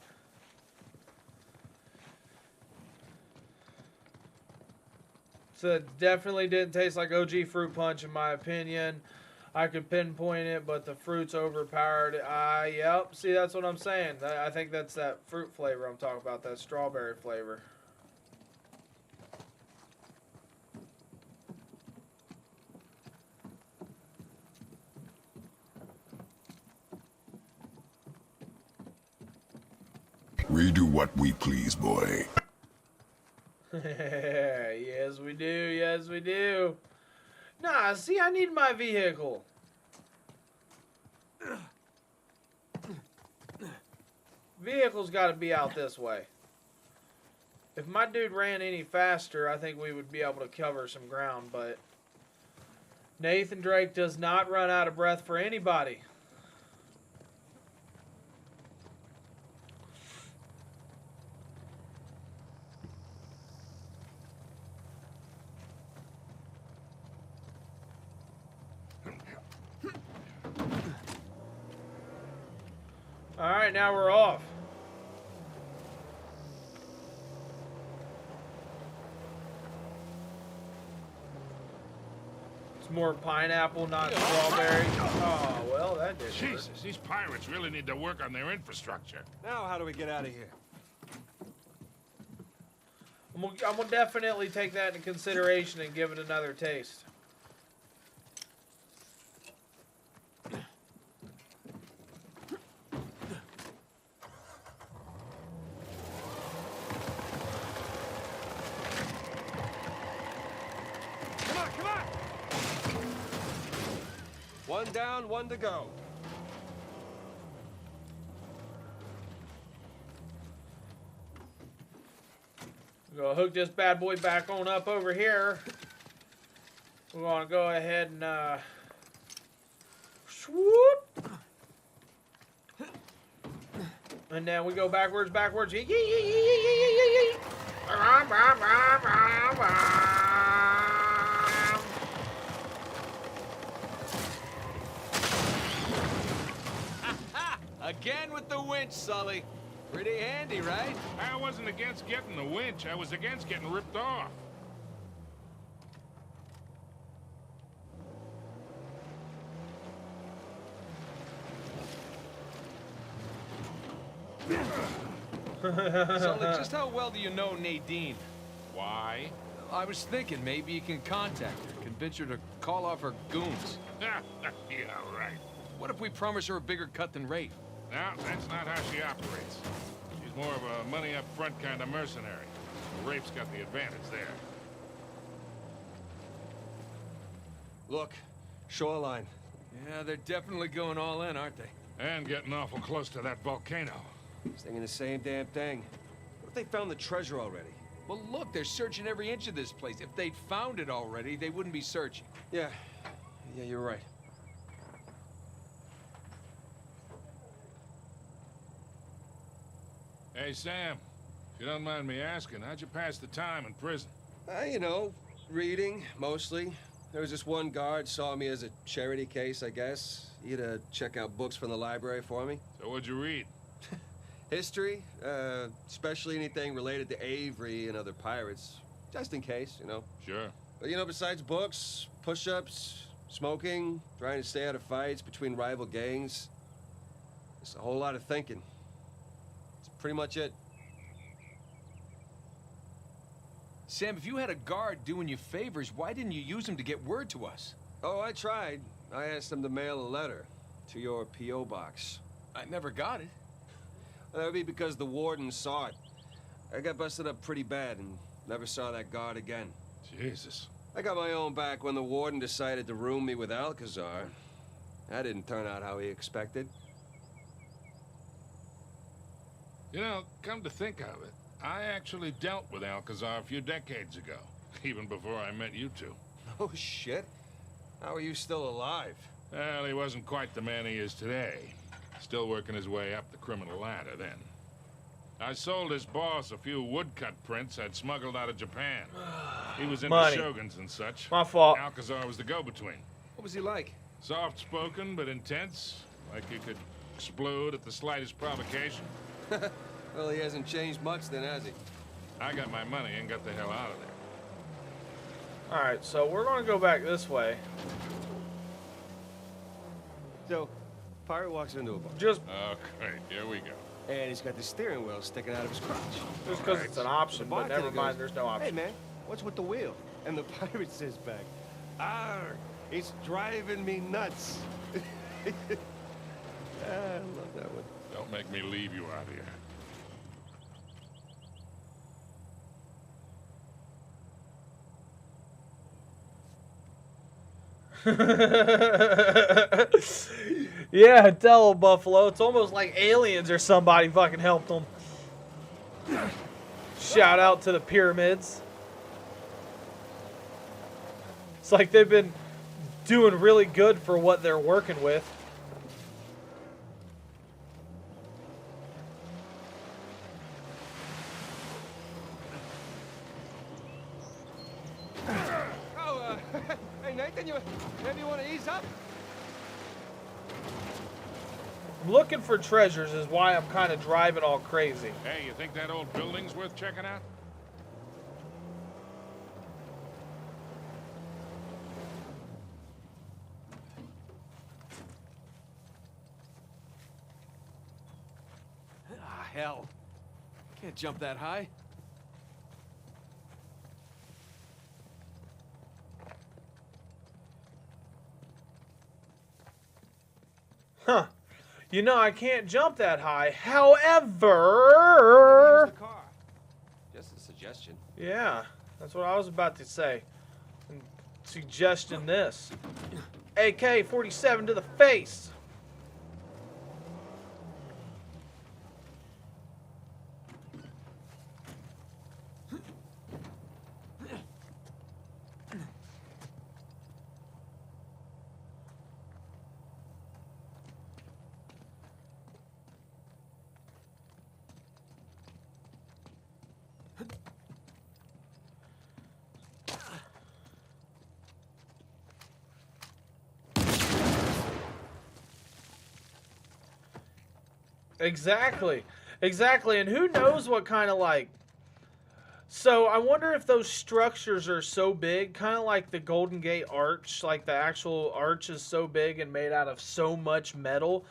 So it definitely didn't taste like OG Fruit Punch in my opinion. I could pinpoint it, but the fruit's overpowered. Yep. See, that's what I'm saying. I think that's that fruit flavor I'm talking about, that strawberry flavor.
We do what we please, boy.
Yes, we do. Yes, we do. Nah, see, I need my vehicle. Vehicle's got to be out this way. If my dude ran any faster, I think we would be able to cover some ground, but Nathan Drake does not run out of breath for anybody. All right, now we're off. It's more pineapple, not strawberry. Oh, well, that didn't work.
Jesus, these pirates really need to work on their infrastructure.
Now, how do we get out of here?
I'm gonna definitely take that into consideration and give it another taste.
One down, one to go.
We're gonna hook this bad boy back on up over here. We're gonna go ahead and swoop. And then we go backwards.
Again with the winch, Sully. Pretty handy, right?
I wasn't against getting the winch. I was against getting ripped off.
Sully, just how well do you know Nadine?
Why?
I was thinking maybe you can contact her, convince her to call off her goons.
Yeah, right.
What if we promise her a bigger cut than Rafe?
No, that's not how she operates. She's more of a money-up-front kind of mercenary. Rafe's got the advantage there.
Look, shoreline.
Yeah, they're definitely going all in, aren't they?
And getting awful close to that volcano.
Thinking the same damn thing. What if they found the treasure already?
Well, look, they're searching every inch of this place. If they'd found it already, they wouldn't be searching.
Yeah, you're right.
Hey, Sam, if you don't mind me asking, how'd you pass the time in prison?
You know, reading, mostly. There was this one guard saw me as a charity case, I guess. He had to check out books from the library for me.
So what'd you read?
History, especially anything related to Avery and other pirates. Just in case, you know.
Sure.
But, you know, besides books, push-ups, smoking, trying to stay out of fights between rival gangs, it's a whole lot of thinking. It's pretty much it.
Sam, if you had a guard doing you favors, why didn't you use him to get word to us?
Oh, I tried. I asked him to mail a letter to your P.O. box.
I never got it.
Well, that would be because the warden saw it. I got busted up pretty bad and never saw that guard again.
Jesus.
I got my own back when the warden decided to room me with Alcazar. That didn't turn out how he expected.
You know, come to think of it, I actually dealt with Alcazar a few decades ago, even before I met you two.
Oh, shit. How are you still alive?
Well, he wasn't quite the man he is today. Still working his way up the criminal ladder then. I sold his boss a few woodcut prints I'd smuggled out of Japan. He was into
Money.
shoguns and such.
My fault.
Alcazar was the go-between.
What was he like?
Soft-spoken but intense, like he could explode at the slightest provocation.
Well, he hasn't changed much then, has he?
I got my money and got the hell out of there.
Alright, so we're going to go back this way.
So, pirate walks into a bar.
Just
Okay, here we go.
And he's got the steering wheel sticking out of his crotch.
just because it's an option, but never mind, there's no option.
Hey, man, what's with the wheel? And the pirate says back, "Arr, it's driving me nuts." I love that one.
Don't make me leave you out here.
Yeah, tell 'em, Buffalo. It's almost like aliens or somebody fucking helped them. Shout out to the pyramids. It's like they've been doing really good for what they're working with.
Oh, hey Nathan, maybe you want to ease up?
I'm looking for treasures is why I'm kind of driving all crazy.
Hey, you think that old building's worth checking out?
Ah, hell. Can't jump that high.
Huh. You know, I can't jump that high. However...
Use the car. Just a suggestion.
Yeah, that's what I was about to say. And suggesting this. AK-47 to the face. Exactly. Exactly. And who knows what kind of like... So I wonder if those structures are so big, kind of like the Golden Gate Arch, like the actual arch is so big and made out of so much metal.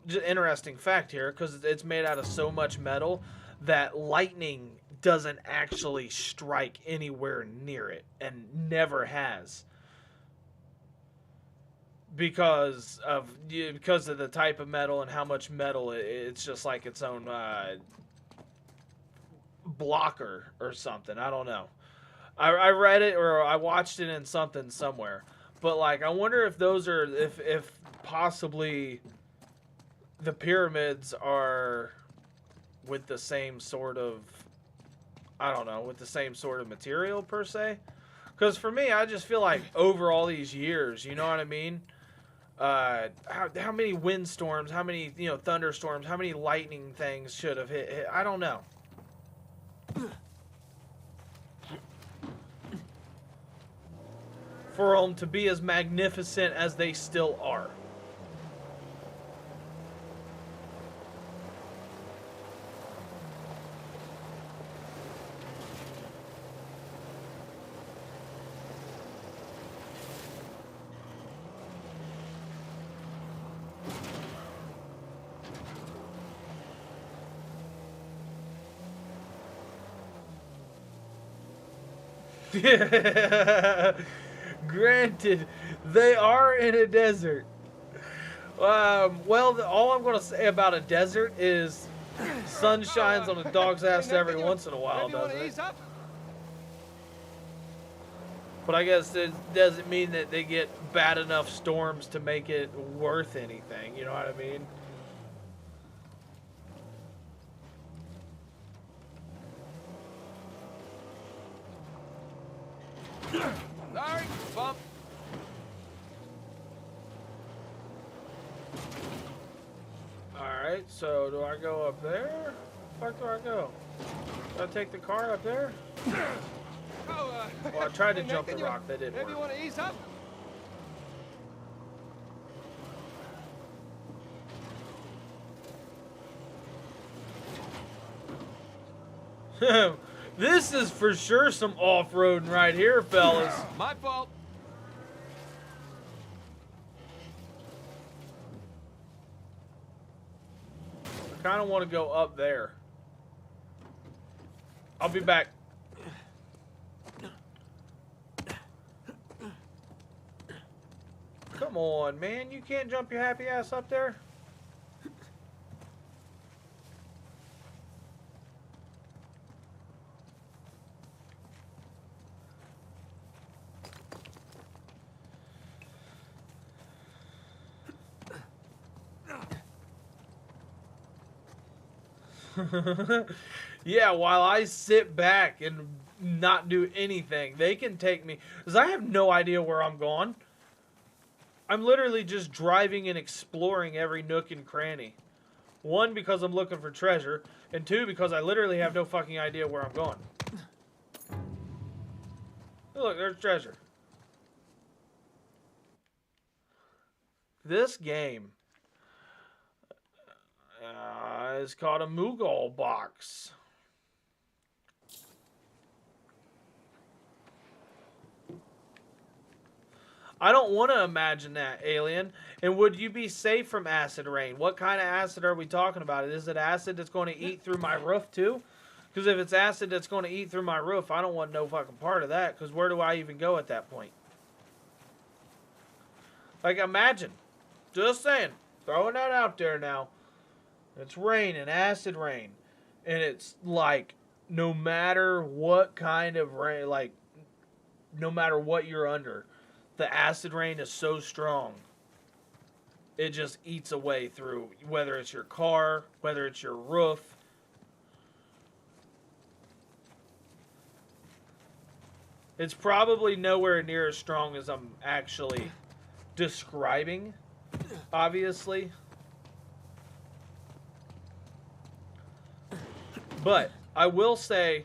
Just interesting fact here, because it's made out of so much metal that lightning doesn't actually strike anywhere near it and never has. Because of the type of metal and how much metal it's just like its own blocker or something. I don't know. I read it or I watched it in something somewhere. But like I wonder if those are if possibly the pyramids are with the same sort of with the same sort of material per se. Because for me, I just feel like over all these years, you know what I mean? How many windstorms, how many thunderstorms, how many lightning things should have hit? I don't know. For them to be as magnificent as they still are. Granted, they are in a desert. Well, all I'm going to say about a desert is sun shines on a dog's ass every once in a while, doesn't it? But I guess it doesn't mean that they get bad enough storms to make it worth anything. You know what I mean?
Sorry, bump.
Alright, so do I go up there? Where the fuck do I go? Do I take the car up there?
Oh,
Well, I tried to jump the rock, that didn't
maybe you
work.
want to ease up?
This is for sure some off-roading right here, fellas.
My fault.
I kind of want to go up there. I'll be back. Come on, man. You can't jump your happy ass up there? Yeah, while I sit back and not do anything, they can take me. Because I have no idea where I'm going. I'm literally just driving and exploring every nook and cranny. One, because I'm looking for treasure. And two, because I literally have no fucking idea where I'm going. Look, there's treasure. This game is called a Moogle box. I don't want to imagine that, Alien. And would you be safe from acid rain? What kind of acid are we talking about? Is it acid that's going to eat through my roof too? Because if it's acid that's going to eat through my roof, I don't want no fucking part of that. Because where do I even go at that point? Like, imagine. Just saying. Throwing that out there now. It's raining, acid rain. And it's like, no matter what kind of rain, like, no matter what you're under, the acid rain is so strong. It just eats away through, whether it's your car, whether it's your roof. It's probably nowhere near as strong as I'm actually describing, obviously. But I will say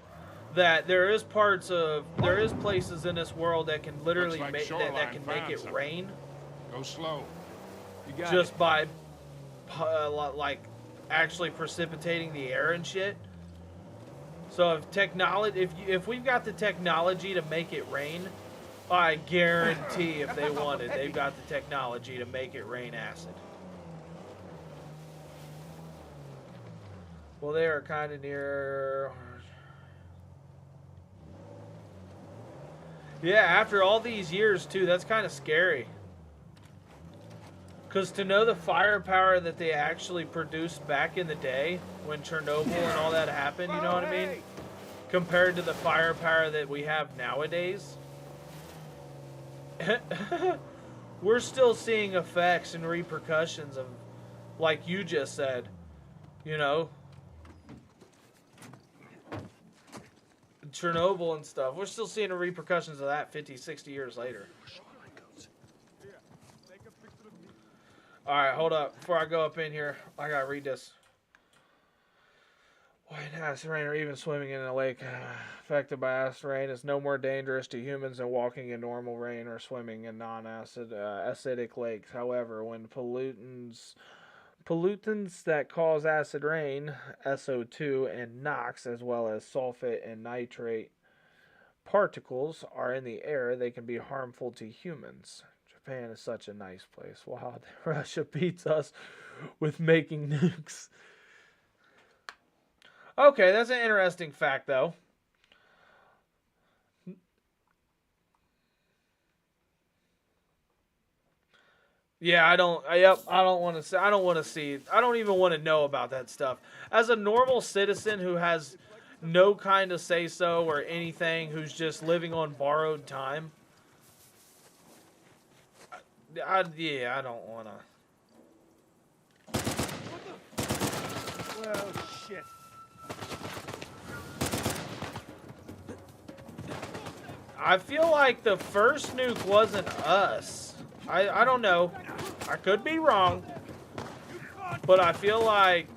that there is places in this world that can literally
like
make that can make it rain.
Go slow.
You got
just
it.
by like actually precipitating the air and shit. So if technology, if we've got the technology to make it rain, I guarantee if they wanted, they've got the technology to make it rain acid. Well, they are kind of near. Yeah, after all these years too, that's kind of scary. Because to know the firepower that they actually produced back in the day, when Chernobyl and all that happened, you know what I mean? Compared to the firepower that we have nowadays. We're still seeing effects and repercussions of, like you just said, you know, Chernobyl and stuff. We're still seeing the repercussions of that 50, 60 years later. Alright, hold up. Before I go up in here, I gotta read this. White acid rain or even swimming in a lake affected by acid rain is no more dangerous to humans than walking in normal rain or swimming in non-acid acidic lakes. However, when pollutants that cause acid rain, SO2 and NOx, as well as sulfate and nitrate particles, are in the air, they can be harmful to humans. Japan is such a nice place. Wow, Russia beats us with making nukes. Okay, that's an interesting fact, though. Yeah, I don't want to even want to know about that stuff. As a normal citizen who has no kind of say-so or anything, who's just living on borrowed time, I don't want to.
Well, shit.
I feel like the first nuke wasn't us. I don't know. I could be wrong. But I feel like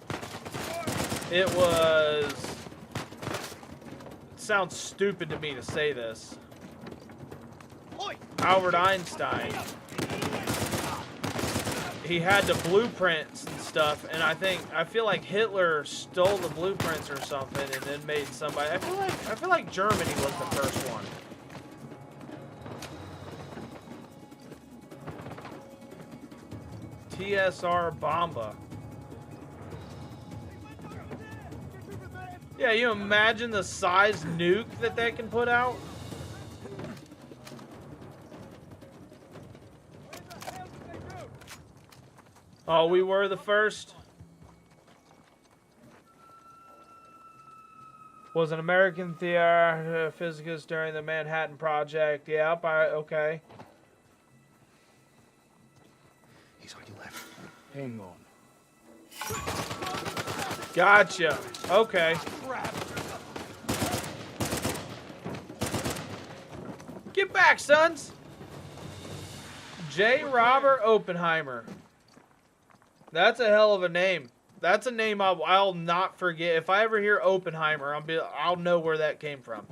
it was... It sounds stupid to me to say this. Albert Einstein. He had the blueprints and stuff, and I feel like Hitler stole the blueprints or something and then made somebody... I feel like Germany was the first one. TSR Bomba. Yeah, you imagine the size nuke that they can put out? Oh, we were the first? Was an American physicist during the Manhattan Project. Yep, okay.
He's on your left.
Hang on.
Gotcha. Okay. Get back, sons. J. Robert Oppenheimer. That's a hell of a name. That's a name I'll not forget. If I ever hear Oppenheimer, I'll know where that came from.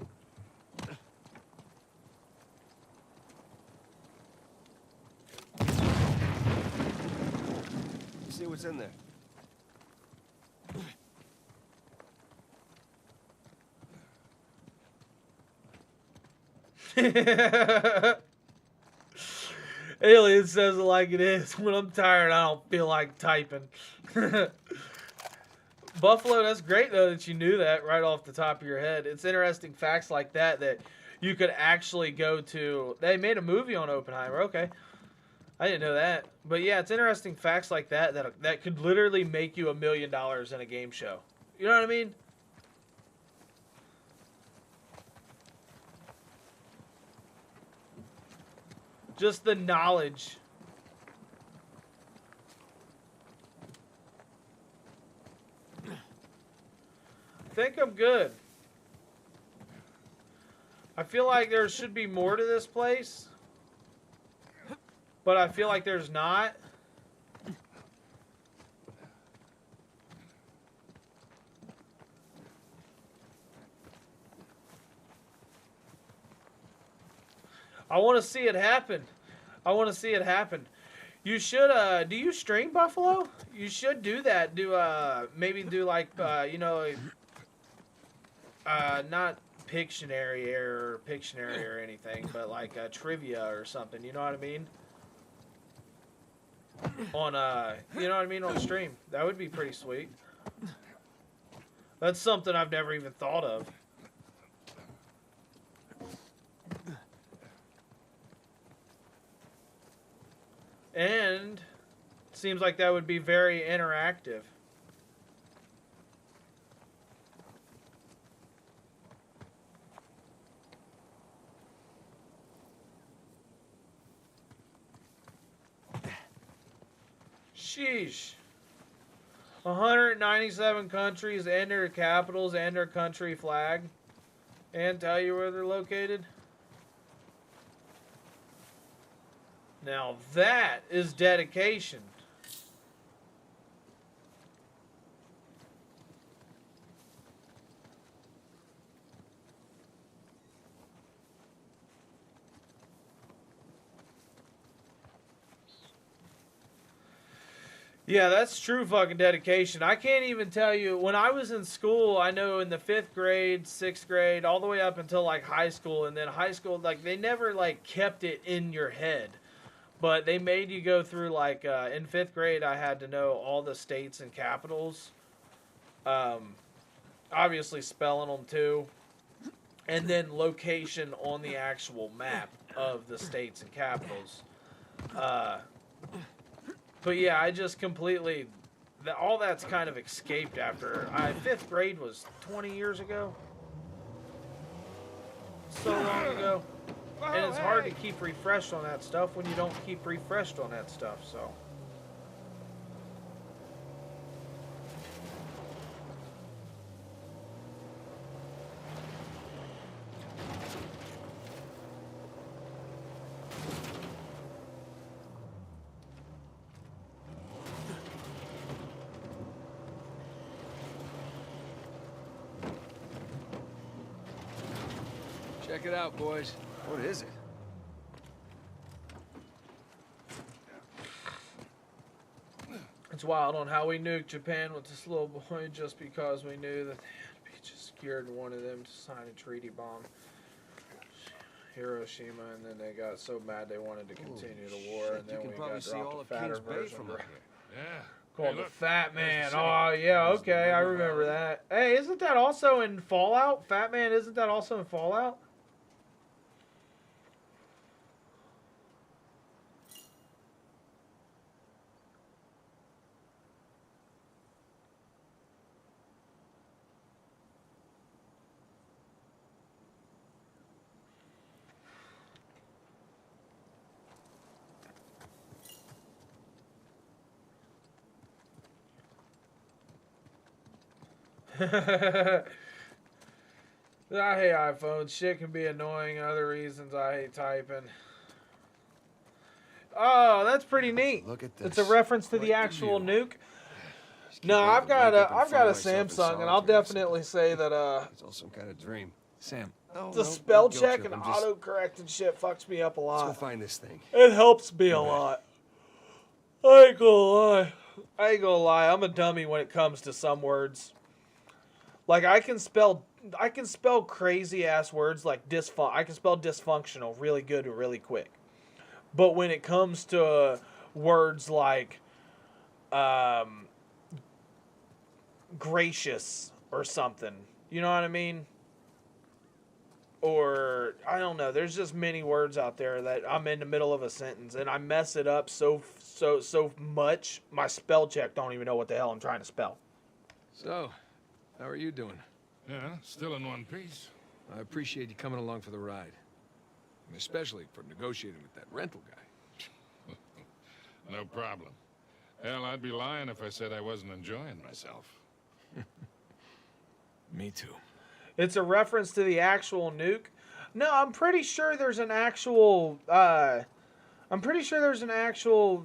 See what's in there.
Alien says it like it is. When I'm tired, I don't feel like typing. Buffalo, that's great, though, that you knew that right off the top of your head. It's interesting facts like that that you could actually go to. They made a movie on Oppenheimer. Okay. I didn't know that. But, yeah, it's interesting facts like that that could literally make you $1 million in a game show. You know what I mean? Just the knowledge. I think I'm good. I feel like there should be more to this place, but I feel like there's not. I want to see it happen. I want to see it happen. You should, do you stream, Buffalo? You should do that. Maybe do like, you know, not Pictionary or anything, but like trivia or something. You know what I mean? On, you know what I mean? On stream. That would be pretty sweet. That's something I've never even thought of. And seems like that would be very interactive. Sheesh. 197 countries and their capitals and their country flag. And tell you where they're located. Now that is dedication. Yeah, that's true fucking dedication. I can't even tell you, when I was in school, I know in the 5th grade, 6th grade, all the way up until like high school, and then high school, like they never like kept it in your head. But they made you go through, like, in 5th grade, I had to know all the states and capitals. Obviously spelling them, too. And then location on the actual map of the states and capitals. But, yeah, I just completely... all that's kind of escaped after... 5th grade was 20 years ago. So long ago. And it's hard to keep refreshed on that stuff when you don't keep refreshed on that stuff, so.
Check it out, boys.
What is it?
It's wild on how we nuked Japan with this little boy just because we knew that they had just scared one of them to sign a treaty bomb. Hiroshima, and then they got so mad they wanted to continue the war, and then we got dropped a fatter version.
Yeah.
Called the Fat Man. Oh, yeah, okay, I remember that. Hey, isn't that also in Fallout? Fat Man, isn't that also in Fallout? I hate iPhones. Shit can be annoying. Other reasons I hate typing. Oh, that's pretty neat.
Look at this.
It's a reference to the actual nuke. No, I've got a Samsung, and I'll definitely say that
It's all some kind of dream. Sam.
the spell check and autocorrect and shit fucks me up a
Let's go
lot.
find this thing.
It helps me a lot. I ain't gonna lie. I'm a dummy when it comes to some words. Like I can spell crazy ass words like I can spell dysfunctional really good and really quick. But when it comes to words like gracious or something, you know what I mean? Or I don't know. There's just many words out there that I'm in the middle of a sentence and I mess it up so much. My spell check don't even know what the hell I'm trying to spell.
So, how are you doing?
Yeah, still in one piece.
I appreciate you coming along for the ride. And especially for negotiating with that rental guy.
No problem. Hell, I'd be lying if I said I wasn't enjoying myself.
Me too.
It's a reference to the actual nuke. No, I'm pretty sure there's an actual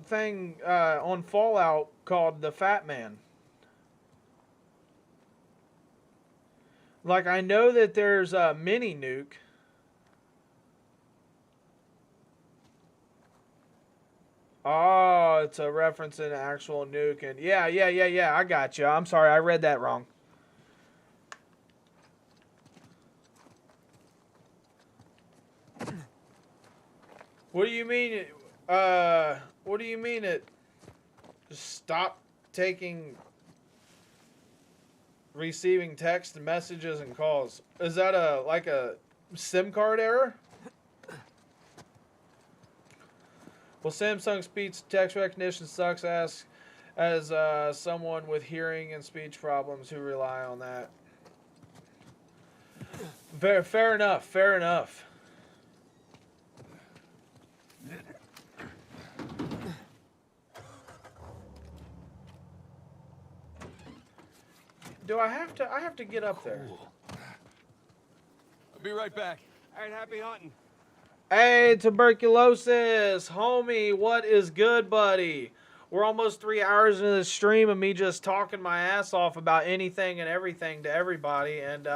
thing on Fallout called the Fat Man. Like I know that there's a mini nuke. Oh, it's a reference to an actual nuke, and yeah. I got you. I'm sorry, I read that wrong. What do you mean? What do you mean it? Stop receiving text messages and calls. Is that like a SIM card error? Well, Samsung speech text recognition sucks ass as someone with hearing and speech problems who rely on that. Fair enough. Fair enough. Do I have to? I have to get up there.
I'll be right back.
All right, happy hunting.
Hey, tuberculosis, homie, what is good, buddy? We're almost 3 hours into the stream of me just talking my ass off about anything and everything to everybody and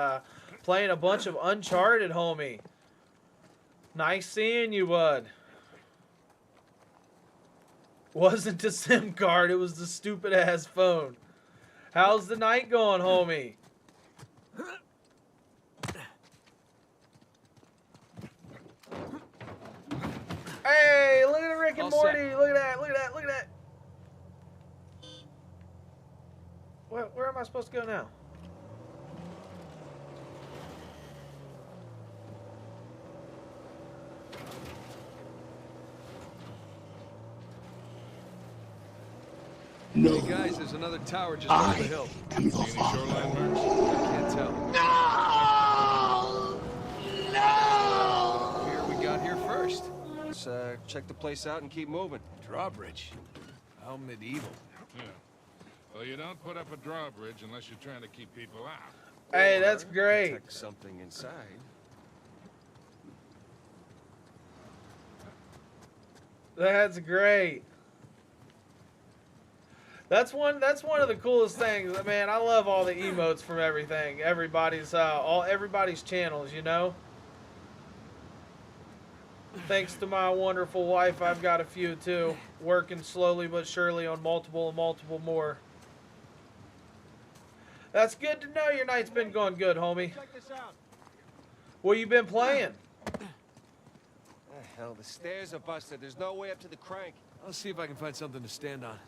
playing a bunch of Uncharted, homie. Nice seeing you, bud. Wasn't the SIM card, it was the stupid ass phone. How's the night going, homie? Hey, look at Rick and Morty. Look at that. Look at that. Look at that. Where am I supposed to go now?
No. Hey guys, there's another tower just over the hill.
Am the father.
I can't tell.
No!
Here we got here first.
Let's check the place out and keep moving.
Drawbridge. How medieval.
Yeah. Well, you don't put up a drawbridge unless you're trying to keep people out.
Hey, that's great.
Protect something inside.
That's great. That's one of the coolest things, man. I love all the emotes from everything. Everybody's channels, you know. Thanks to my wonderful wife, I've got a few too. Working slowly but surely on multiple more. That's good to know your night's been going good, homie.
Check this out.
What you been playing?
Hell, the stairs are busted. There's no way up to the crank.
I'll see if I can find something to stand on.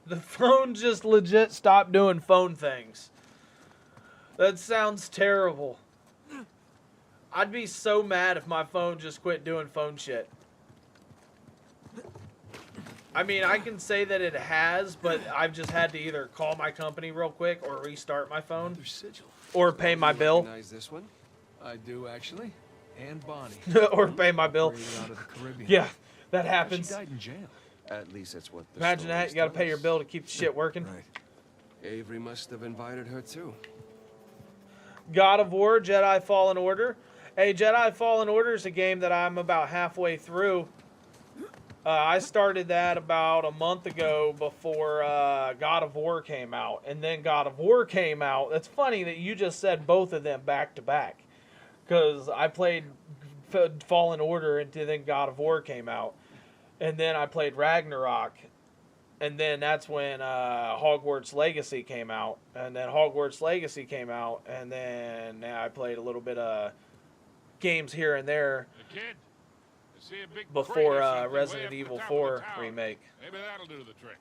The phone just legit stopped doing phone things. That sounds terrible. I'd be so mad if my phone just quit doing phone shit. I mean, I can say that it has, but I've just had to either call my company real quick or restart my phone. Or pay my bill.
Recognize this one?
I do, actually. And Bonnie.
Or pay my bill.
Out of the Caribbean.
Yeah, that happens.
She died in jail.
At least that's what the
Imagine that, you gotta pay your bill to keep the shit working.
Right.
Avery must have invited her too.
God of War, Jedi Fallen Order. Hey, Jedi Fallen Order is a game that I'm about halfway through. I started that about a month ago before God of War came out. And then God of War came out. It's funny that you just said both of them back to back. Because I played Fallen Order and then God of War came out. And then I played Ragnarok. And then that's when Hogwarts Legacy came out. And then Hogwarts Legacy came out. And then I played a little bit of games here and there before Resident Evil 4 remake.
Maybe that'll do the trick.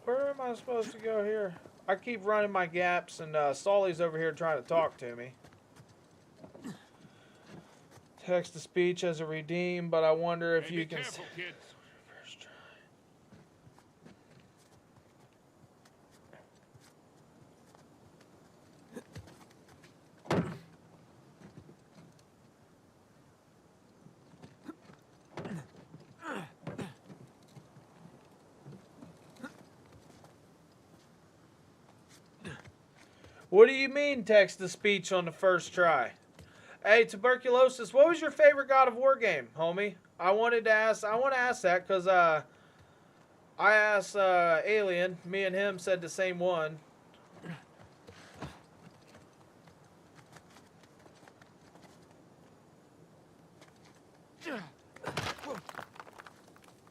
Where am I supposed to go here? I keep running my gaps, and Sully's over here trying to talk to me. Text-to-speech as a redeem, but I wonder if you can...
Careful, kids.
First try. What do you mean text-to-speech on the first try? Hey, Tuberculosis, what was your favorite God of War game, homie? I want to ask that because I asked Alien. Me and him said the same one.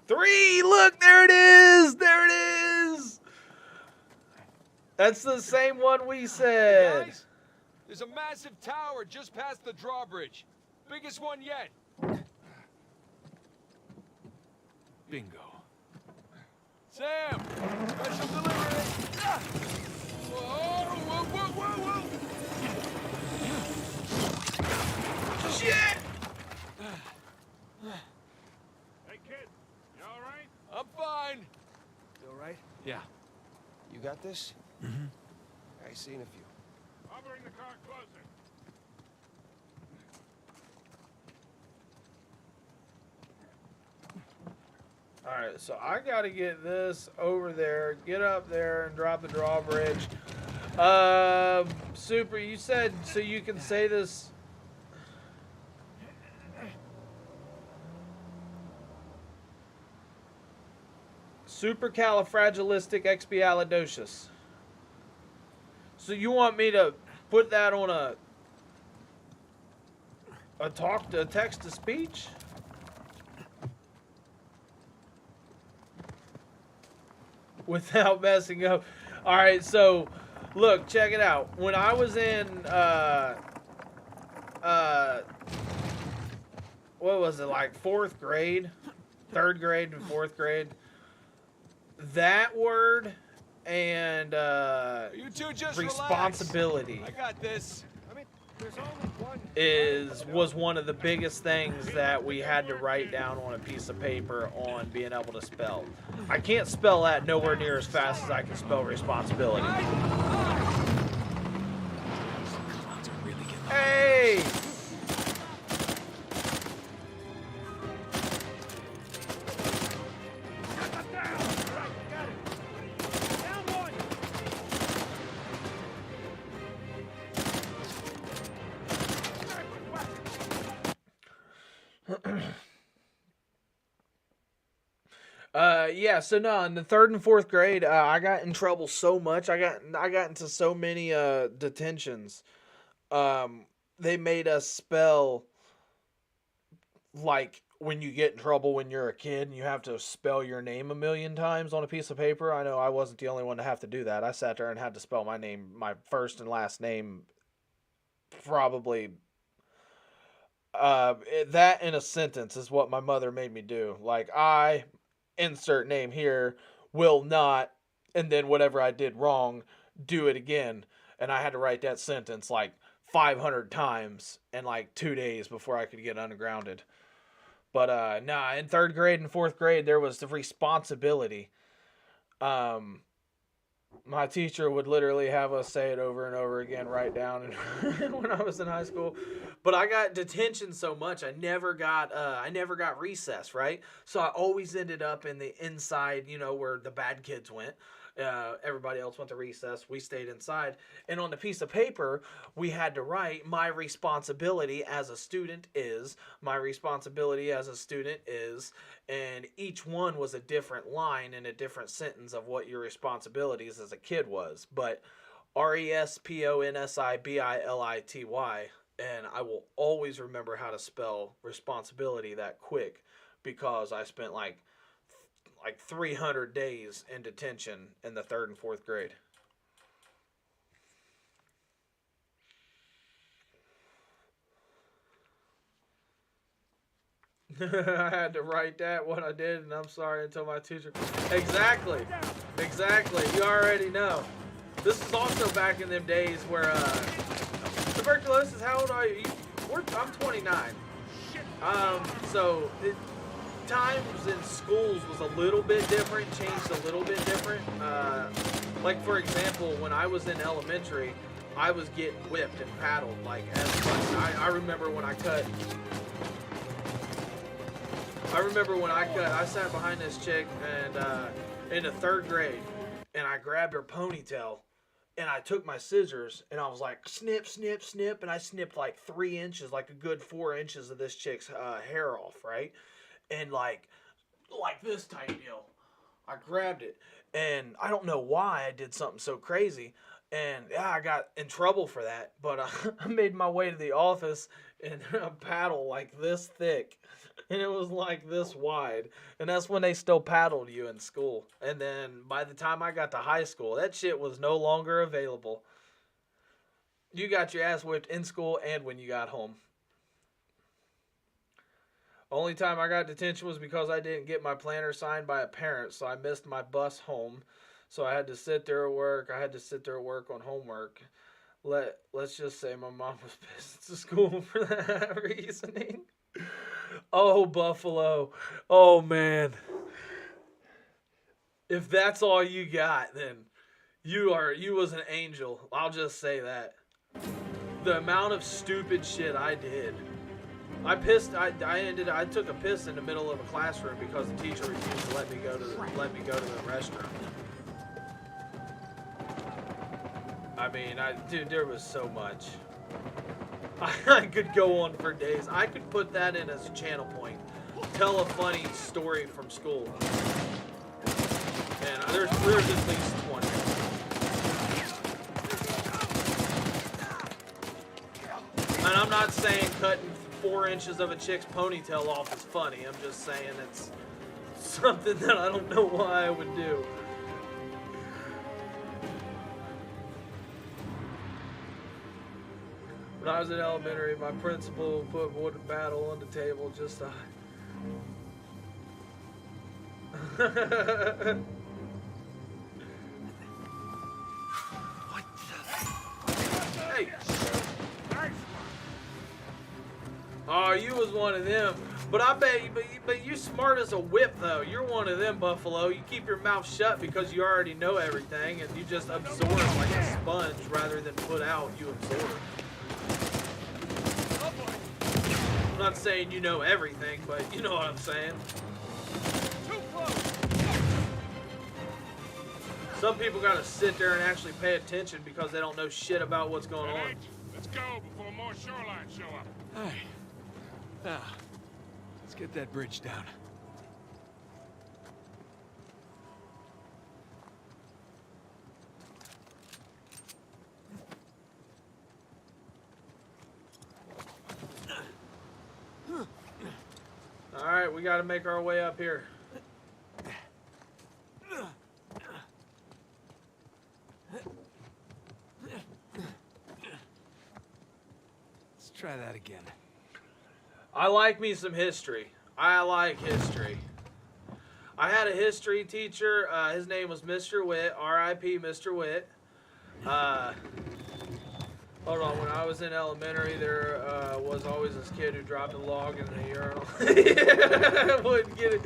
Three! Look, there it is! There it is! That's the same one we said.
Guys, there's a massive tower just past the drawbridge. Biggest one yet. Bingo. Sam! Special delivery! Ah! Whoa, whoa, whoa, whoa, whoa!
Shit!
Hey, kid, you all right?
I'm fine.
You all right?
Yeah.
You got this?
Mm-hmm.
I seen a few.
I'll bring the car closer.
Alright, so I gotta get this over there, get up there, and drop the drawbridge. Super, you said so you can say this. Supercalifragilisticexpialidocious. So you want me to put that on a text to speech? Without messing up. All right, so look, check it out. When I was in what was it, like fourth grade, third grade and fourth grade, that word and
You two just
responsibility
relax. I got this. I mean, there's only one.
was one of the biggest things that we had to write down on a piece of paper on being able to spell. I can't spell that nowhere near as fast as I can spell responsibility. Hey! Yeah, so no, in the third and fourth grade, I got in trouble so much. I got into so many detentions. They made us spell, like, when you get in trouble when you're a kid and you have to spell your name a million times on a piece of paper. I know I wasn't the only one to have to do that. I sat there and had to spell my name, my first and last name, probably. That in a sentence is what my mother made me do. Like, I, insert name here, will not, and then whatever I did wrong, do it again. And I had to write that sentence like 500 times in like 2 days before I could get undergrounded. But nah, in third grade and fourth grade, there was the responsibility. My teacher would literally have us say it over and over again, write down, and when I was in high school. But I got detention so much, I never got recess, right? So I always ended up in the inside, you know, where the bad kids went. Everybody else went to recess. We stayed inside. And on the piece of paper, we had to write, my responsibility as a student is, my responsibility as a student is, and each one was a different line and a different sentence of what your responsibilities as a kid was. But responsibility, and I will always remember how to spell responsibility that quick because I spent like 300 days in detention in the 3rd and 4th grade. I had to write that what I did, and I'm sorry until my teacher. Exactly. You already know. This is also back in them days where tuberculosis. How old are you? I'm 29. So times in schools was a little bit different, changed a little bit different. Like for example, when I was in elementary, I was getting whipped and paddled like as much. I remember when I sat behind this chick and in the 3rd grade, and I grabbed her ponytail, and I took my scissors, and I was like, snip, snip, snip, and I snipped like 3 inches, like a good 4 inches of this chick's hair off, right? And like this type deal. I grabbed it, and I don't know why I did something so crazy, and yeah, I got in trouble for that, but I made my way to the office and a paddle like this thick, and it was like this wide, and that's when they still paddled you in school. And then by the time I got to high school, that shit was no longer available. You got your ass whipped in school and when you got home. Only time I got detention was because I didn't get my planner signed by a parent, so I missed my bus home. So I had to sit there at work. I had to sit there at work on homework. Let's just say my mom was pissed at school for that reasoning. Oh, Buffalo. Oh, man. If that's all you got, then you was an angel. I'll just say that. The amount of stupid shit I did. I took a piss in the middle of a classroom because the teacher refused to let me go to the restroom. I mean, dude, there was so much. I could go on for days. I could put that in as a channel point. Tell a funny story from school. And there's at least 20. And I'm not saying cutting 4 inches of a chick's ponytail off is funny. I'm just saying it's something that I don't know why I would do. When I was in elementary, my principal put wooden battle on the table just to... Hey! Oh, you was one of them. But I bet you, but you're smart as a whip, though. You're one of them, Buffalo. You keep your mouth shut because you already know everything, and you just absorb like a sponge rather than put out, you absorb. I'm not saying you know everything, but you know what I'm saying. Some people gotta sit there and actually pay attention because they don't know shit about what's going on.
Let's go before more shoreline show up.
Hey, now, let's get that bridge down.
All right, we got to make our way up here.
Let's try that again.
I like me some history. I like history. I had a history teacher. His name was Mr. Witt. R.I.P. Mr. Witt. Hold on. When I was in elementary, there was always this kid who dropped a log in the urinal. Wouldn't get it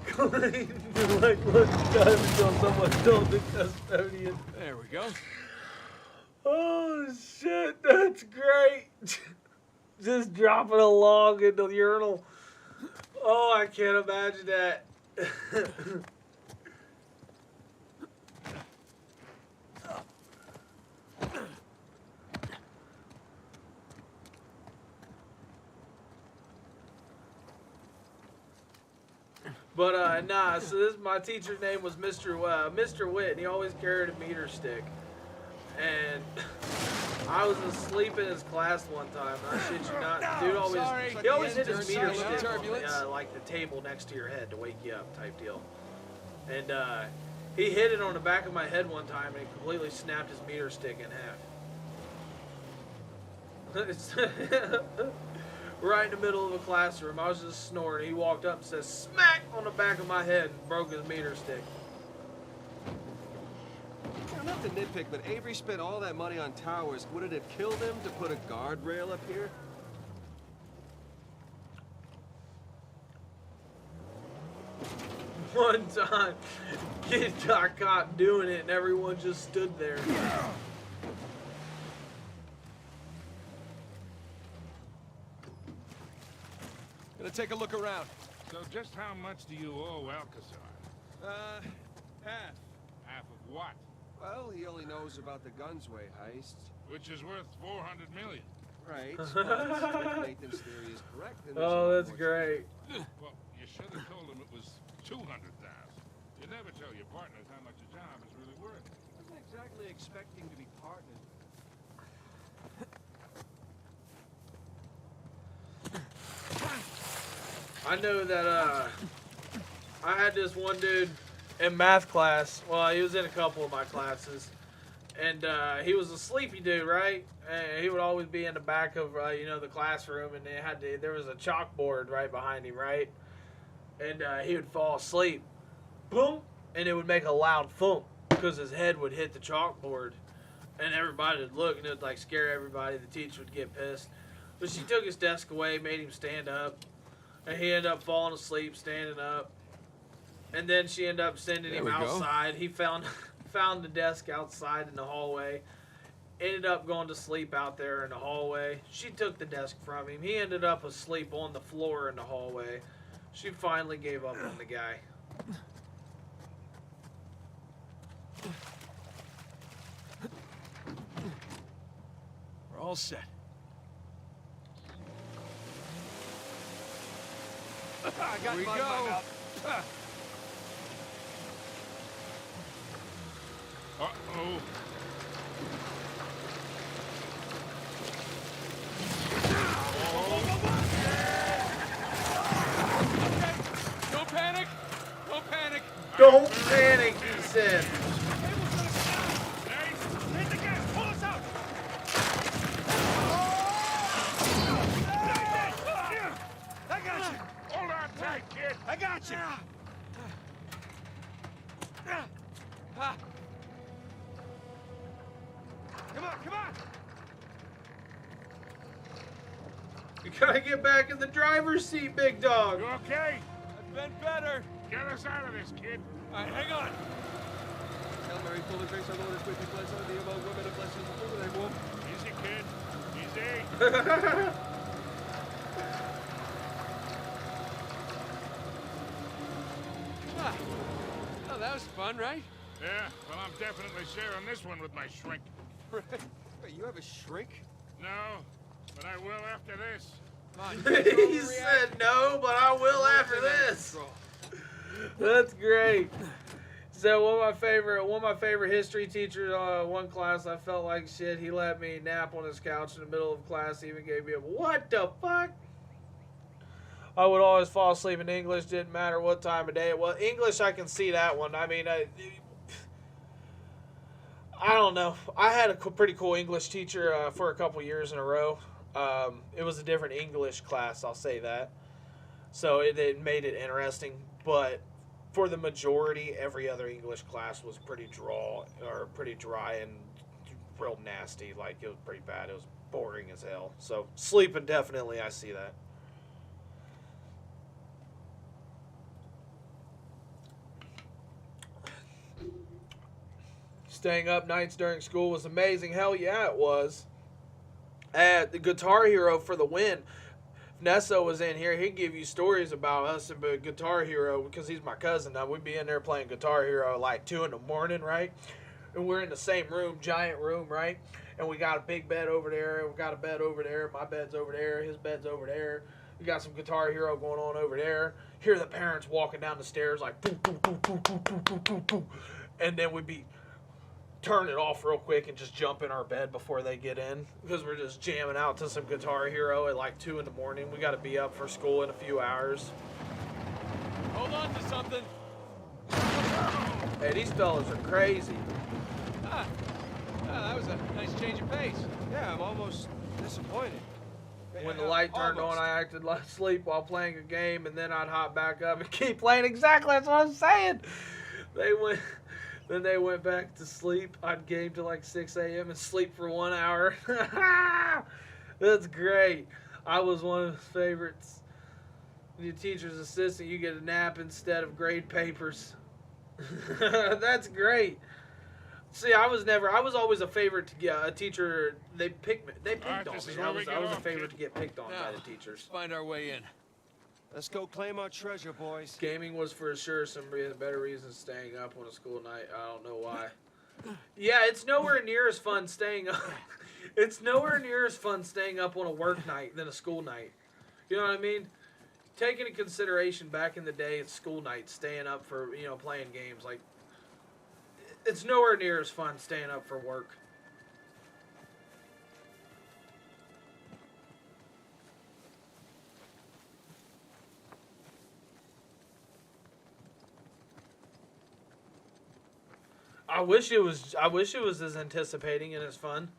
clean. Like, look, guys, until someone told the custodian.
There we go.
Oh, shit, that's great. Just dropping a log into the urinal. Oh, I can't imagine that. But nah, so this my teacher's name was Mr. Witt, and he always carried a meter stick. And I was asleep in his class one time, and I shit you not, the dude always hit his meter stick on like the table next to your head to wake you up type deal. And he hit it on the back of my head one time, and it completely snapped his meter stick in half. Right in the middle of a classroom, I was just snoring. He walked up and said, smack on the back of my head, and broke his meter stick.
Not to nitpick, but Avery spent all that money on towers. Would it have killed him to put a guardrail up here?
One time, kid got caught doing it, and everyone just stood there.
Gonna take a look around.
So just how much do you owe Alcazar?
Half.
Half of what?
Well, he only knows about the Gunsway heists.
Which is worth 400 million.
Right. But if Nathan's theory is correct, then there's
Oh,
no
that's
more
great.
Well, you should have told him it was 200,000. You never tell your partners how much a job is really worth.
I wasn't exactly expecting to be partners.
I know that I had this one dude in math class. Well, he was in a couple of my classes, and he was a sleepy dude, right? And he would always be in the back of you know, the classroom, and there was a chalkboard right behind him, right? And he would fall asleep, boom, and it would make a loud thump because his head would hit the chalkboard, and everybody would look, and it would like scare everybody. The teacher would get pissed, but she took his desk away, made him stand up. And he ended up falling asleep, standing up. And then she ended up sending him outside. He found the desk outside in the hallway. Ended up going to sleep out there in the hallway. She took the desk from him. He ended up asleep on the floor in the hallway. She finally gave up on the guy.
We're all set. I got
Here we
my
go.
mouth.
Uh-oh.
Don't panic! Don't panic!
Don't panic, he said.
Hit the gas! Pull us out!
I got you!
Hold on tight, kid!
I got you! Come on, come on!
You gotta get back in the driver's seat, big dog.
You okay?
I've been better.
Get us out of this, kid.
All right, hang on.
Hail Mary, full of grace, our Lord is with you. Blessed are thee among women, and blessed is the fruit of thy womb.
Easy, kid. Easy.
Oh, that was fun, right?
Yeah, well, I'm definitely sharing this one with my shrink.
Wait, you have a shrink?
No, but I will after this.
He said no, but I will after this. That's great. So one of my favorite history teachers, one class, I felt like shit. He let me nap on his couch in the middle of class. He even gave me a what the fuck? I would always fall asleep in English. Didn't matter what time of day it was. English, I can see that one. I mean, I don't know. I had a pretty cool English teacher for a couple years in a row. It was a different English class, I'll say that. So it made it interesting. But for the majority, every other English class was pretty dry and real nasty. Like, it was pretty bad. It was boring as hell. So sleeping, definitely, I see that. Staying up nights during school was amazing. Hell yeah, it was. The Guitar Hero for the win. If Nesso was in here, he'd give you stories about us and Guitar Hero because he's my cousin. Now, we'd be in there playing Guitar Hero like 2 in the morning, right? And we're in the same room, giant room, right? And we got a big bed over there. We got a bed over there. My bed's over there. His bed's over there. We got some Guitar Hero going on over there. Hear the parents walking down the stairs like boom, boom, boom, boom, boom, boom, boom, boom, boom. And then we'd be turn it off real quick and just jump in our bed before they get in because we're just jamming out to some Guitar Hero at like 2 in the morning. We got to be up for school in a few hours.
Hold on to something.
Hey, these fellas are crazy.
That was a nice change of pace. Yeah, I'm almost disappointed.
When the light turned on, I acted like asleep while playing a game, and then I'd hop back up and keep playing. Exactly, that's what I'm saying. Then they went back to sleep. I'd game till like 6 a.m. and sleep for 1 hour. That's great. I was one of his favorites. Your teacher's assistant, you get a nap instead of grade papers. That's great. See, I was always a favorite to get a teacher. They picked on me. I was a favorite to get picked on by the teachers.
Find our way in.
Let's go claim our treasure, boys.
Gaming was for sure some better reasons staying up on a school night. I don't know why. Yeah, it's nowhere near as fun staying up. It's nowhere near as fun staying up on a work night than a school night. You know what I mean? Take into consideration back in the day, it's school nights, staying up for, playing games. Like, it's nowhere near as fun staying up for work. I wish it was as anticipating and as fun.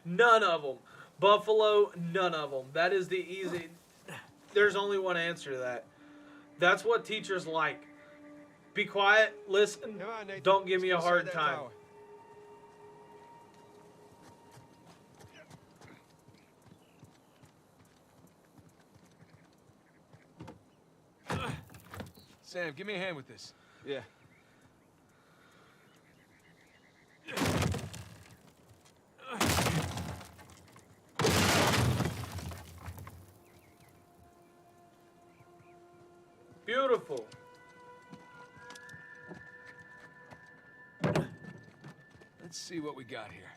None of them. Buffalo, none of them. That is the easy. There's only one answer to that. That's what teachers like. Be quiet, listen, don't give me a hard time.
Sam, give me a hand with this.
Yeah.
Beautiful.
Let's see what we got here.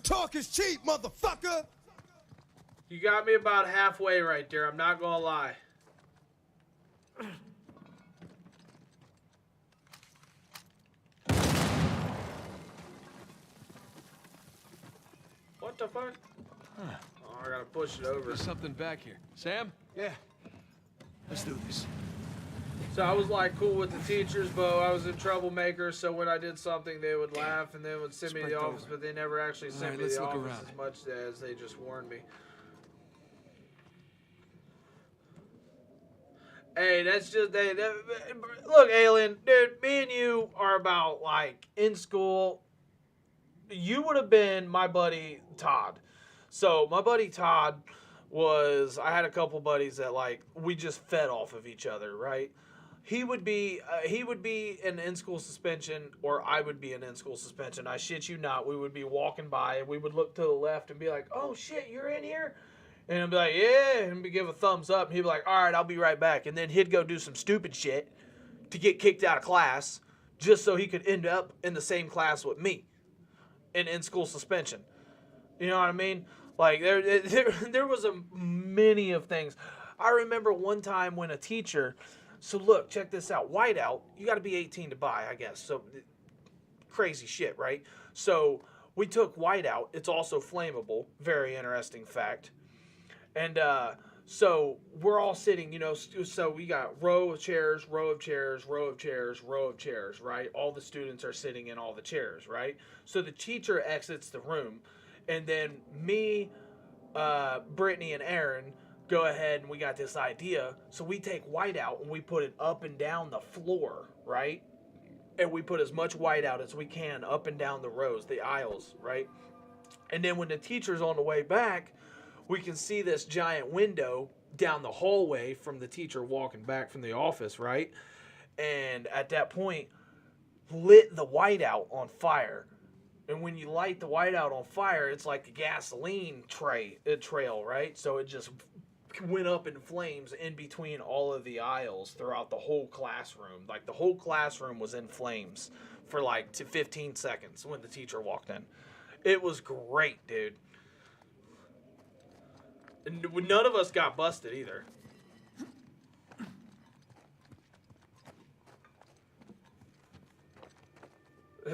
Talk is cheap, motherfucker!
You got me about halfway right there, I'm not gonna lie. What the fuck? Oh, I gotta push it over.
There's something back here. Sam?
Yeah. Let's do this.
So I was like cool with the teachers, but I was a troublemaker, so when I did something they would laugh and then would send me to the office, but they never actually sent me to the office as much as they just warned me. Hey, that's just, look, Alien, dude, me and you are about, like, in school, you would have been my buddy Todd. So my buddy Todd I had a couple buddies that, like, we just fed off of each other, right? He would be an in-school suspension, or I would be an in-school suspension. I shit you not. We would be walking by, and we would look to the left and be like, oh, shit, you're in here? And I'd be like, yeah, and he'd give a thumbs up, and he'd be like, all right, I'll be right back. And then he'd go do some stupid shit to get kicked out of class just so he could end up in the same class with me in school suspension. You know what I mean? Like, there was a many of things. I remember one time when a teacher, so look, check this out. Whiteout, you got to be 18 to buy, I guess. So crazy shit, right? So we took Whiteout. It's also flammable. Very interesting fact. And so we're all sitting, so we got row of chairs, row of chairs, row of chairs, row of chairs, right? All the students are sitting in all the chairs, right? So the teacher exits the room, and then me, Brittany, and Aaron go ahead, and we got this idea. So we take Whiteout, and we put it up and down the floor, right? and we put as much white out as we can up and down the rows, the aisles, right? And then when the teacher's on the way back, we can see this giant window down the hallway from the teacher walking back from the office, right? And at that point, lit the whiteout on fire. And when you light the whiteout on fire, it's like a gasoline trail, right? So it just went up in flames in between all of the aisles throughout the whole classroom. Like the whole classroom was in flames for like 15 seconds when the teacher walked in. It was great, dude. And none of us got busted either.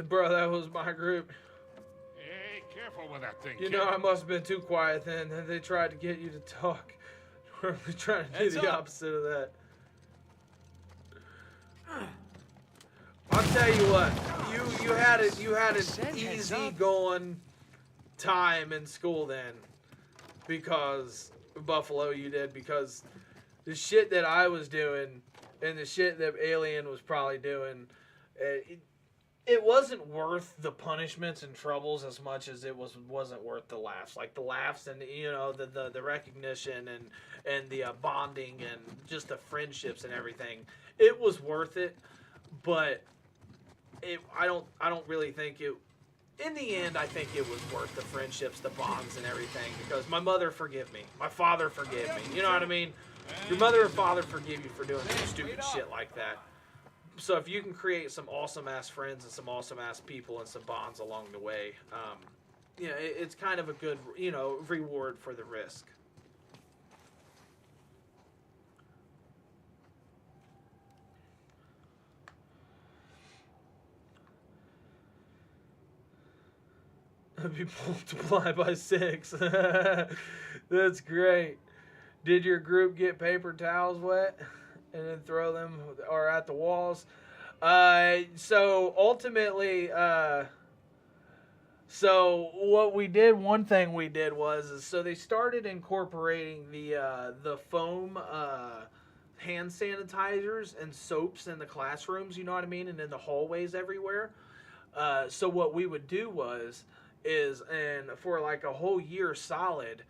Bro, that was my group.
Hey, careful with that thing,
You
kid.
know, I must have been too quiet then. They tried to get you to talk. We're trying to do
Heads
the
up.
opposite of that. I'll tell you what, you had an easy going time in school then, because Buffalo you did, because the shit that I was doing and the shit that Alien was probably doing, it wasn't worth the punishments and troubles as much as it wasn't worth the laughs. Like the laughs and the recognition and the bonding and just the friendships and everything. It was worth it, but I don't really think it. In the end, I think it was worth the friendships, the bonds, and everything, because my mother forgive me, my father forgive me. You know what I mean? Your mother and father forgive you for doing some stupid shit like that. So if you can create some awesome ass friends and some awesome ass people and some bonds along the way, it's kind of a good, reward for the risk. Be multiplied by 6. That's great. Did your group get paper towels wet and then throw them or at the walls? So ultimately, so what we did, one thing we did was, so they started incorporating the foam hand sanitizers and soaps in the classrooms, you know what I mean, and in the hallways everywhere. So what we would do and for like a whole year solid,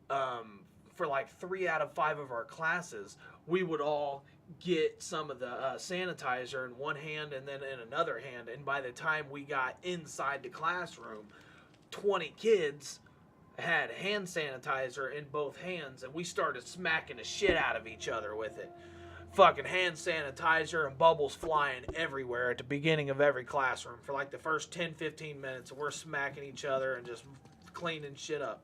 for like 3 out of 5 of our classes, we would all get some of the sanitizer in one hand and then in another hand. And by the time we got inside the classroom, 20 kids had hand sanitizer in both hands, and we started smacking the shit out of each other with it. Fucking hand sanitizer and bubbles flying everywhere at the beginning of every classroom for like the first 10-15 minutes. We're smacking each other and just cleaning shit up.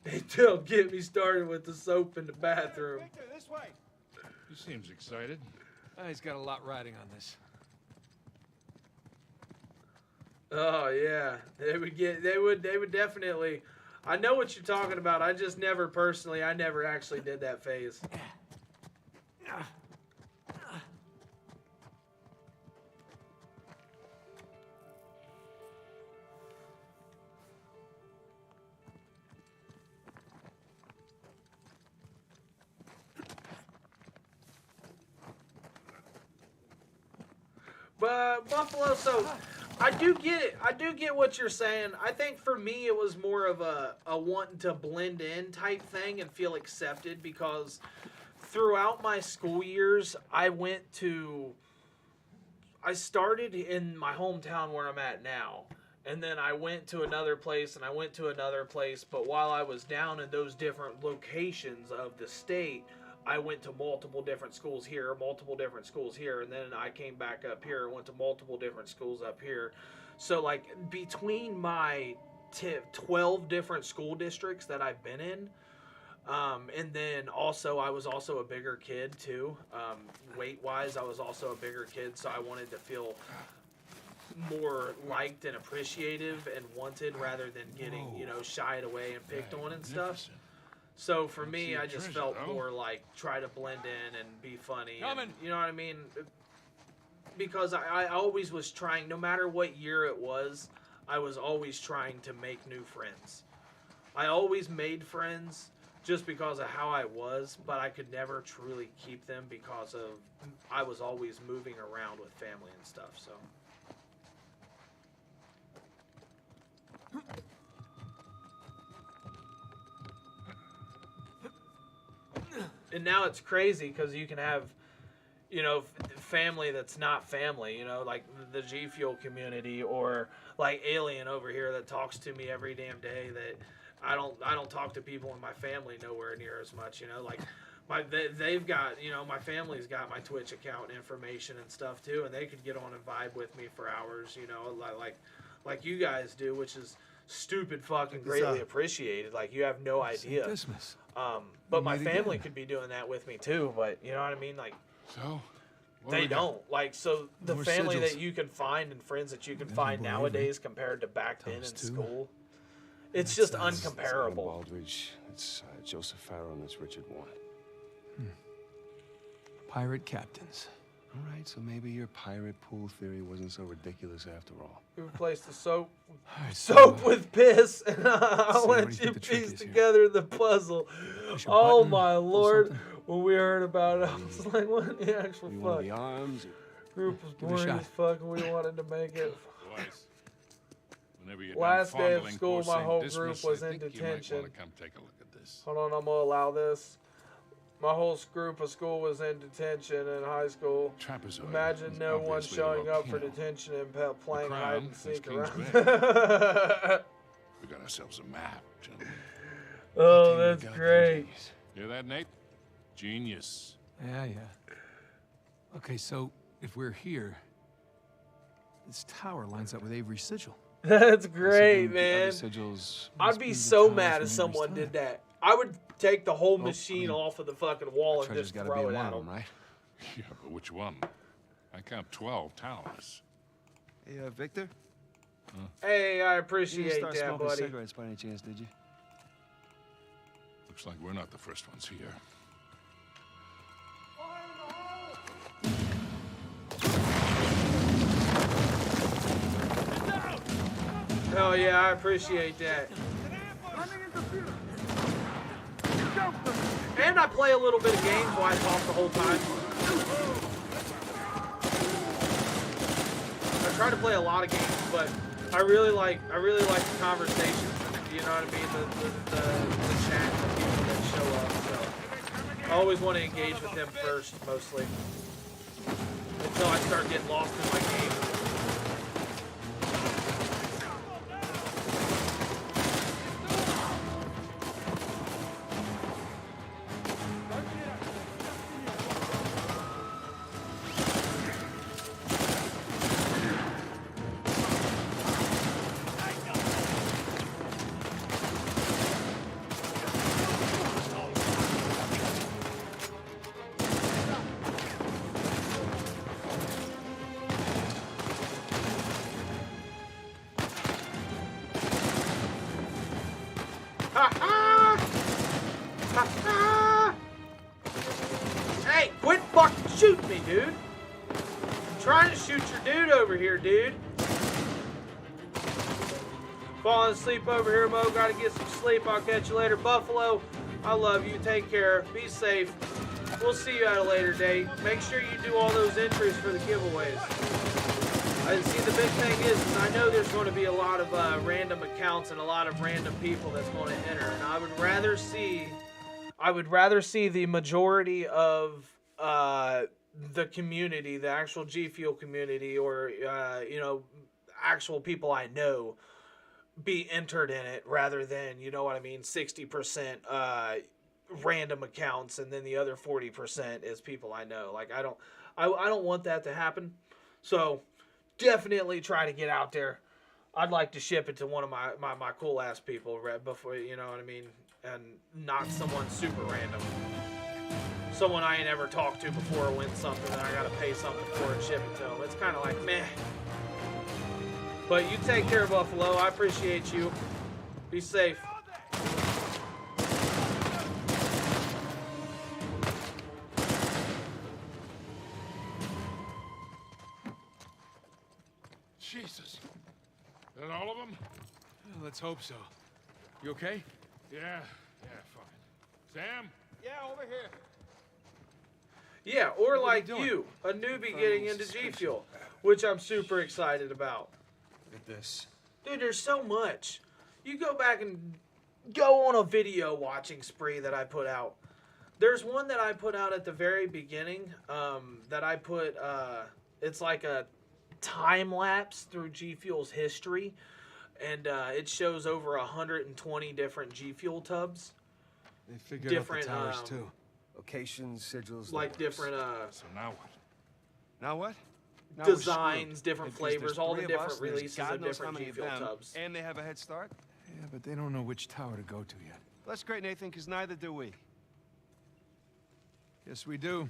Hey, don't get me started with the soap in the bathroom.
Victor, this way.
He seems excited.
He's got a lot riding on this.
Oh yeah, they would definitely. I know what you're talking about. I just never personally, I never actually did that phase. But Buffalo, so I do get it. I do get what you're saying. I think for me it was more of a wanting to blend in type thing and feel accepted, because throughout my school years I started in my hometown where I'm at now, and then I went to another place and I went to another place, but while I was down in those different locations of the state, I went to multiple different schools here, multiple different schools here, and then I came back up here and went to multiple different schools up here. So, like, between my 12 different school districts that I've been in, and then also I was also a bigger kid, too. Weight-wise, I was also a bigger kid, so I wanted to feel more liked and appreciative and wanted rather than getting, shied away and picked on and stuff. So for me, I just felt more like try to blend in and be funny. And, you know what I mean? Because I always was trying, no matter what year it was, I was always trying to make new friends. I always made friends, just because of how I was, but I could never truly keep them because of I was always moving around with family and stuff, so. And now it's crazy because you can have, you know, family that's not family, you know, like the G Fuel community, or like Alien over here that talks to me every damn day. That I don't talk to people in my family nowhere near as much, you know, like they've got, you know, my family's got my Twitch account information and stuff too, and they could get on and vibe with me for hours, you know, like you guys do, which is stupid fucking greatly appreciated. Like, you have no idea. But my family could be doing that with me too, but you know what I mean? Like,
so
they don't. Like, so the family that you can find and friends that you can find nowadays compared to back then in school, it's just uncomparable.
Baldridge, it's Joseph Farrow, and it's Richard Warren. Pirate captains. All right, so maybe your pirate pool theory wasn't so ridiculous after all.
We replaced the soap with piss, and I'll let you piece together the puzzle. Oh my lord! When we heard about it, I was like, what in the actual fuck?
The arms.
Group was boring as fuck, and we wanted to make it.
Boys, whenever you're
Last
done
day of
fondling
school,
poor
my
Saint
whole
Dismas,
group was
I
in
think you might
detention.
wanna come take a look at this.
Hold on, I'm gonna allow this. My whole group of school was in detention in high school.
Trapezoid
Imagine
is
no one
obviously
showing
a
up for
volcano.
detention and playing
Crown
hide and
is
seek
King's
around.
We got ourselves a map, gentlemen.
Oh, that's great.
Hear that, Nate? Genius.
Yeah. Okay, so if we're here, this tower lines up with Avery's sigil.
That's great, man.
Sigils
I'd be so mad if someone did that. I would take the whole machine off of the fucking wall and just throw it at them.
Right?
Yeah, but which one? I count 12 towers.
Hey, Victor?
Hey, I
You
appreciate
didn't start
that,
smoking
buddy.
cigarettes by any chance, did you?
Looks like we're not the first ones here.
Hell yeah, I appreciate that. And I play a little bit of games while I talk the whole time. I try to play a lot of games, but I really like the conversation. You know what I mean? The chat, the people that show up. So I always want to engage with them first, mostly, until I start getting lost in my game. Hey, quit fucking shooting me, dude. I'm trying to shoot your dude over here, dude. Falling asleep over here, Mo. Gotta get some sleep. I'll catch you later. Buffalo, I love you. Take care. Be safe. We'll see you at a later date. Make sure you do all those entries for the giveaways. I see the big thing is I know there's going to be a lot of random accounts and a lot of random people that's going to enter, and I would rather see the majority of the community, the actual G Fuel community, or you know, actual people I know, be entered in it rather than, you know what I mean, 60% random accounts and then the other 40% is people I know. Like, I don't want that to happen. So definitely try to get out there. I'd like to ship it to one of my cool ass people before, you know what I mean, and not someone super random. Someone I ain't ever talked to before wins something and I gotta pay something for it and ship it to them. It's kind of like, meh. But you take care, Buffalo. I appreciate you. Be safe.
Jesus. Is that all of them?
Let's hope so. You okay?
Yeah, fine. Sam?
Yeah, over here.
Yeah, or
What are
like
doing?
you, a newbie getting into G Fuel, which I'm super excited about.
Look at this.
Dude, there's so much. You go back and go on a video watching spree that I put out. There's one that I put out at the very beginning that I put, it's like a time lapse through G Fuel's history. And it shows over 120 different G Fuel tubs.
They figured
Different,
out the towers too. Locations, sigils,
Like different
So now what?
Now what? Now we're
designs,
screwed.
different
Because there's
flavors, all the
3 of
different
us, there's
releases
God
of
knows
different
how many
G
of
Fuel
them,
tubs.
and they have a head start.
Yeah, but they don't know which tower to go to yet.
That's great, Nathan, because neither do we. Yes, we do.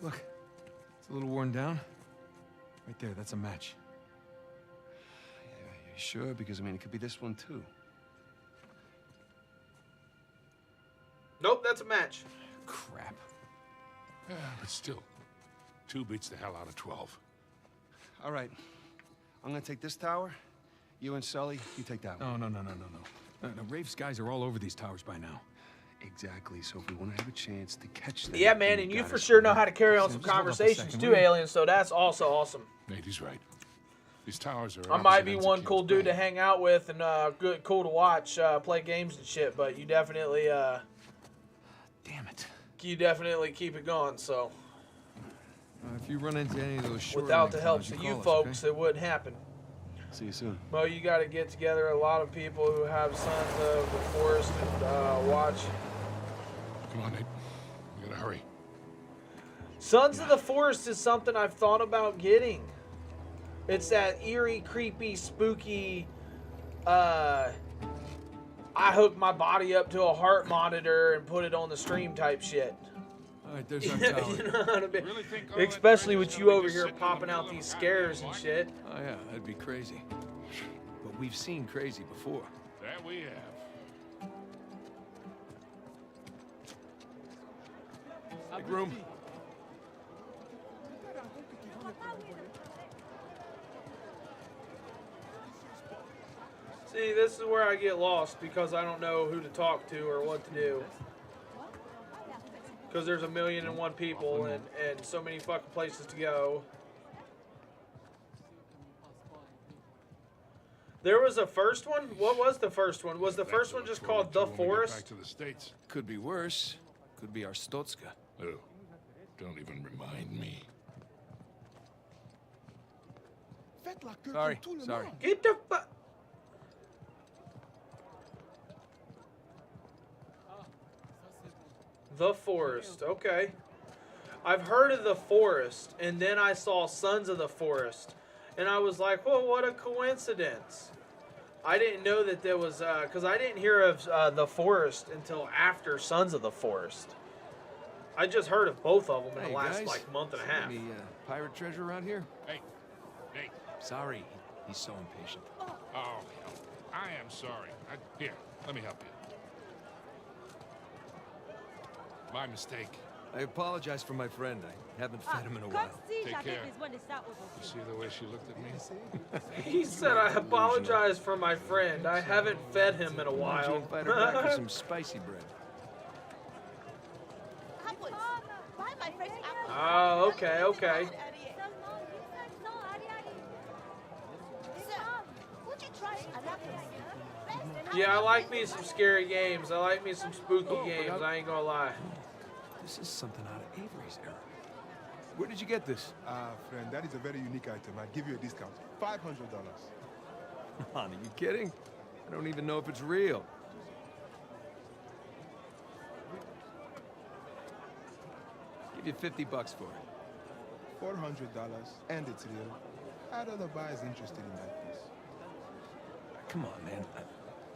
Look, it's a little worn down. Right there, that's a match.
Yeah, you sure? Because, I mean, it could be this one, too.
Nope, that's a match.
Crap.
Yeah, but still, 2 beats the hell out of 12.
All right. I'm gonna take this tower. You and Sully, you take that one.
No. No, Rafe's guys are all over these towers by now.
Exactly. So if we want to have a chance to catch them...
Yeah, man, and you for sure know how to carry on some conversations too, Alien, so that's also awesome.
Nate, he's right. These towers are.
I might be one cool dude to hang out with and cool to watch, play games and shit, but you definitely,
Damn it.
you definitely keep it going, so.
If you run into any of those short
Without the help of you folks, it wouldn't happen.
See you soon.
Well, you got to get together a lot of people who have Sons of the Forest and watch.
Come on, Nate. We gotta hurry.
Sons of the Forest is something I've thought about getting. It's that eerie, creepy, spooky, I hook my body up to a heart monitor and put it on the stream type shit.
All right, there's our tower.
You know what I mean?
Really think all
Especially
that
with
treasure's
you
gonna
over
be
here
sitting in the
popping
middle
out
of
these
a
scares and
market?
shit.
Oh yeah, that'd be crazy. But we've seen crazy before.
That we have.
Big room.
See, this is where I get lost because I don't know who to talk to or what to do. Because there's 1,000,001 people and so many fucking places to go. There was a first one? What was the first one? Was the first one just called The Forest?
Back to the States.
Could be worse. Could be our Stotska.
Oh, don't even remind me.
Sorry.
Get the fuck. The Forest, okay. I've heard of The Forest, and then I saw Sons of the Forest, and I was like, well, what a coincidence. I didn't know that there was, because I didn't hear of The Forest until after Sons of the Forest. I just heard of both of them in the last,
guys.
like, month and a half.
Any pirate treasure around here?
Hey, Nate.
Sorry. He's so impatient.
Oh, hell. I am sorry. Here, let me help you. My mistake.
I apologize for my friend. I haven't fed him in a while.
Take care. You see the way she looked at me?
He said, I apologize for my friend. I haven't fed him in a
Why don't you
while.
invite her back for some spicy bread?
Oh, okay, okay. Yeah, I like me some scary games. I like me some spooky games. I ain't gonna lie.
This is something out of Avery's era. Where did you get this?
Friend, that is a very unique item. I'll give you a discount. $500.
Come on, are you kidding? I don't even know if it's real. Give you $50 for it.
$400, and it's real. I don't know buyer's interested in that piece.
Come on, man.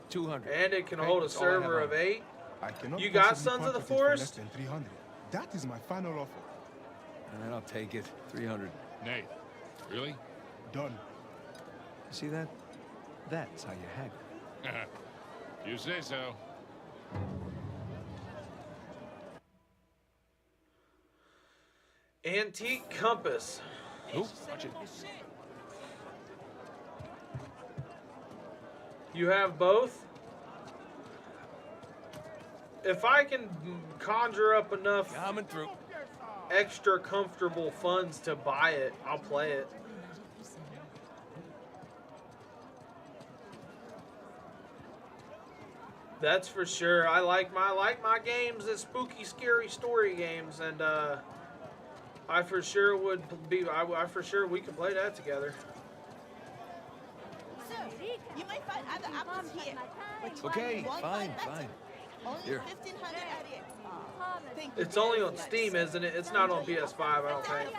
200.
And it can
Hey,
hold a
that's all I have
server
on
of
it.
8.
I cannot
You got
possibly
Sons of the
contract it for less
Forest?
than 300. That is my final offer.
All right, I'll take it. 300.
Nate, really?
Done.
See that? That's how you haggle.
You say so.
Antique compass.
Nope, watch it.
You have both? if I can conjure up enough
Coming through.
extra comfortable funds to buy it, I'll play it. That's for sure. I like my games as spooky, scary story games, and I for sure would be. I for sure we could play that together.
Sir, you might find other apples here. But
Okay,
won't
fine,
find
fine.
Only
Here.
1,500 area. Thank
It's
you
only
very
on
much,
Steam,
sir.
isn't it? It's not on PS5, I don't think.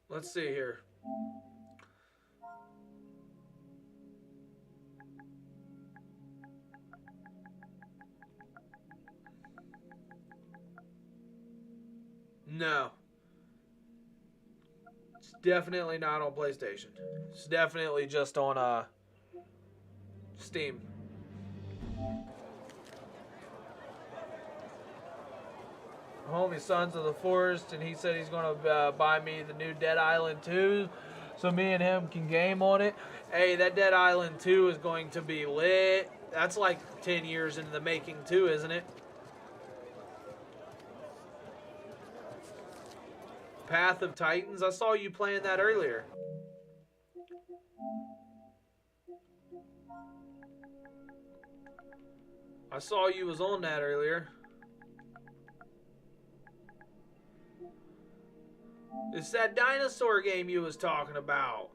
Let's see here. No. It's definitely not on PlayStation. It's definitely just on Steam. Homie Sons of the Forest, and he said he's going to buy me the new Dead Island 2 so me and him can game on it. Hey, that Dead Island 2 is going to be lit. That's like 10 years into the making too, isn't it? Path of Titans, I saw you playing that earlier. I saw you was on that earlier. It's that dinosaur game you was talking about.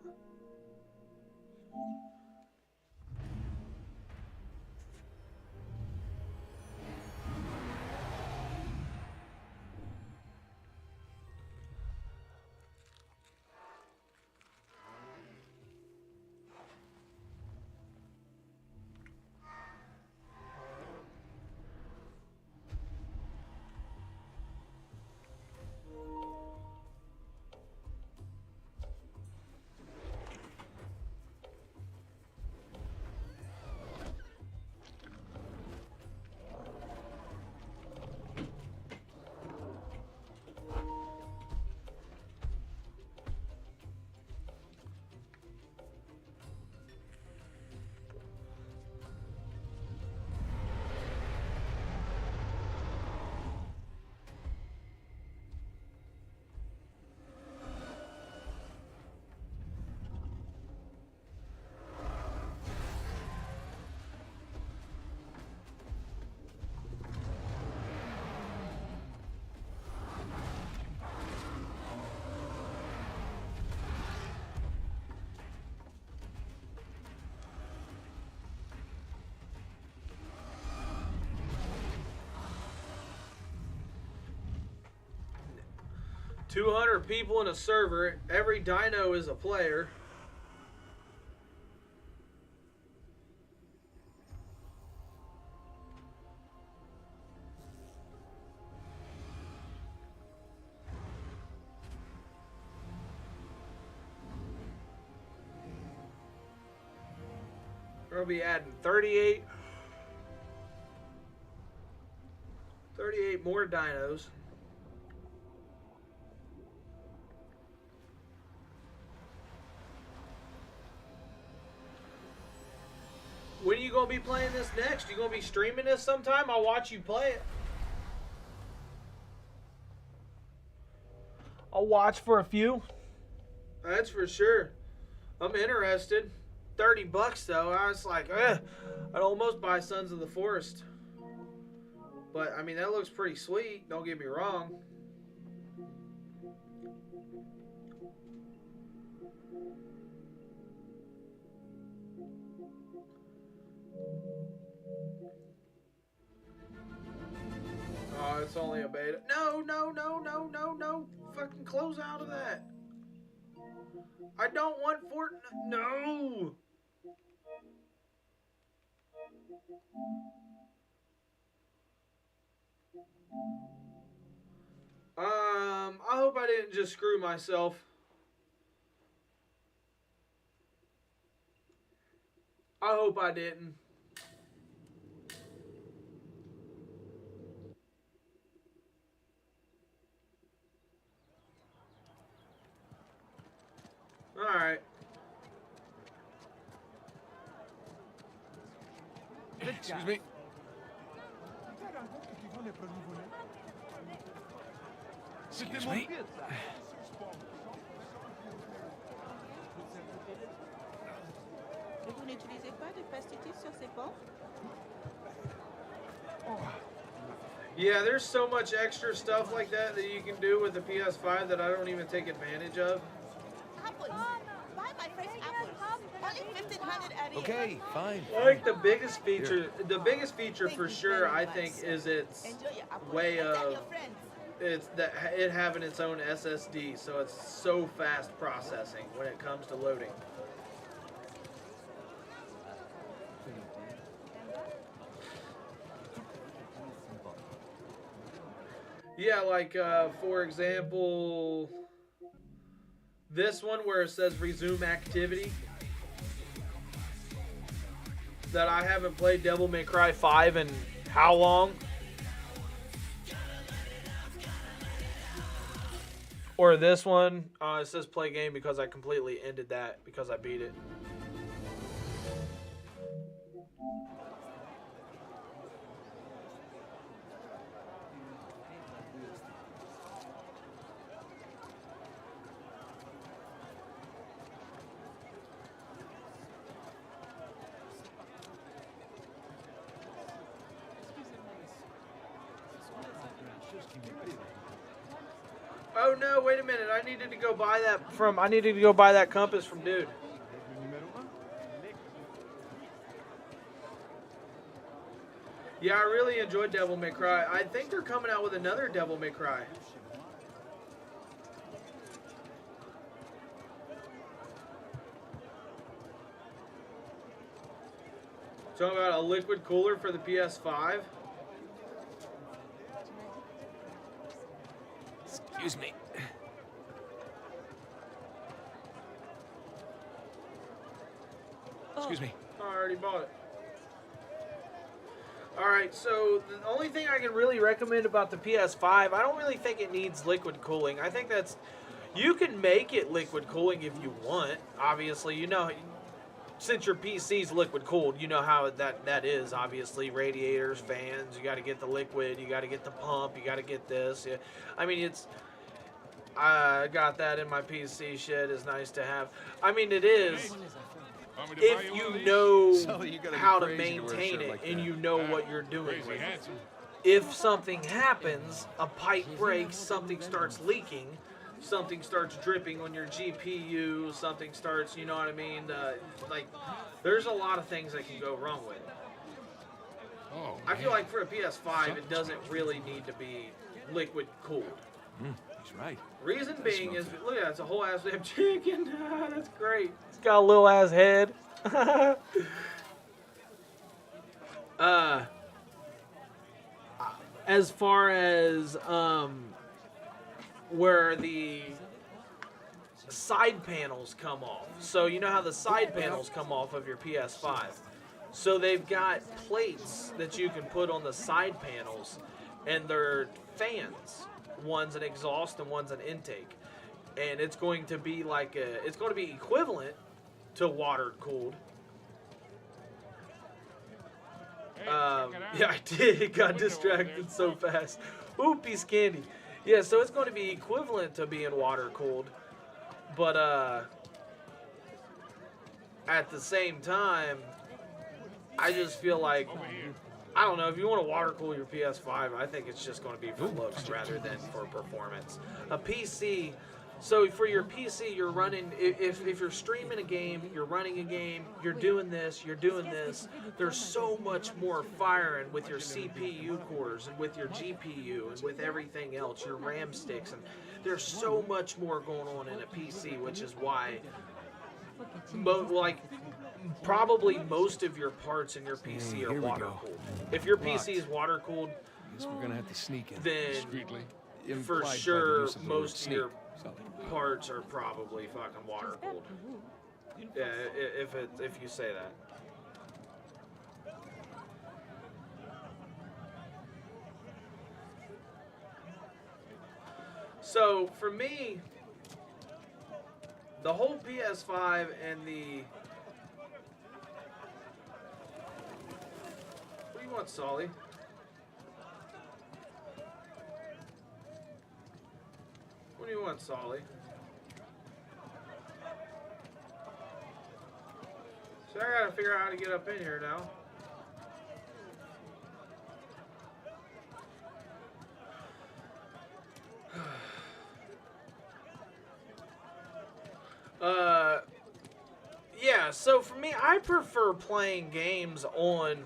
$200 people in a server. Every dino is a player. We're gonna be adding 38 more dinos. When are you gonna be playing this next? You gonna be streaming this sometime? I'll watch you play it. I'll watch for a few. That's for sure. I'm interested. $30 though. I was like, I'd almost buy Sons of the Forest. But I mean, that looks pretty sweet. Don't get me wrong. Oh, it's only a beta. No, no, no, no, no, no. Fucking close out of that. I don't want Fortnite. No. I hope I didn't just screw myself. I hope I didn't. Alright.
Excuse me.
Excuse me.
Vous n'utilisez pas de pesticides sur ces ponts?
Yeah, there's so much extra stuff like that that you can do with the PS5 that I don't even take advantage of.
Apples. Buy my fresh apples. Only 1,500 at a
Okay, fine.
I think the biggest feature for sure, I think, is its way of it having its own SSD, so it's so fast processing when it comes to loading. Yeah, like for example, this one where it says resume activity. That I haven't played Devil May Cry 5 in how long? Or this one, it says play game because I completely ended that because I beat it. Oh no, wait a minute. I needed to go buy that compass from dude. Yeah, I really enjoyed Devil May Cry. I think they're coming out with another Devil May Cry. Talking about a liquid cooler for the PS5.
Excuse me. Excuse me.
I already bought it. Alright, so the only thing I can really recommend about the PS5, I don't really think it needs liquid cooling. I think that's... You can make it liquid cooling if you want. Obviously, you know... Since your PC's liquid cooled, you know how that is, obviously. Radiators, fans, you got to get the liquid, you got to get the pump, you got to get this. Yeah. I mean, it's... I got that in my PC shit. It's nice to have. I mean, it is... If you know how to maintain it and you know what you're doing with it. If something happens, a pipe breaks, something starts leaking, something starts dripping on your GPU, something starts, you know what I mean? Like, there's a lot of things that can go wrong with it. I feel like for a PS5, it doesn't really need to be liquid cooled.
He's right.
Reason being is, look at that, it's a whole ass damn chicken. That's great. It's got a little ass head. As far as where the side panels come off. So you know how the side panels come off of your PS5. So they've got plates that you can put on the side panels, and they're fans. One's an exhaust and one's an intake. And it's going to be like it's going to be equivalent to water cooled. Yeah, I did. It got distracted so fast. Oopies candy. Yeah, so it's going to be equivalent to being water cooled. But at the same time, I just feel like, I don't know, if you want to water cool your PS5, I think it's just going to be for looks rather than for performance. A PC, so for your PC, you're running, if you're streaming a game, you're running a game, you're doing this, there's so much more firing with your CPU cores and with your GPU and with everything else, your RAM sticks, and there's so much more going on in a PC, which is why, probably most of your parts in your PC are water cooled. If your PC is water cooled,
we're gonna have to sneak in.
Then for sure most of your parts are probably fucking water cooled. Yeah, if you say that. So for me, the whole PS5 and want, Solly? What do you want, Solly? So I gotta figure out how to get up in here now. Yeah, so for me, I prefer playing games on...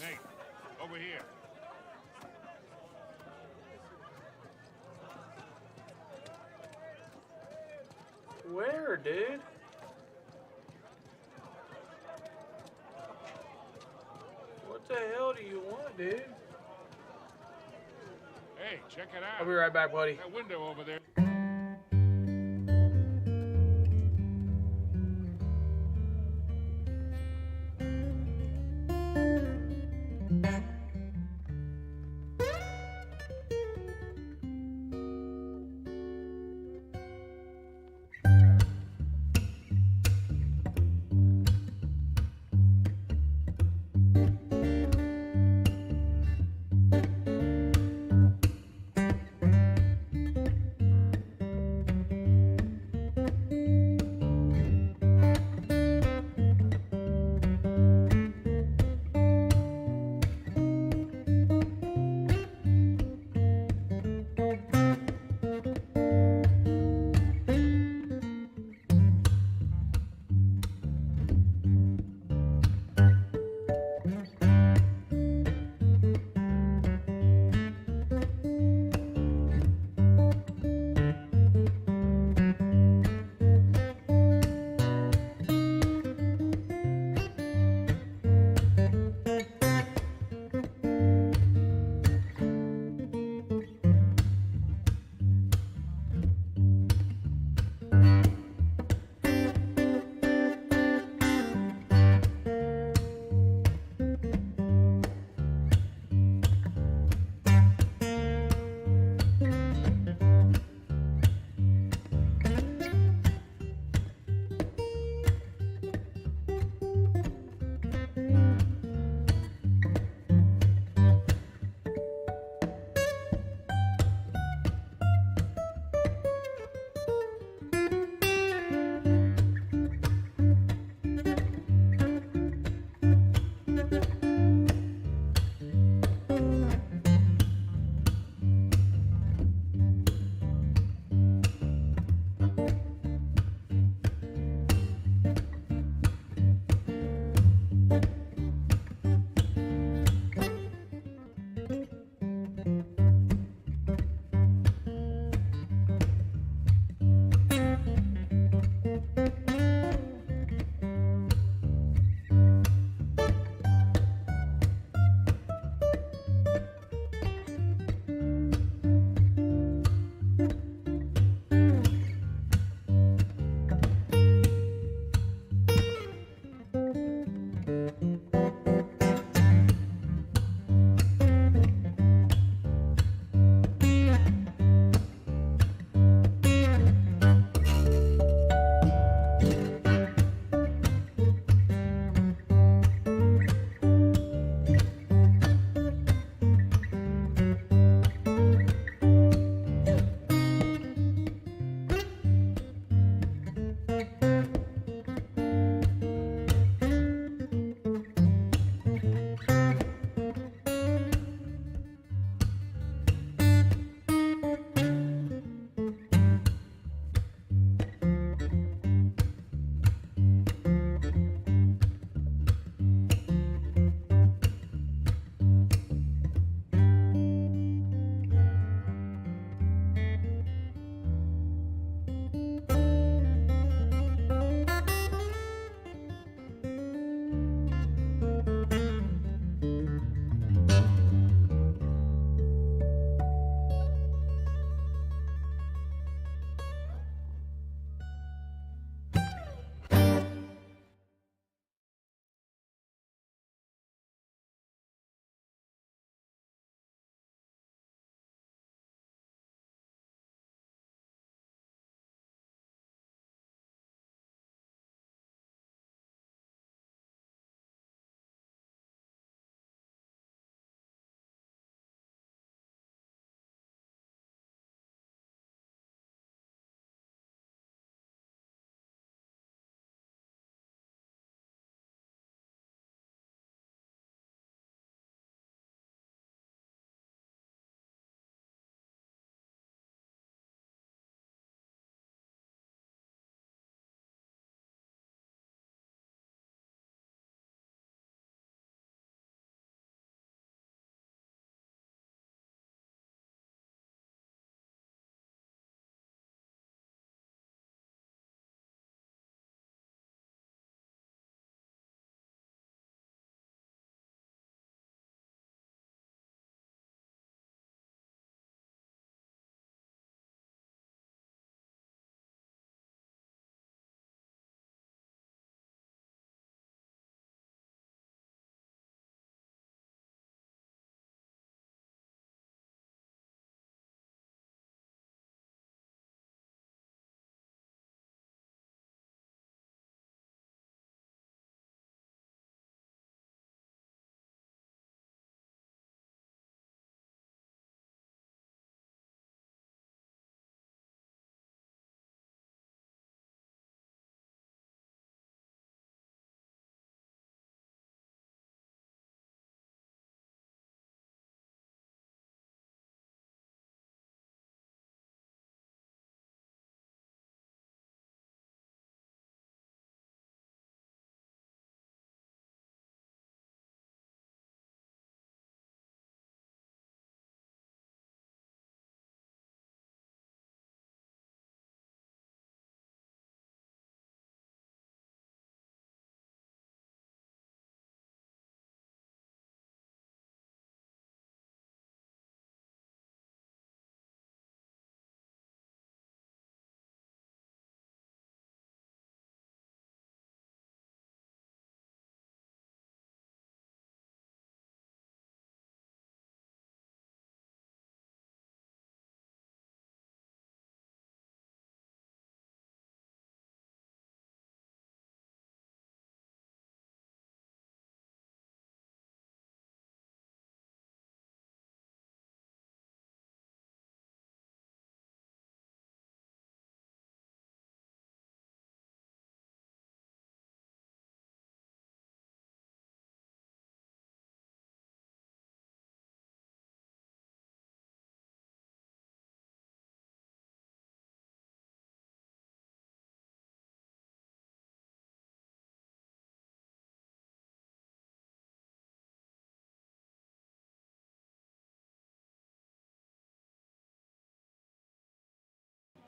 Nate, over here.
Where, dude? What the hell do you want, dude?
Hey, check it out.
I'll be right back, buddy.
That window over there.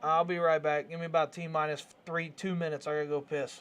I'll be right back. Give me about T-minus 2 minutes. I gotta go piss.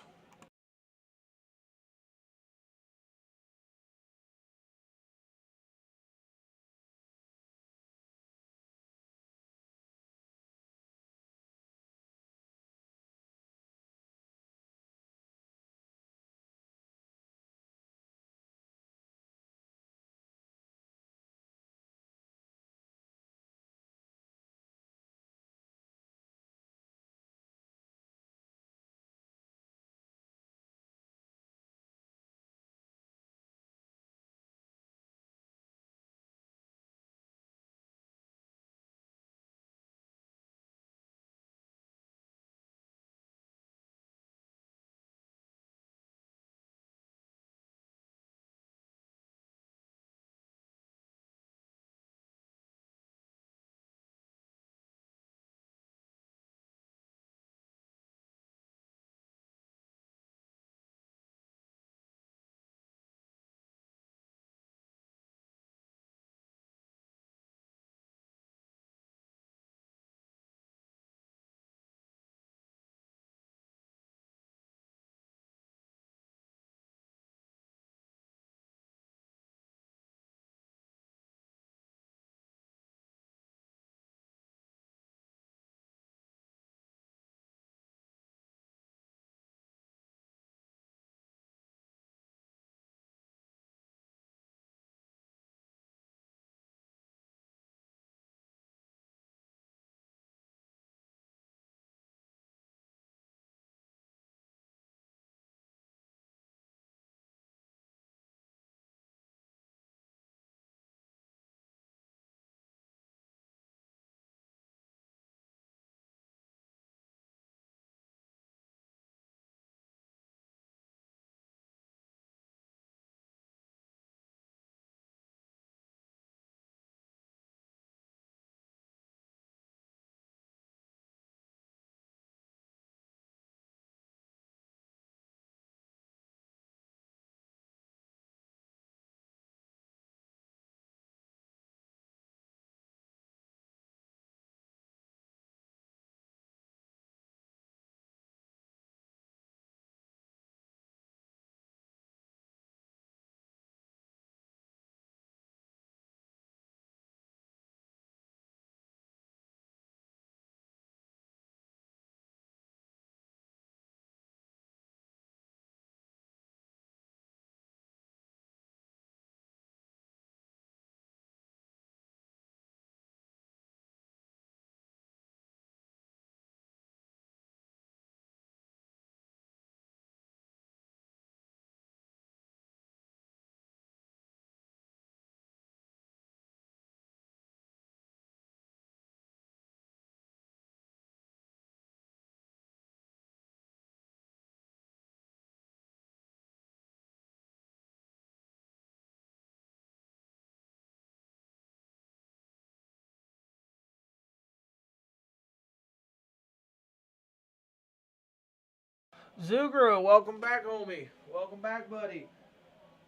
Zugro, welcome back, homie. Welcome back, buddy.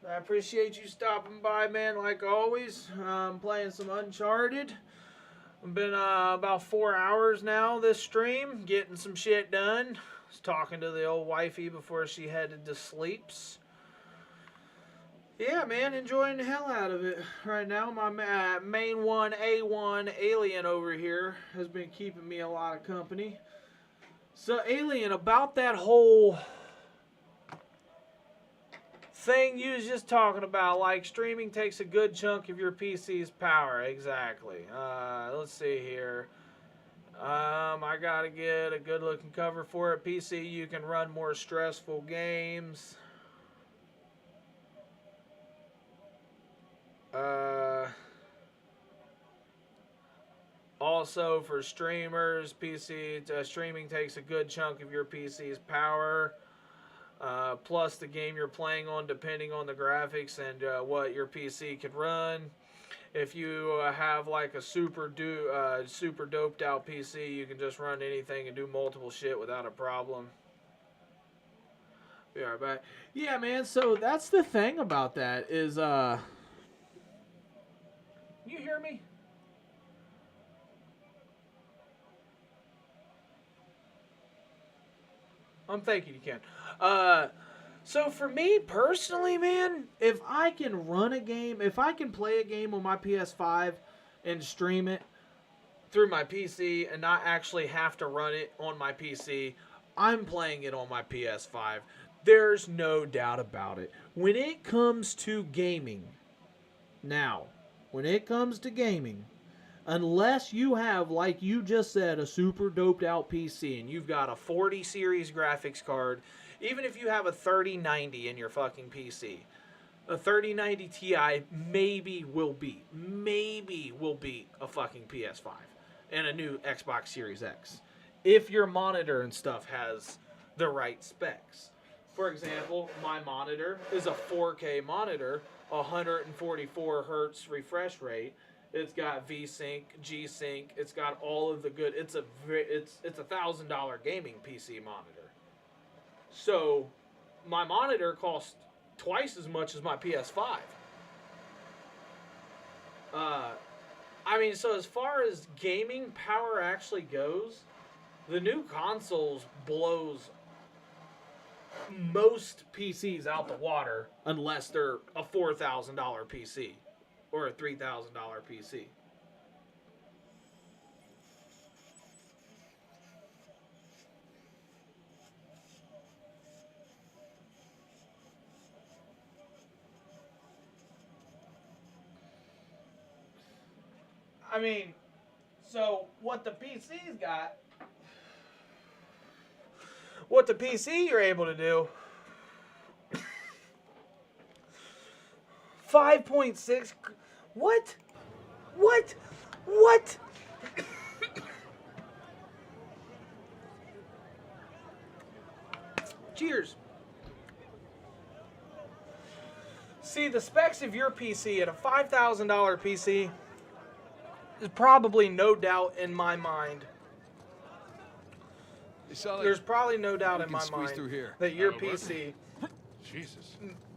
I appreciate you stopping by, man, like always. I'm playing some Uncharted. I've been about 4 hours now this stream, getting some shit done. Was talking to the old wifey before she headed to sleeps. Yeah, man, enjoying the hell out of it right now. My main one, A1 Alien over here, has been keeping me a lot of company. So, Alien, about that whole thing you was just talking about, like streaming takes a good chunk of your PC's power. Exactly. Let's see here. I gotta get a good looking cover for it. PC, you can run more stressful games. Also for streamers, PC streaming takes a good chunk of your PC's power. Plus the game you're playing on, depending on the graphics and what your PC can run. If you have like a super doped out PC, you can just run anything and do multiple shit without a problem. Be right back. Yeah, man. So that's the thing about that is, you hear me? I'm thinking you can. So for me personally, man, if I can run a game, if I can play a game on my PS5 and stream it through my PC and not actually have to run it on my PC, I'm playing it on my PS5. There's no doubt about it. When it comes to gaming, unless you have, like you just said, a super doped out PC and you've got a 40 series graphics card, even if you have a 3090 in your fucking PC, a 3090 Ti maybe will beat a fucking PS5 and a new Xbox Series X. If your monitor and stuff has the right specs. For example, my monitor is a 4K monitor, 144 hertz refresh rate. It's got V-Sync, G-Sync. It's got all of the good. It's a $1,000 gaming PC monitor. So my monitor costs twice as much as my PS5. I mean, so as far as gaming power actually goes, the new consoles blows most PCs out the water unless they're a $4,000 PC or a $3,000 PC. I mean, so what the PC's got, what the PC you're able to do, 5.6, what? Cheers. See, the specs of your PC at a $5,000 PC is probably no doubt in my mind. There's probably no doubt in my mind that your PC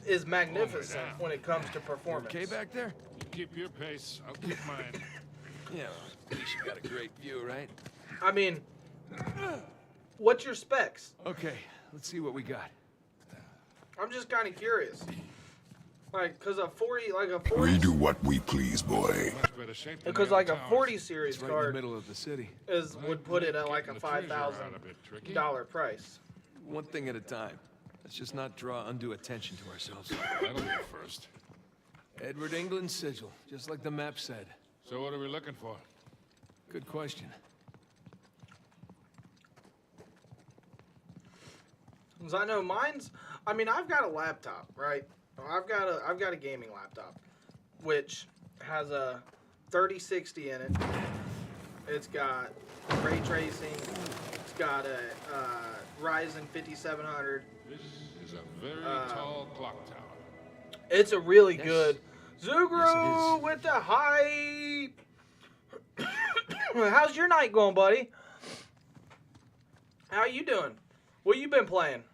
is magnificent when it comes to performance.
Okay back there?
You keep your pace, I'll keep mine.
Yeah, at least you got a great view, right?
I mean, what's your specs?
Okay, let's see what we got.
I'm just kind of curious. Like, cause a 40,
We do what we please, boy.
Because like a 40 series
It's right
card
in the middle of the city.
would put it at like a $5,000 price.
One thing at a time. Let's just not draw undue attention to ourselves.
That'll be a first.
Edward England's sigil, just like the map said.
So what are we looking for?
Good question.
Cause I know mine's. I mean, I've got a laptop, right? I've got a gaming laptop, which has a 3060 in it. It's got ray tracing. It's got a Ryzen 5700.
This is a very tall clock tower.
It's a really good Zugru with the hype. How's your night going, buddy? How you doing? What you been playing?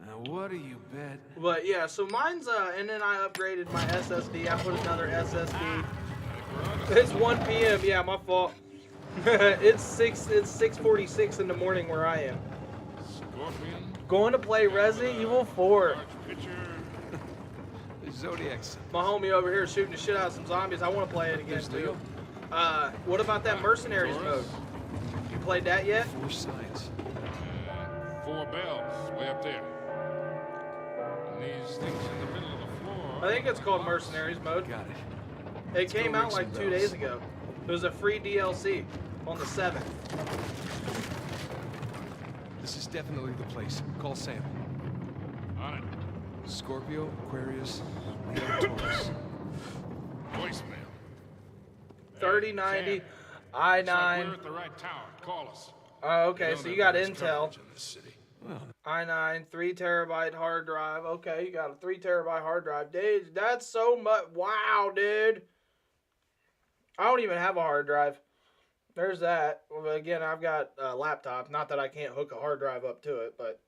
Now what do you bet?
But yeah, so mine's and then I upgraded my SSD. I put another SSD. It's 1 p.m. Yeah, my fault. It's 6:46 in the morning where I am.
Scorpion.
Going to play Resident Evil 4.
Zodiac's.
My homie over here shooting the shit out of some zombies. I want to play it again too. What about that Mercenaries mode? You played that yet?
4 sides.
4 bells, way up there. And these things in the middle of the floor.
I think it's called Mercenaries mode.
Got it.
It came out like 2 days ago. It was a free DLC on the 7th.
This is definitely the place. Call Sam.
On it.
Scorpio, Aquarius, Leo, Taurus.
Voicemail.
3090,
Looks like we're
i9.
at the right tower. Call us.
Oh, okay, so you got Intel.
In this city. Well,
i9, 3 terabyte hard drive. Okay, you got a 3 terabyte hard drive. Dude, that's so much. Wow, dude. I don't even have a hard drive. There's that. Well, again, I've got a laptop. Not that I can't hook a hard drive up to it, but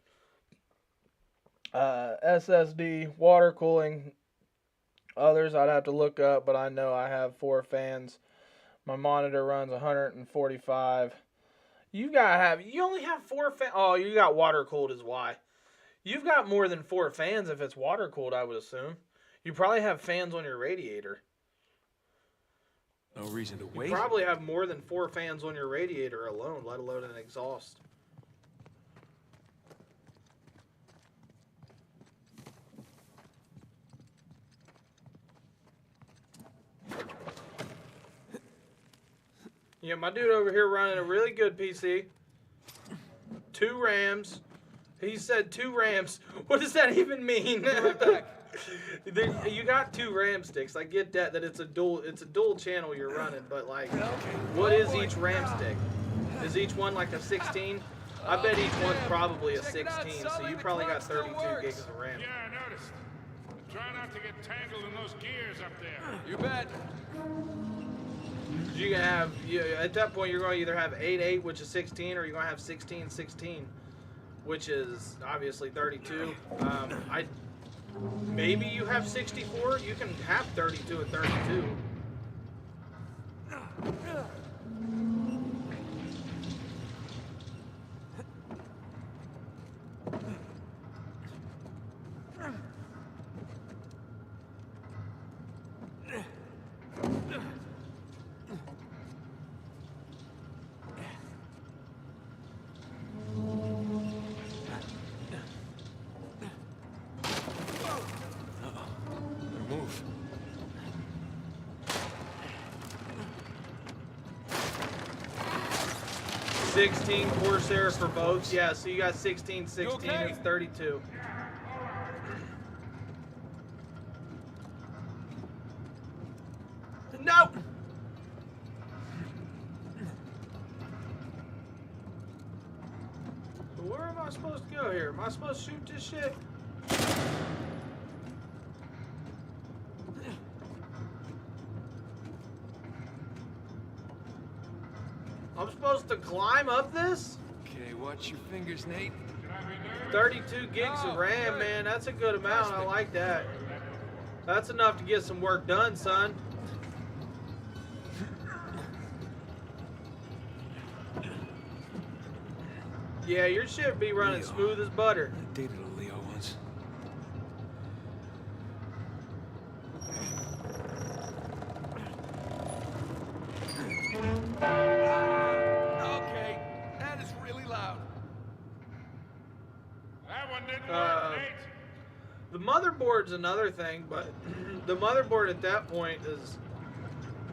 SSD, water cooling. Others I'd have to look up, but I know I have 4 fans. My monitor runs 145. You only have 4 fans. Oh, you got water cooled is why. You've got more than 4 fans if it's water cooled, I would assume. You probably have fans on your radiator.
No reason to wait.
You probably have more than 4 fans on your radiator alone, let alone an exhaust. Yeah, my dude over here running a really good PC. 2 RAMs. He said 2 RAMs. What does that even mean? You got 2 RAM sticks. I get that it's a dual channel you're running, but like, what is each RAM stick? Is each one like a 16? I bet each one's probably a 16, so you probably got 32 gigs of RAM.
Yeah, I noticed. Try not to get tangled in those gears up there.
You bet.
You can have, at that point, you're going to either have 8/8, which is 16, or you're going to have 16/16, which is obviously 32. Maybe you have 64. You can have 32 and 32.
Move.
16 Corsair for both. Yeah, so you got 16, 16, it's 32. No! Where am I supposed to go here? Am I supposed to shoot this shit? I'm supposed to climb up this?
Okay, watch your fingers, Nate.
32 gigs of RAM, man. That's a good amount. I like that. That's enough to get some work done, son. Yeah, your shit be running smooth as butter.
I dated a Leo once. Okay, that is really loud.
That one didn't work, Nate.
The motherboard's another thing, but the motherboard at that point is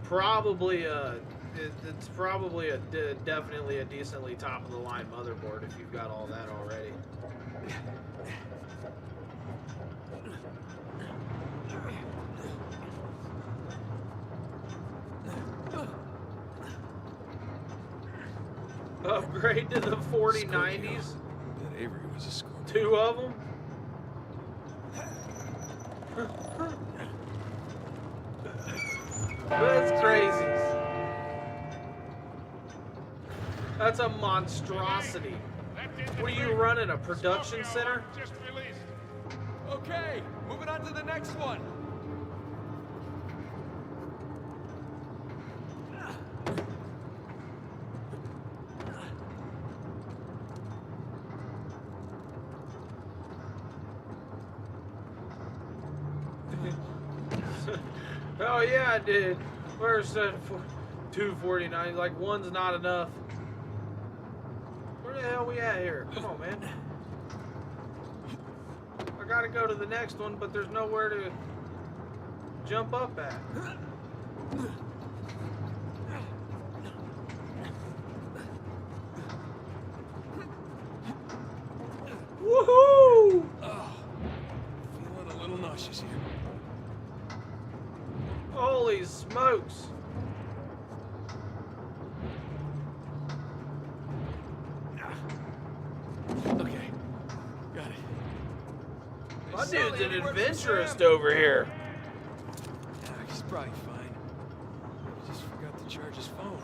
probably it's probably definitely a decently top of the line motherboard if you've got all that already. Upgrade to the 4090s.
That Avery was a Scorpio.
2 of them. That's crazy. That's a monstrosity. What are you running, a production center?
Just released.
Okay, moving on to the next one.
Oh yeah, I did. Where's that 249? Like one's not enough. Where the hell we at here? Come on, man. I gotta go to the next one, but there's nowhere to jump up at. Woohoo!
Feeling a little nauseous here.
Holy smokes.
Okay, got it.
My dude's an adventurist over here.
Yeah, he's probably fine. He just forgot to charge his phone.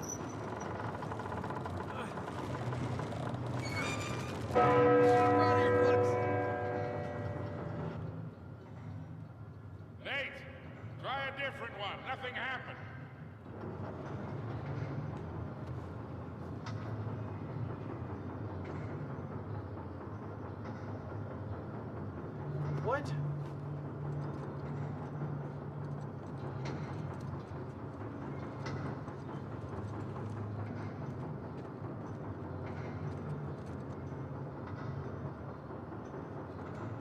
Nate, try a different one. Nothing happened.
What?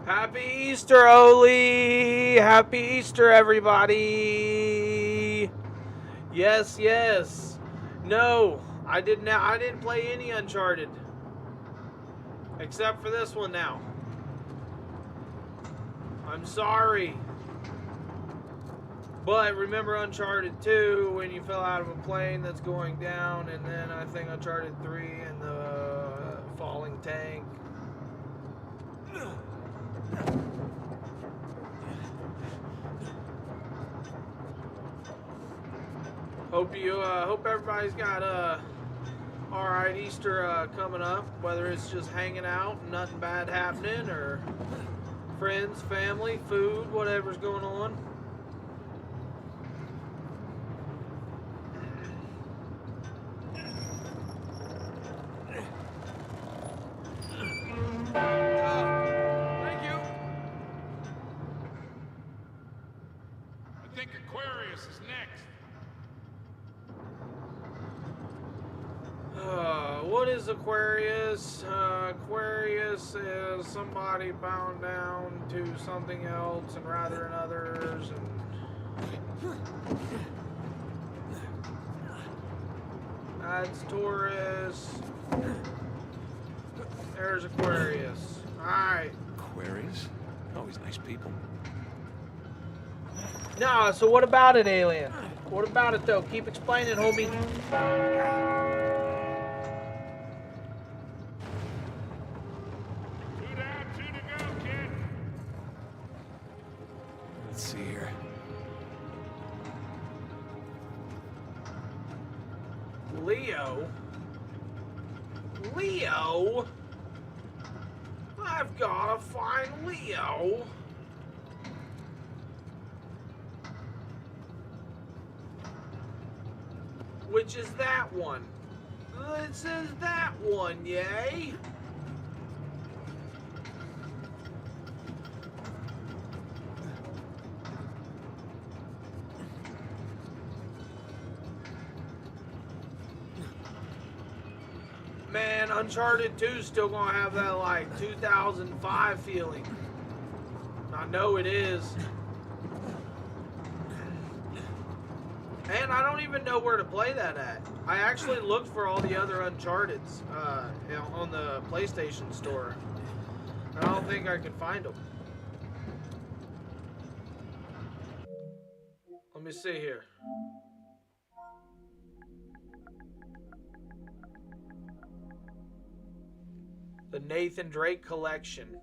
Happy Easter, Oli! Happy Easter, everybody! Yes, yes. No, I didn't play any Uncharted. Except for this one now. I'm sorry. But remember Uncharted 2 when you fell out of a plane that's going down, and then I think Uncharted 3 and the falling tank. Hope everybody's got alright Easter coming up, whether it's just hanging out, nothing bad happening, or friends, family, food, whatever's going on.
Thank you. I think Aquarius is next.
What is Aquarius? Aquarius is somebody bound down to something else and rather than others. And that's Taurus. There's Aquarius. Alright.
Aquarius? Always nice people.
Nah, so what about it, Alien? What about it, though? Keep explaining, homie.
Let's see here.
Leo? Leo? I've gotta find Leo. Which is that one? It says that one, yay? Man, Uncharted 2 is still gonna have that like 2005 feeling. I know it is. And I don't even know where to play that at. I actually looked for all the other Uncharteds on the PlayStation Store. I don't think I could find them. Let me see here. The Nathan Drake Collection.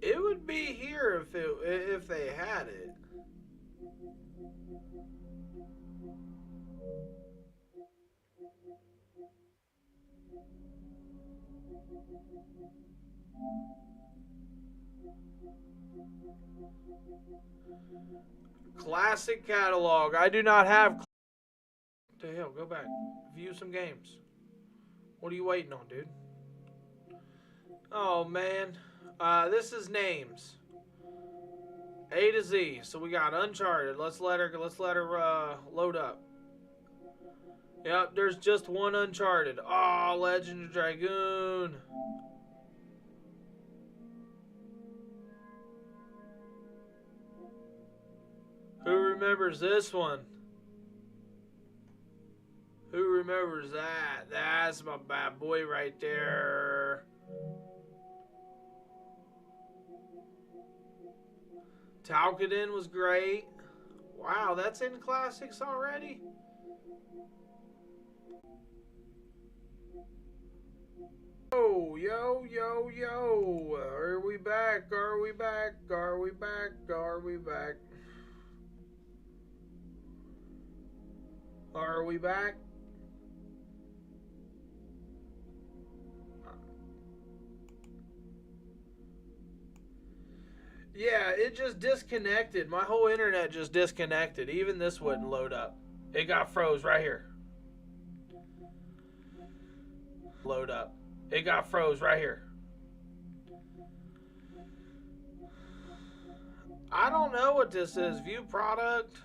It would be here if they had it. Classic catalog. I do not have. What the hell? Go back. View some games. What are you waiting on, dude? Oh man. This is names. A to Z. So we got Uncharted. Let's let her load up. Yep, there's just one Uncharted. Oh, Legend of Dragoon. Who remembers this one? Who remembers that? That's my bad boy right there. Talcadin was great. Wow, that's in classics already? Oh, yo, yo, yo. Are we back? Are we back? Are we back? Are we back? Are we back? Yeah, it just disconnected. My whole internet just disconnected. Even this wouldn't load up. It got froze right here. Load up. It got froze right here. I don't know what this is. View product.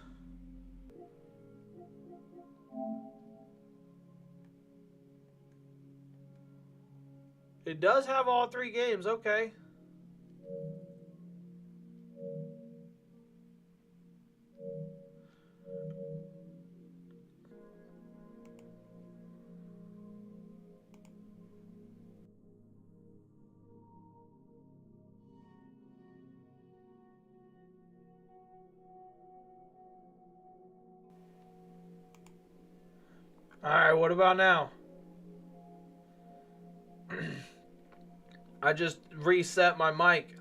It does have all 3 games. Okay. Alright, what about now? I just reset my mic.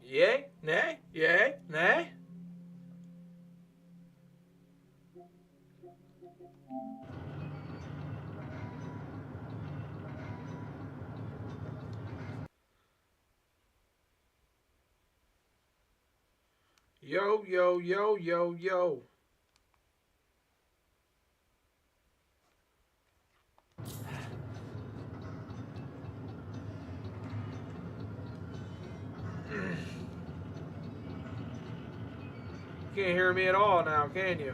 Yay? Nay? Yay? Nay? Yo, yo, yo, yo, yo. Can't hear me at all now, can you?